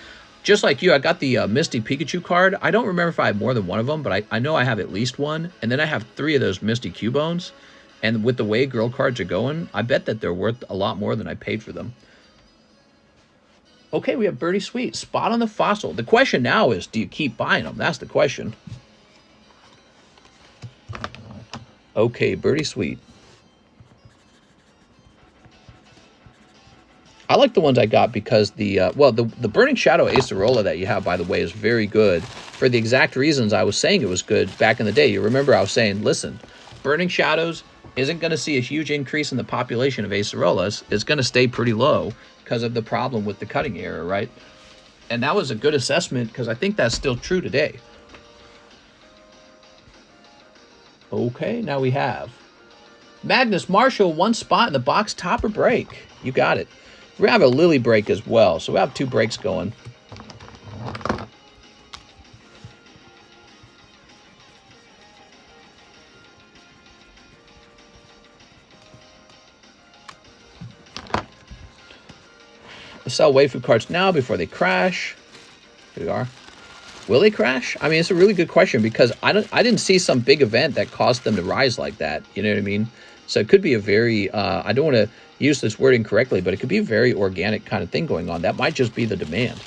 Just like you, I got the Misty Pikachu card. I don't remember if I have more than one of them, but I know I have at least one. And then I have 3 of those Misty Cubones. And with the way girl cards are going, I bet that they're worth a lot more than I paid for them. Okay, we have Birdie Sweet. Spot on the fossil. The question now is, do you keep buying them? That's the question. Okay, Birdie Sweet. I like the ones I got because the Burning Shadow Acerola that you have, by the way, is very good for the exact reasons I was saying it was good back in the day. You remember I was saying, listen, Burning Shadows isn't going to see a huge increase in the population of Acerolas. It's going to stay pretty low because of the problem with the cutting error, right? And that was a good assessment because I think that's still true today. Okay, now we have Magnus Marshall, 1 spot in the box topper break. You got it. We have a Lily break as well, so we have 2 breaks going. Sell waifu cards now before they crash. Here we are. Will they crash? I mean, it's a really good question because I didn't see some big event that caused them to rise like that. You know what I mean? So it could be a very, I don't want to use this word incorrectly, but it could be a very organic kind of thing going on. That might just be the demand.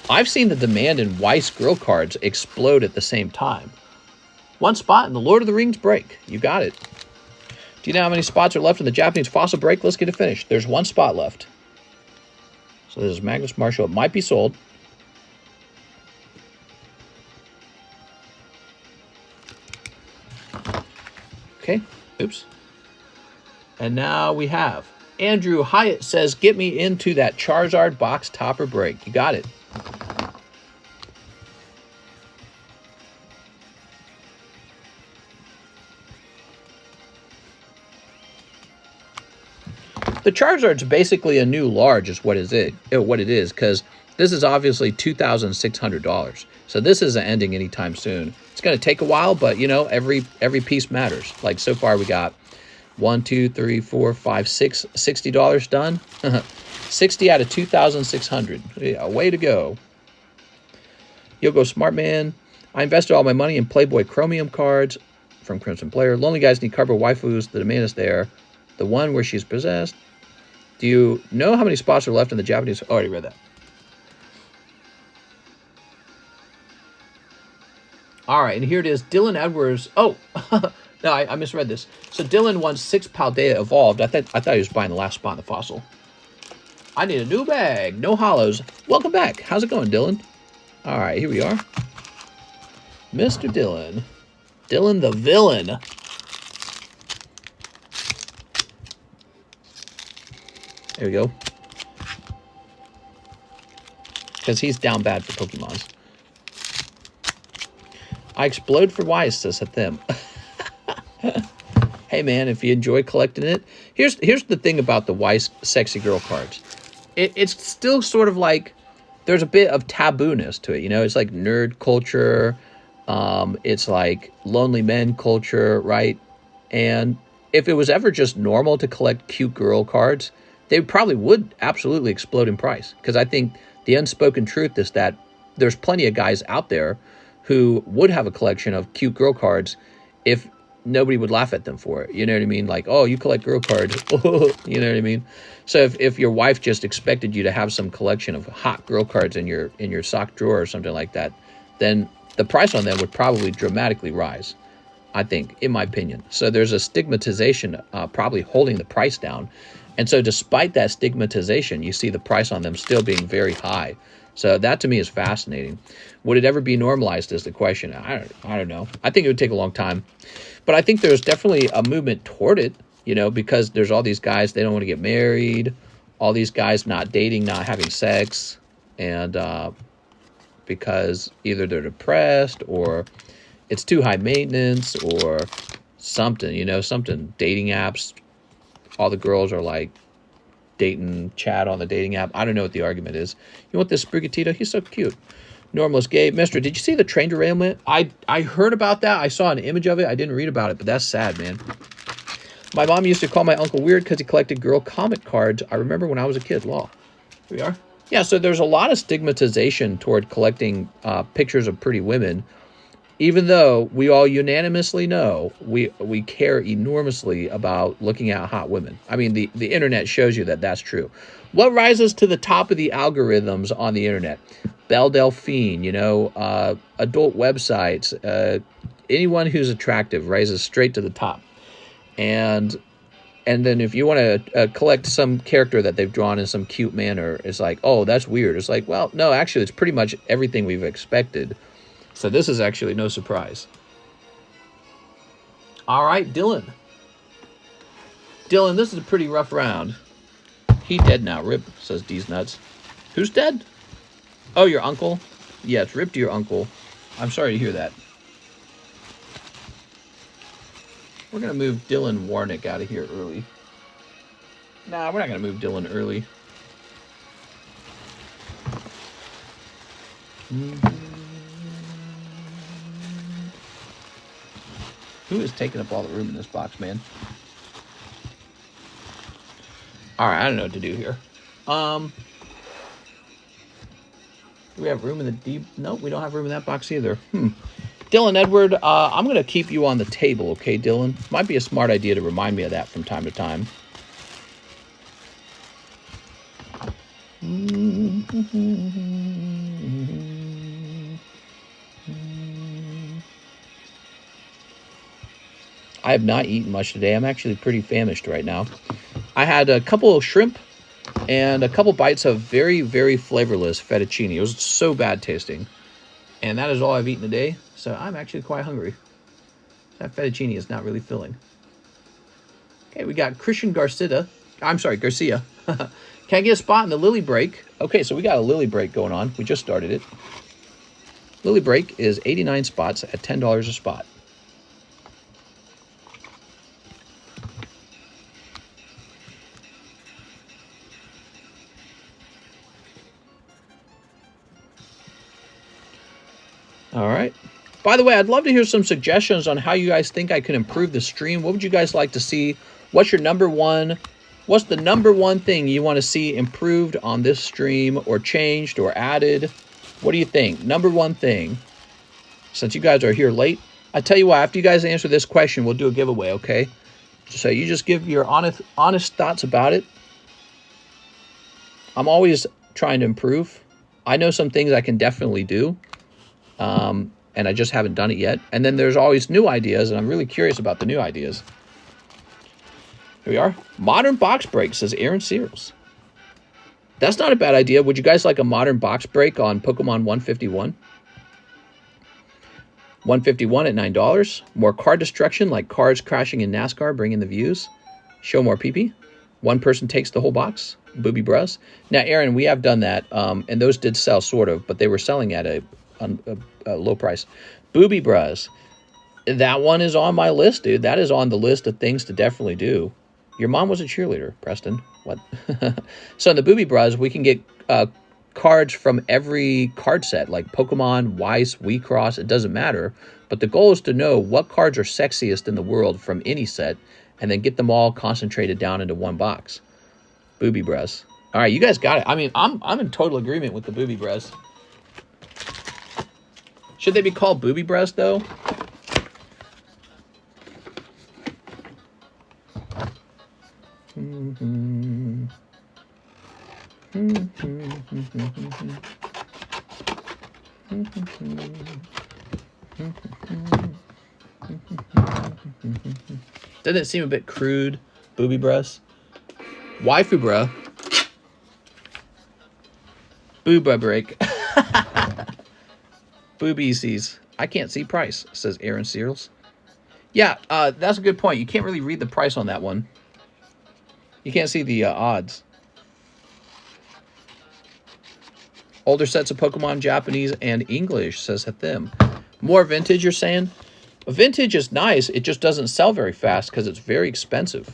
I've seen the demand in Weiss girl cards explode at the same time. 1 spot in the Lord of the Rings break. You got it. Do you know how many spots are left in the Japanese fossil break? Let's get it finished. There's 1 spot left. So this is Magnus Marshall. It might be sold. Okay. Oops. And now we have Andrew Hyatt says, get me into that Charizard box topper break. You got it. The Charizard's basically a new large is what it is, because this is obviously $2,600. So this isn't ending anytime soon. It's going to take a while, but you know, every piece matters. Like so far we got 1, 2, 3, 4, 5, 6, $60 done. 60 out of 2,600. Yeah, way to go. Yogo Smartman. I invested all my money in Playboy Chromium cards from Crimson Player. Lonely guys need cardboard waifus. The demand is there. The one where she's possessed. Do you know how many spots are left in the Japanese? Oh, I already read that. All right, and here it is. Dylan Edwards. Oh, no, I misread this. So Dylan wants 6 Paldea Evolved. I thought he was buying the last spot in the fossil. I need a new bag. No hollows. Welcome back. How's it going, Dylan? All right, here we are. Mr. Dylan. Dylan the villain. There we go. Because he's down bad for Pokemons. I explode for Weiss, says them. Hey man, if you enjoy collecting it, here's the thing about the Weiss sexy girl cards. It's still sort of like there's a bit of taboo-ness to it, you know. It's like nerd culture, it's like lonely men culture, right? And if it was ever just normal to collect cute girl cards, they probably would absolutely explode in price. Because I think the unspoken truth is that there's plenty of guys out there who would have a collection of cute girl cards if nobody would laugh at them for it. You know what I mean? Like, oh, you collect girl cards. You know what I mean? So if your wife just expected you to have some collection of hot girl cards in your sock drawer or something like that, then the price on them would probably dramatically rise, I think, in my opinion. So there's a stigmatization probably holding the price down. And so despite that stigmatization, you see the price on them still being very high. So that to me is fascinating. Would it ever be normalized is the question. I don't know. I think it would take a long time. But I think there's definitely a movement toward it, you know, because there's all these guys, they don't want to get married. All these guys not dating, not having sex. And because either they're depressed or it's too high maintenance or something, you know, something. Dating apps, all the girls are like dating Chad on the dating app. I don't know what the argument is. You want this Sprigatito? He's so cute. Normalist Gabe. Mister, did you see the train derailment? I heard about that. I saw an image of it. I didn't read about it, but that's sad, man. My mom used to call my uncle weird because he collected girl comic cards. I remember when I was a kid. Law. Here we are. Yeah, so there's a lot of stigmatization toward collecting pictures of pretty women, even though we all unanimously know we care enormously about looking at hot women. I mean, the internet shows you that that's true. What rises to the top of the algorithms on the internet? Belle Delphine, you know, adult websites, anyone who's attractive rises straight to the top. And then if you want to collect some character that they've drawn in some cute manner, it's like, oh, that's weird. It's like, well, no, actually, it's pretty much everything we've expected. So this is actually no surprise. All right, Dylan. Dylan, this is a pretty rough round. He dead now, rip, says D's Nuts. Who's dead? Oh, your uncle? Yeah, it's rip to your uncle. I'm sorry to hear that. We're going to move Dylan Warnick out of here early. Nah, we're not going to move Dylan early. Who is taking up all the room in this box, man? All right, I don't know what to do here. Do we have room in the deep? Nope, we don't have room in that box either. Dylan Edward, I'm going to keep you on the table, okay, Dylan? Might be a smart idea to remind me of that from time to time. I have not eaten much today. I'm actually pretty famished right now. I had a couple of shrimp and a couple bites of very, very flavorless fettuccine. It was so bad tasting. And that is all I've eaten today. So I'm actually quite hungry. That fettuccine is not really filling. Okay, we got Christian Garcia. I'm sorry, Garcia. Can I get a spot in the Lily Break? Okay, so we got a Lily Break going on. We just started it. Lily Break is 89 spots at $10 a spot. All right. By the way, I'd love to hear some suggestions on how you guys think I can improve the stream. What would you guys like to see? What's your number one? What's the number one thing you want to see improved on this stream or changed or added? What do you think? Number one thing. Since you guys are here late, I tell you what, after you guys answer this question, we'll do a giveaway, okay? So you just give your honest thoughts about it. I'm always trying to improve. I know some things I can definitely do. And I just haven't done it yet. And then there's always new ideas, and I'm really curious about the new ideas. Here we are. Modern box break, says Aaron Sears. That's not a bad idea. Would you guys like a modern box break on Pokemon 151? 151 at $9. More card destruction, like cars crashing in NASCAR, bring in the views. Show more PP. One person takes the whole box. Booby Bros. Now, Aaron, we have done that, and those did sell, sort of, but they were selling at a low price. Booby Bros. That one is on my list, dude. That is on the list of things to definitely do. Your mom was a cheerleader, Preston. What? So in the Booby Bros, we can get cards from every card set, like Pokemon, Weiss, WeCross. It doesn't matter. But the goal is to know what cards are sexiest in the world from any set, and then get them all concentrated down into one box. Booby Bros. All right, you guys got it. I mean, I'm in total agreement with the Booby Bros. Should they be called booby breasts, though? Doesn't it seem a bit crude? Booby breasts? Waifu bruh. Booba break. Boobiesies. I can't see price, says Aaron Seals. Yeah, that's a good point. You can't really read the price on that one. You can't see the odds. Older sets of Pokemon, Japanese and English, says Hathim. More vintage, you're saying? Vintage is nice. It just doesn't sell very fast because it's very expensive.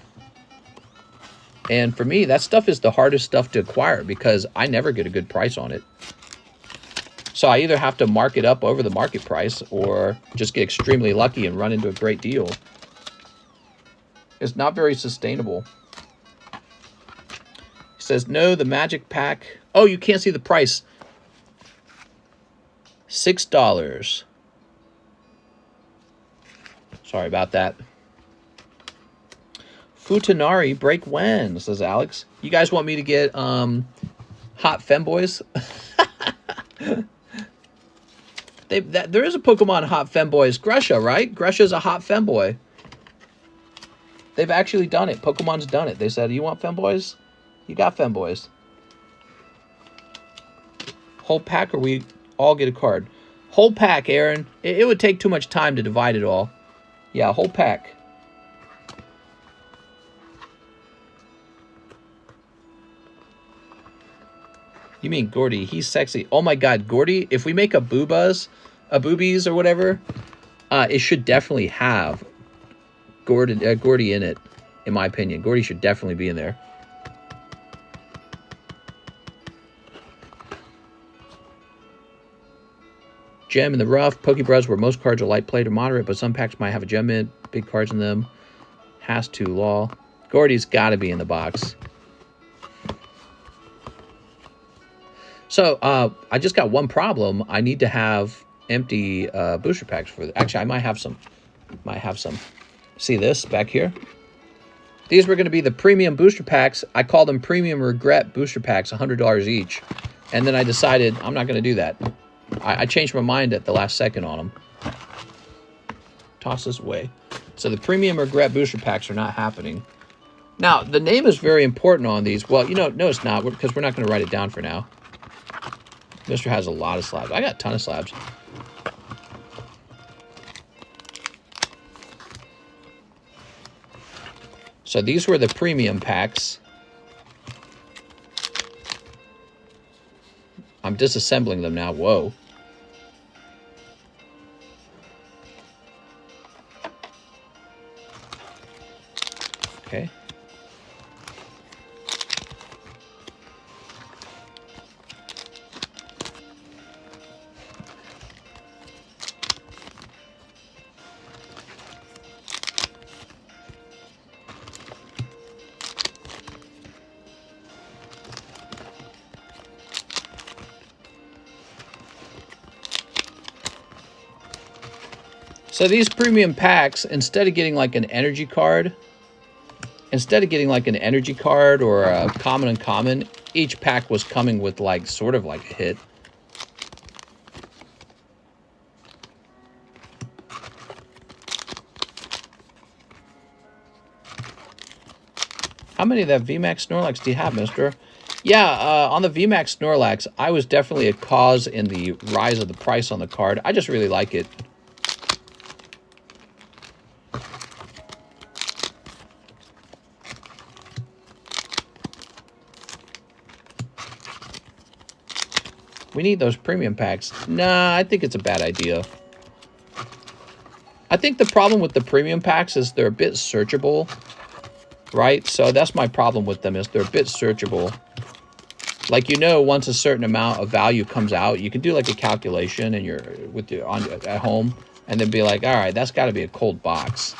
And for me, that stuff is the hardest stuff to acquire because I never get a good price on it. So I either have to mark it up over the market price or just get extremely lucky and run into a great deal. It's not very sustainable. He says, no, the magic pack. Oh, you can't see the price. $6. Sorry about that. Futanari break when, says Alex. You guys want me to get hot femboys? There is a Pokemon hot femboys. Grusha, right? Grusha's a hot femboy. They've actually done it. Pokemon's done it. They said, you want femboys? You got femboys. Whole pack or we all get a card? Whole pack, Aaron. It would take too much time to divide it all. Yeah, whole pack. You mean Gordy? He's sexy. Oh my God, Gordy! If we make a boobies or whatever, it should definitely have Gordy in it. In my opinion, Gordy should definitely be in there. Gem in the rough. PokeBRUH where most cards are light played or moderate, but some packs might have a gem in it. Big cards in them. Has to, lol. Gordy's got to be in the box. So, I just got one problem. I need to have empty booster packs for actually, I might have some. See this back here? These were going to be the premium booster packs. I call them premium regret booster packs, $100 each. And then I decided I'm not going to do that. I changed my mind at the last second on them. Toss this away. So the premium regret booster packs are not happening. Now, the name is very important on these. Well, you know, no, it's not, because we're not going to write it down for now. Mr. has a lot of slabs. I got a ton of slabs. So these were the premium packs. I'm disassembling them now. Whoa. Okay. So these premium packs, instead of getting like an energy card, or a common uncommon, each pack was coming with like sort of like a hit. How many of that VMAX Snorlax do you have, mister? Yeah, on the VMAX Snorlax, I was definitely a cause in the rise of the price on the card. I just really like it. We need those premium packs. Nah, I think it's a bad idea. I think the problem with the premium packs is they're a bit searchable, right? So that's my problem with them, is they're a bit searchable. Like, you know, once a certain amount of value comes out, you can do like a calculation and you're at home and then be like, all right, that's got to be a cold box.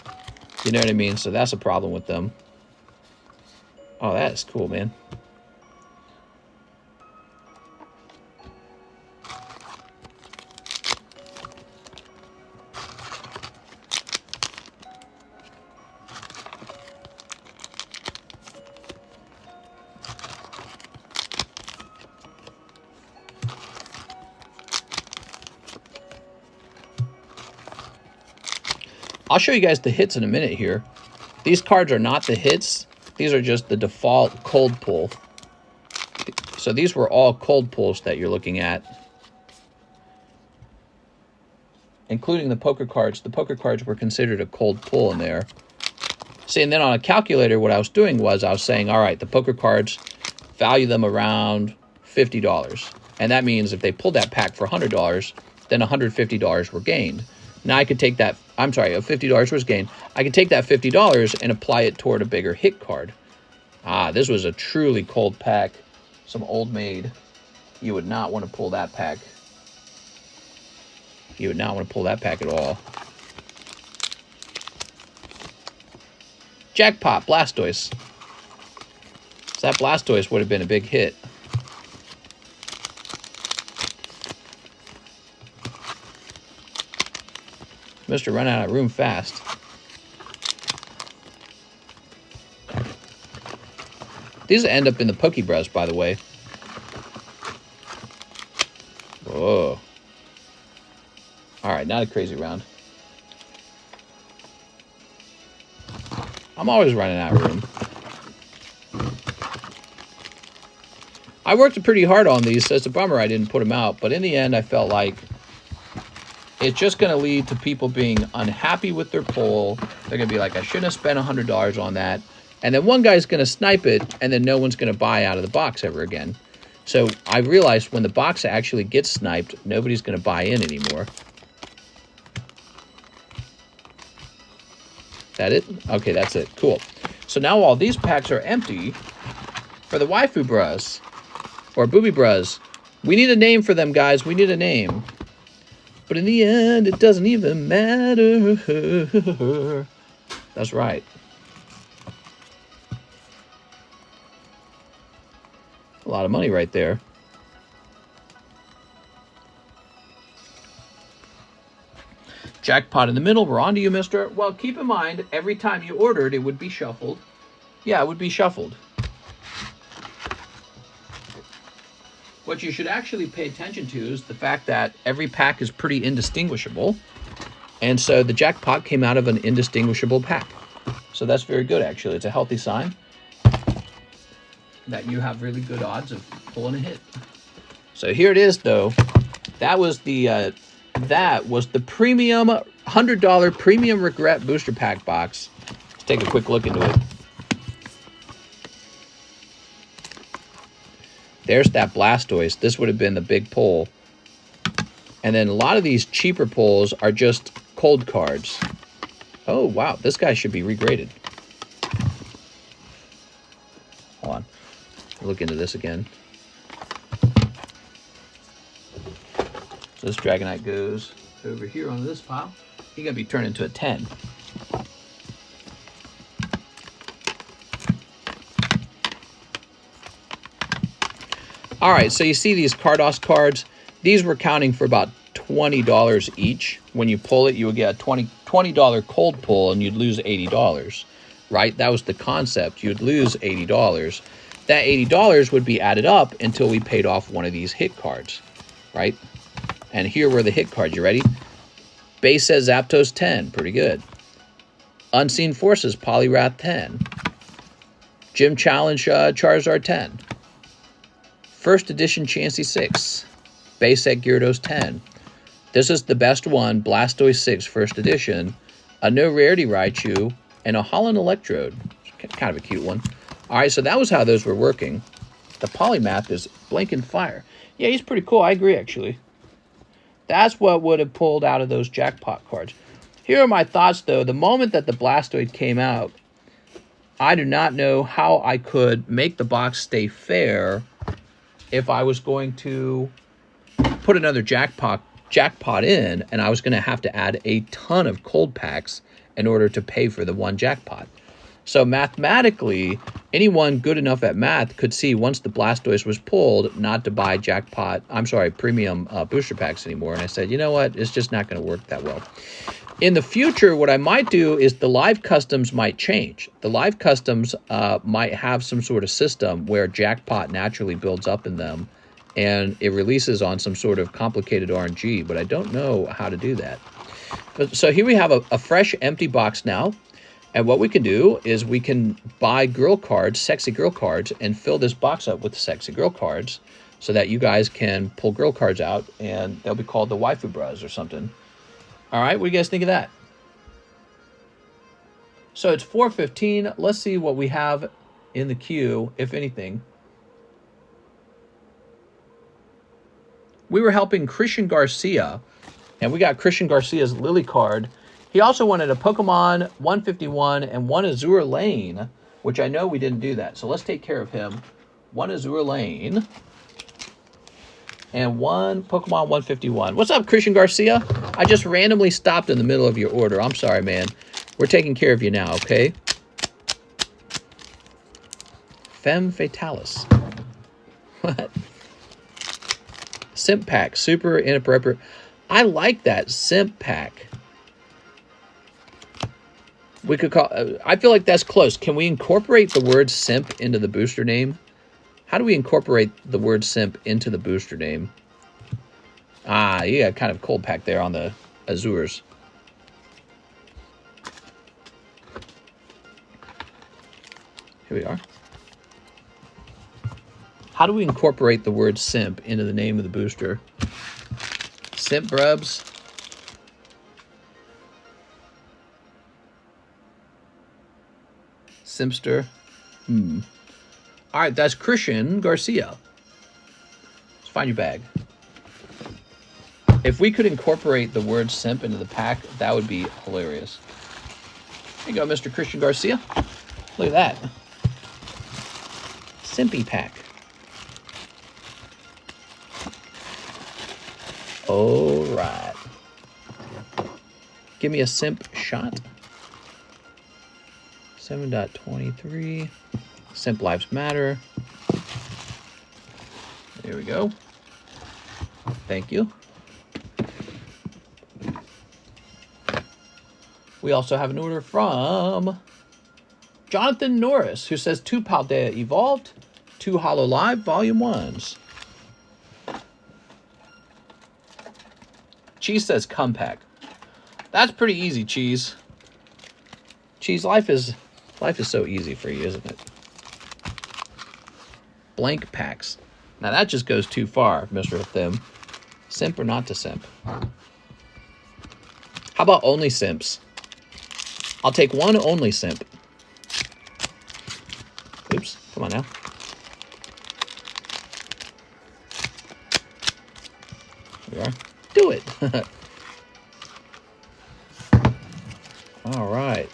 You know what I mean? So that's a problem with them. Oh, that's cool, man. I'll show you guys the hits in a minute here. These cards are not the hits. These are just the default cold pull. So these were all cold pulls that you're looking at, including the poker cards. The poker cards were considered a cold pull in there. See, and then on a calculator, what I was doing was I was saying, all right, the poker cards, value them around $50. And that means if they pulled that pack for $100, then $150 were gained. Now I could take that, I'm sorry, if $50 was gained, I could take that $50 and apply it toward a bigger hit card. Ah, this was a truly cold pack. Some old maid. You would not want to pull that pack. You would not want to pull that pack at all. Jackpot, Blastoise. So that Blastoise would have been a big hit. Mr. Run out of room fast. These end up in the PokeBRUH, by the way. Whoa. Alright, not a crazy round. I'm always running out of room. I worked pretty hard on these, so it's a bummer I didn't put them out. But in the end, I felt like it's just going to lead to people being unhappy with their pull. They're going to be like, I shouldn't have spent $100 on that. And then one guy's going to snipe it, and then no one's going to buy out of the box ever again. So I realized when the box actually gets sniped, nobody's going to buy in anymore. That it? Okay, that's it. Cool. So now all these packs are empty for the waifu bras or booby bras. We need a name for them, guys. We need a name. But in the end, it doesn't even matter. That's right. A lot of money right there. Jackpot in the middle. We're on to you, mister. Well, keep in mind, every time you ordered, it would be shuffled. Yeah, it would be shuffled. What you should actually pay attention to is the fact that every pack is pretty indistinguishable. And so the jackpot came out of an indistinguishable pack. So that's very good, actually. It's a healthy sign that you have really good odds of pulling a hit. So here it is, though. That was the premium $100 premium regret booster pack box. Let's take a quick look into it. There's that Blastoise. This would have been the big pull. And then a lot of these cheaper pulls are just cold cards. Oh, wow. This guy should be regraded. Hold on. Look into this again. So this Dragonite goes over here on this pile. He's going to be turned into a 10. All right, so you see these Cardos cards. These were counting for about $20 each. When you pull it, you would get a $20 cold pull, and you'd lose $80, right? That was the concept. You'd lose $80. That $80 would be added up until we paid off one of these hit cards, right? And here were the hit cards. You ready? Base says Zapdos 10. Pretty good. Unseen Forces Poliwrath 10. Gym Challenge Charizard 10. First Edition Chansey 6. Base set Gyarados 10. This is the best one. Blastoise 6 First Edition. A No Rarity Raichu. And a Holland Electrode. Kind of a cute one. Alright, so that was how those were working. The Polymath is blinking fire. Yeah, he's pretty cool. I agree, actually. That's what would have pulled out of those jackpot cards. Here are my thoughts, though. The moment that the Blastoise came out, I do not know how I could make the box stay fair if I was going to put another jackpot in, and I was going to have to add a ton of cold packs in order to pay for the one jackpot. So mathematically, anyone good enough at math could see once the Blastoise was pulled not to buy premium booster packs anymore. And I said, you know what? It's just not going to work that well. In the future, what I might do is the live customs might change. The live customs might have some sort of system where jackpot naturally builds up in them and it releases on some sort of complicated RNG, but I don't know how to do that. So here we have a fresh empty box now. And what we can do is we can buy girl cards, sexy girl cards, and fill this box up with sexy girl cards so that you guys can pull girl cards out, and they'll be called the waifu bras or something. All right, what do you guys think of that? So it's 4:15. Let's see what we have in the queue, if anything. We were helping Christian Garcia, and we got Christian Garcia's Lily card. He also wanted a Pokemon 151 and one Azure Lane, which I know we didn't do that. So let's take care of him. One Azure Lane and one Pokemon 151. What's up, Christian Garcia? I just randomly stopped in the middle of your order. I'm sorry, man. We're taking care of you now, okay? Femme Fatalis. What? Simp pack. Super inappropriate. I like that simp pack. We could call... I feel like that's close. Can we incorporate the word simp into the booster name? How do we incorporate the word simp into the booster name? Ah, yeah, kind of cold pack there on the Azures. Here we are. How do we incorporate the word simp into the name of the booster? Simp brubs. Simpster. All right, that's Christian Garcia. Let's find your bag. If we could incorporate the word simp into the pack, that would be hilarious. Here you go, Mr. Christian Garcia. Look at that. Simpy pack. All right. Give me a simp shot. 7.23. Simp Lives Matter. There we go. Thank you. We also have an order from Jonathan Norris, who says 2 Paldea Evolved, 2 Holo Live Volume 1s. Cheese says Compact. That's pretty easy, Cheese. Cheese, life is so easy for you, isn't it? Blank packs. Now that just goes too far, Mr. Thim. Simp or not to simp? How about only simps? I'll take one only simp. Oops, come on now. Here we are. Do it. All right.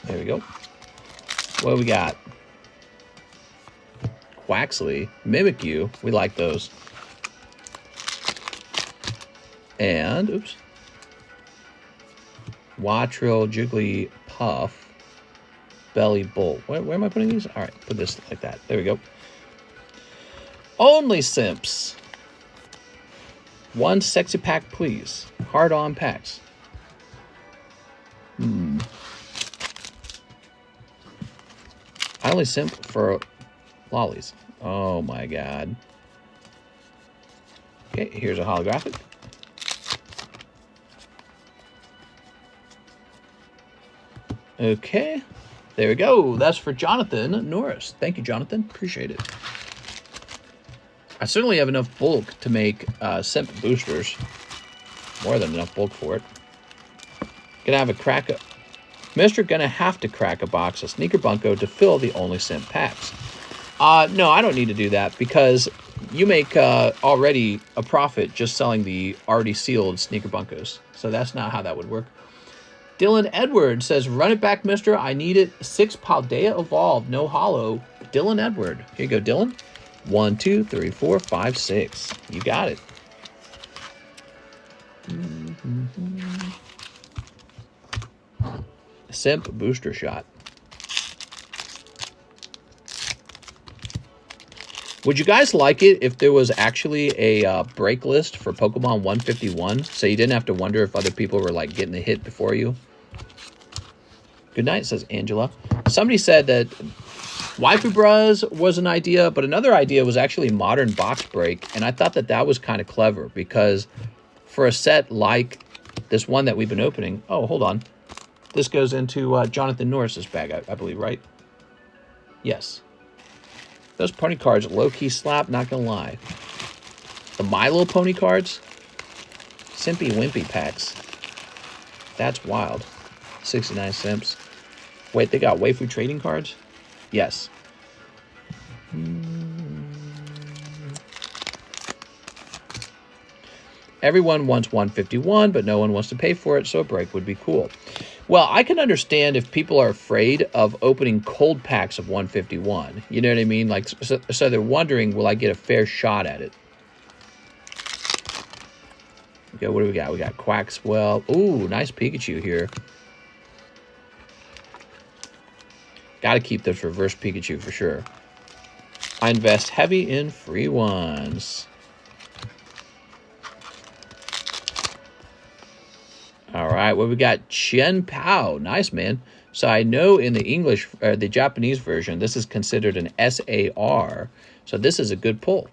There we go. What do we got? Quaxley, Mimikyu. We like those. And, oops. Watril, Jigglypuff, Belly Bolt. Where am I putting these? All right, put this like that. There we go. Only simps. One sexy pack, please. Hard-on packs. I only simp for lollies. Oh my god. Okay, here's a holographic. Okay, there we go. That's for Jonathan Norris. Thank you, Jonathan. Appreciate it. I certainly have enough bulk to make simp boosters. More than enough bulk for it. Gonna have a crack. Mr. Gonna have to crack a box of Sneaker Bunko to fill the only simp packs. No, I don't need to do that because you make already a profit just selling the already sealed Sneaker Bunkos. So that's not how that would work. Dylan Edward says, run it back, mister. I need it. 6 Paldea Evolved, no hollow. Dylan Edward. Here you go, Dylan. 1, 2, 3, 4, 5, 6. You got it. Simp booster shot. Would you guys like it if there was actually a break list for Pokemon 151, so you didn't have to wonder if other people were like getting a hit before you? Good night, says Angela. Somebody said that PokeBRUH was an idea, but another idea was actually Modern Box Break, and I thought that that was kind of clever because for a set like this one that we've been opening... Oh, hold on. This goes into Jonathan Norris's bag, I believe, right? Yes. Those pony cards, low-key slap, not gonna lie. The My Little Pony cards, Simpy Wimpy packs. That's wild. 69 cents. Wait, they got waifu trading cards? Yes. Everyone wants 151, but no one wants to pay for it, so a break would be cool. Well, I can understand if people are afraid of opening cold packs of 151. You know what I mean? Like, so they're wondering, will I get a fair shot at it? Okay, what do we got? We got Quaxwell. Ooh, nice Pikachu here. Got to keep this reverse Pikachu for sure. I invest heavy in free ones. All right, well, we got Chen Pao. Nice, man. So I know in the English, the Japanese version, this is considered an SAR. So this is a good pull.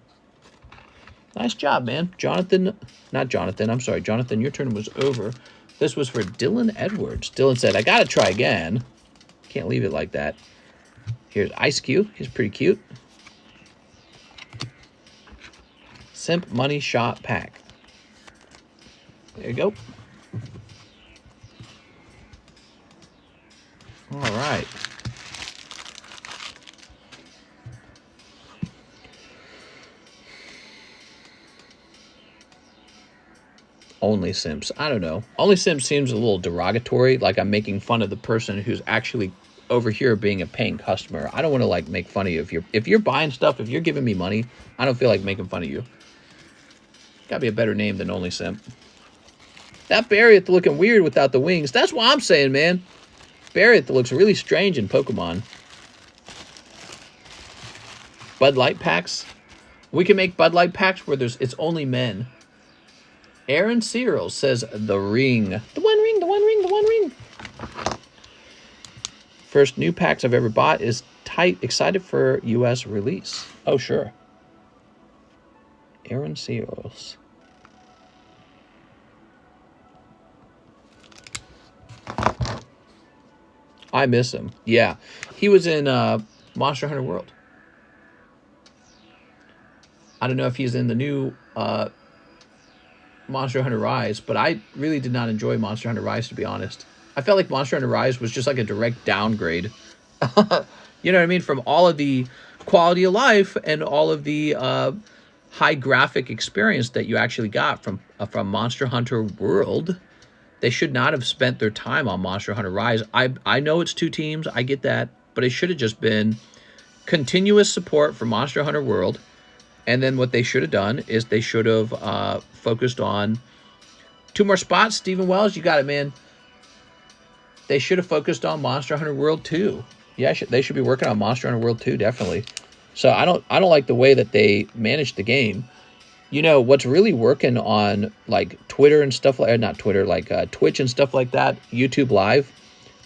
Nice job, man. Jonathan, not Jonathan, I'm sorry. Jonathan, your turn was over. This was for Dylan Edwards. Dylan said, I got to try again. Can't leave it like that. Here's Ice Cube. He's pretty cute. Simp Money Shot Pack. There you go. All right. Only Simps. I don't know. Only Simps seems a little derogatory, like I'm making fun of the person who's actually over here being a paying customer. I don't want to like make fun of you. If you're buying stuff, if you're giving me money, I don't feel like making fun of you. Gotta be a better name than Only Simp. That Barriot looking weird without the wings. That's what I'm saying, man. Barriot looks really strange in Pokemon. Bud Light packs. We can make Bud Light packs where it's only men. Aaron Cyril says the ring. The one ring, the one ring, the one ring. First new packs I've ever bought is tight. Excited for US release. Oh, sure. Aaron Cyrils. I miss him. Yeah. He was in Monster Hunter World. I don't know if he's in the new Monster Hunter Rise, but I really did not enjoy Monster Hunter Rise, to be honest. I felt like Monster Hunter Rise was just like a direct downgrade. You know what I mean? From all of the quality of life and all of the high graphic experience that you actually got from Monster Hunter World. They should not have spent their time on Monster Hunter Rise. I know it's 2 teams. I get that. But it should have just been continuous support for Monster Hunter World. And then what they should have done is they should have focused on 2 more spots. Stephen Wells, you got it, man. They should have focused on Monster Hunter World 2. Yeah, they should be working on Monster Hunter World 2, definitely. So I don't like the way that they managed the game. You know, what's really working on, like, Twitter and stuff like... Not Twitter, like Twitch and stuff like that, YouTube Live,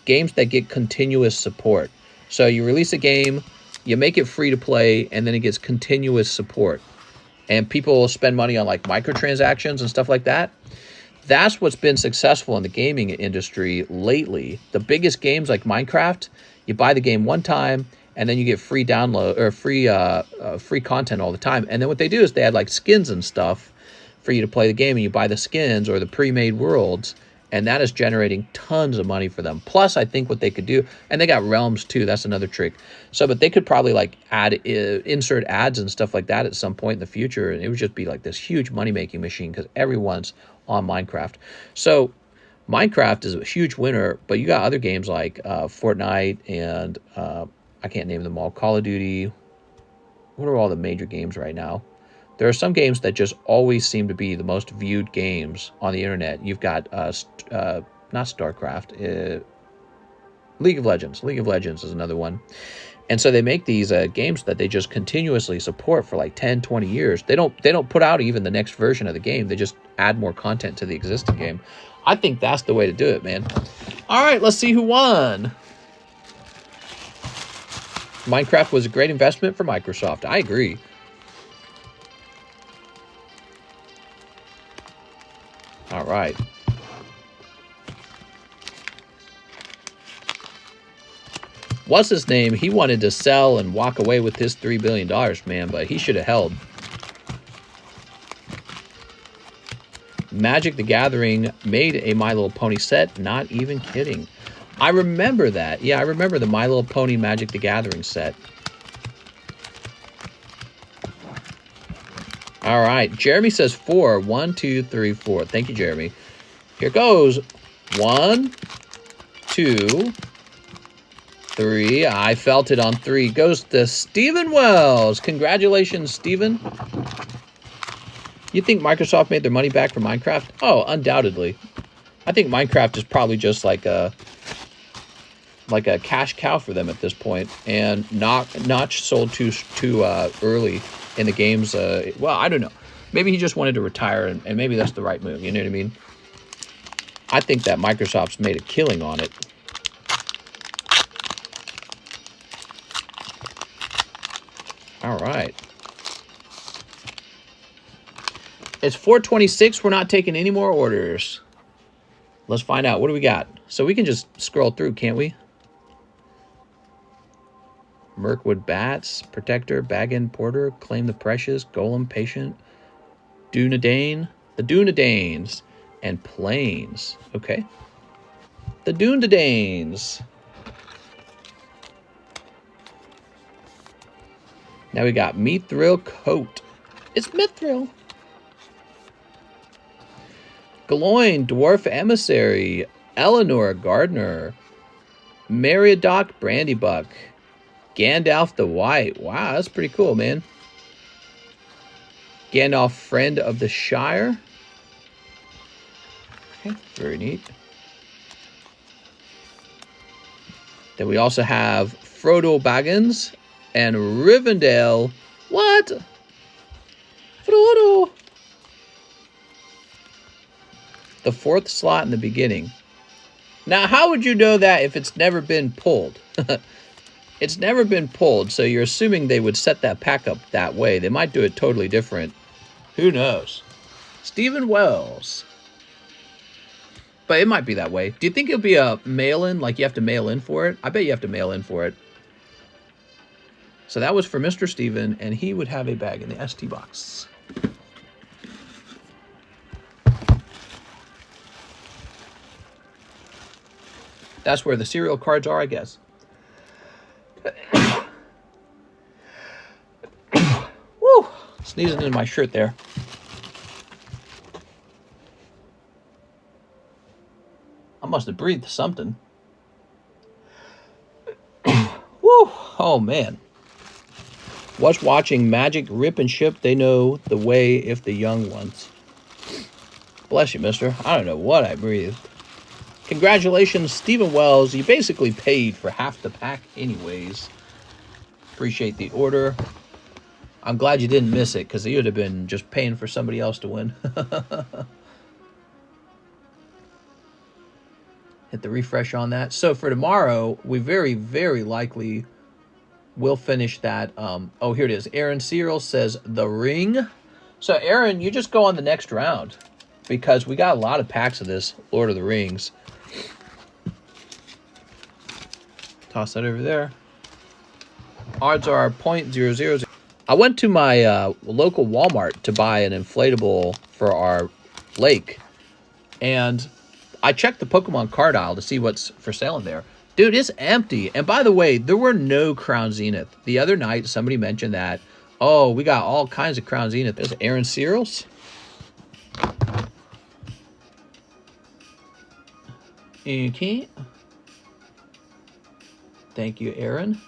games that get continuous support. So you release a game, you make it free to play, and then it gets continuous support. And people will spend money on, like, microtransactions and stuff like that. That's what's been successful in the gaming industry lately. The biggest games like Minecraft, you buy the game one time, and then you get free download or free content all the time. And then what they do is they add like skins and stuff for you to play the game, and you buy the skins or the pre-made worlds, and that is generating tons of money for them. Plus, I think what they could do, and they got realms too. That's another trick. So, but they could probably like insert ads and stuff like that at some point in the future, and it would just be like this huge money-making machine because everyone's on Minecraft. So Minecraft is a huge winner, but you got other games like Fortnite and I can't name them all. Call of Duty. What are all the major games right now? There are some games that just always seem to be the most viewed games on the internet. You've got, not StarCraft, League of Legends. League of Legends is another one. And so they make these games that they just continuously support for like 10, 20 years. They don't put out even the next version of the game. They just add more content to the existing game. I think that's the way to do it, man. All right, let's see who won. Minecraft was a great investment for Microsoft. I agree. All right. What's his name? He wanted to sell and walk away with his $3 billion, man, but he should have held. Magic the Gathering made a My Little Pony set. Not even kidding. I remember that. Yeah, I remember the My Little Pony Magic the Gathering set. All right. Jeremy says 4. 1, 2, 3, 4. Thank you, Jeremy. Here goes. 1, 2, 3. I felt it on 3. Goes to Stephen Wells. Congratulations, Stephen. You think Microsoft made their money back from Minecraft? Oh, undoubtedly. I think Minecraft is probably just like a cash cow for them at this point, and Notch sold too early in the games. Well, I don't know. Maybe he just wanted to retire, and maybe that's the right move. You know what I mean? I think that Microsoft's made a killing on it. All right. It's 4:26. We're not taking any more orders. Let's find out. What do we got? So we can just scroll through, can't we? Mirkwood Bats, Protector, Baggin, Porter, Claim the Precious, Golem, Patient, Dunedain, the Dunedains, and Plains. Okay. The Dunedains. Now we got Mithril Coat. It's Mithril. Galoin, Dwarf Emissary, Eleanor Gardner, Meriadoc Brandybuck, Gandalf the White. Wow, that's pretty cool, man. Gandalf, Friend of the Shire. Okay, very neat. Then we also have Frodo Baggins and Rivendell. What? Frodo. The 4th slot in the beginning. Now, how would you know that if it's never been pulled? It's never been pulled, so you're assuming they would set that pack up that way. They might do it totally different. Who knows? Stephen Wells. But it might be that way. Do you think it'll be a mail-in? Like you have to mail in for it? I bet you have to mail in for it. So that was for Mr. Steven, and he would have a bag in the ST box. That's where the serial cards are, I guess. Woo! Sneezing in my shirt there. I must have breathed something. Woo! Oh, man. Was watching Magic Rip and Ship. They know the way if the young ones. Bless you, mister. I don't know what I breathed. Congratulations, Stephen Wells. You basically paid for half the pack anyways. Appreciate the order. I'm glad you didn't miss it, because you would have been just paying for somebody else to win. Hit the refresh on that. So for tomorrow, we very, very likely will finish that. Oh, here it is. Aaron Cyril says The Ring. So, Aaron, you just go on the next round, because we got a lot of packs of this Lord of the Rings. Toss that over there. Odds are 0.000. I went to my local Walmart to buy an inflatable for our lake, and I checked the Pokemon card aisle to see what's for sale in there. Dude, it's empty. And by the way, there were no Crown Zenith. The other night, somebody mentioned that, oh, we got all kinds of Crown Zenith. There's Aaron Searles. Okay. Thank you, Aaron.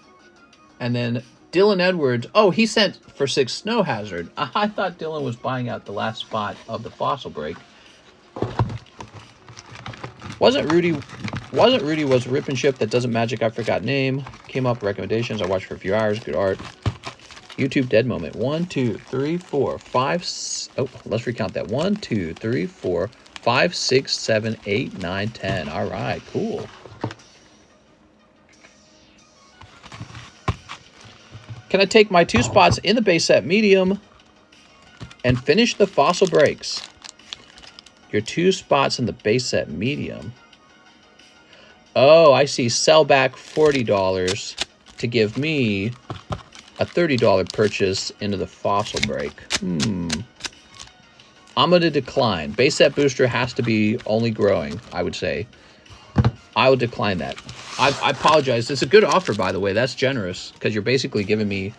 And then Dylan Edwards. Oh, he sent for 6 Snow Hazard. I thought Dylan was buying out the last spot of the Fossil Break. Wasn't Rudy was a Rip and Ship that doesn't magic, I forgot name. Came up recommendations. I watched for a few hours. Good art. YouTube dead moment. 1, 2, 3, 4, 5. Oh, let's recount that. 1, 2, 3, 4, 5, 6, 7, 8, 9, 10. All right, cool. Can I take my 2 spots in the base set medium and finish the fossil breaks? Your 2 spots in the base set medium. Oh, I see. Sell back $40 to give me a $30 purchase into the fossil break. I'm going to decline. Base set booster has to be only growing, I would say. I would decline that. I apologize. It's a good offer, by the way. That's generous because you're basically giving me...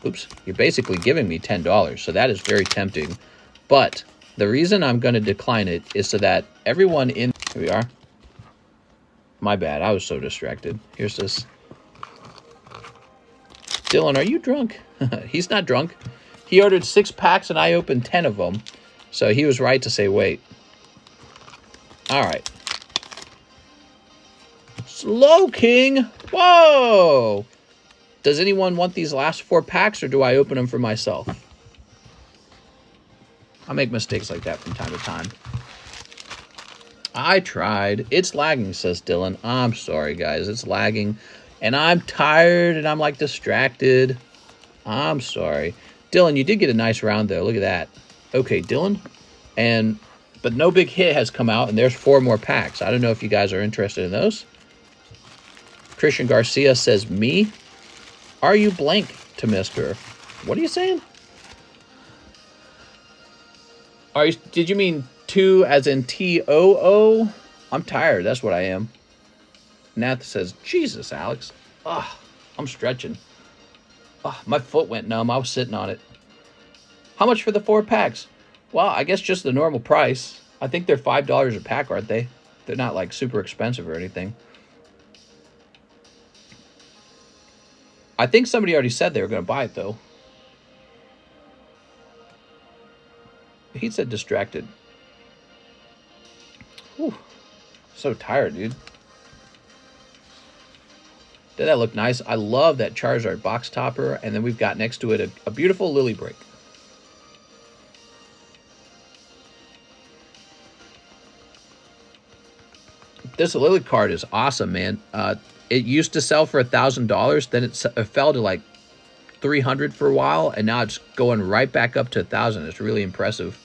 Oops. You're basically giving me $10. So that is very tempting. But the reason I'm going to decline it is so that everyone in... Here we are. My bad. I was so distracted. Here's this. Dylan, are you drunk? He's not drunk. He ordered 6 packs and I opened 10 of them. So he was right to say wait. All right. Slow King. Whoa. Does anyone want these last 4 packs or do I open them for myself? I make mistakes like that from time to time. I tried. It's lagging, says Dylan. I'm sorry, guys. It's lagging. And I'm tired and I'm like distracted. I'm sorry. Dylan, you did get a nice round though. Look at that. Okay, Dylan. But no big hit has come out and there's 4 more packs. I don't know if you guys are interested in those. Christian Garcia says, me? Are you blank to Mr.? What are you saying? Did you mean 2 as in T-O-O? I'm tired. That's what I am. Nath says, Jesus, Alex. I'm stretching. My foot went numb. I was sitting on it. How much for the 4 packs? Well, I guess just the normal price. I think they're $5 a pack, aren't they? They're not like super expensive or anything. I think somebody already said they were going to buy it, though. He said distracted. Whew. So tired, dude. Did that look nice? I love that Charizard box topper. And then we've got next to it a beautiful Lily Break. This Lily card is awesome, man. It used to sell for $1,000. Then it fell to like $300 for a while. And now it's going right back up to $1,000. It's really impressive.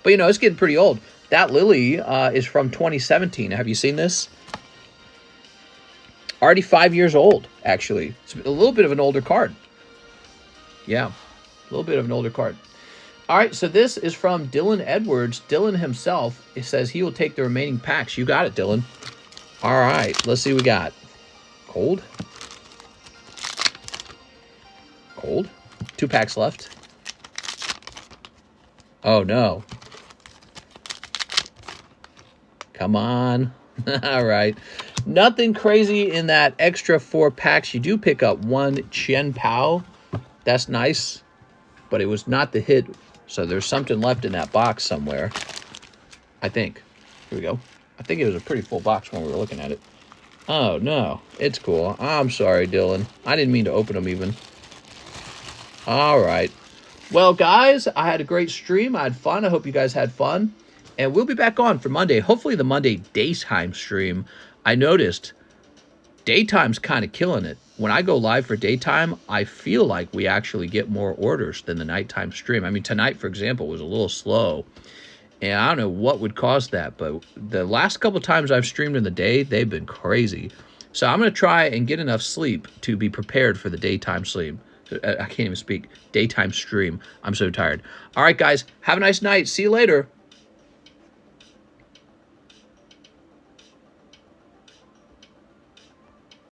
But, you know, it's getting pretty old. That Lily is from 2017. Have you seen this? Already 5 years old, actually. It's a little bit of an older card. Yeah, a little bit of an older card. All right, so this is from Dylan Edwards. Dylan himself says he will take the remaining packs. You got it, Dylan. All right, let's see what we got. Cold. Cold. 2 packs left. Oh, no. Come on. All right. Nothing crazy in that extra 4 packs. You do pick up 1 Chen Pao. That's nice. But it was not the hit. So there's something left in that box somewhere. I think. Here we go. I think it was a pretty full box when we were looking at it. Oh, no. It's cool. I'm sorry, Dylan. I didn't mean to open them even. All right. Well, guys, I had a great stream. I had fun. I hope you guys had fun. And we'll be back on for Monday. Hopefully the Monday daytime stream. I noticed daytime's kind of killing it. When I go live for daytime, I feel like we actually get more orders than the nighttime stream. I mean, tonight, for example, was a little slow. And I don't know what would cause that, but the last couple times I've streamed in the day, they've been crazy. So I'm going to try and get enough sleep to be prepared for the daytime stream. I can't even speak. Daytime stream. I'm so tired. All right, guys. Have a nice night. See you later.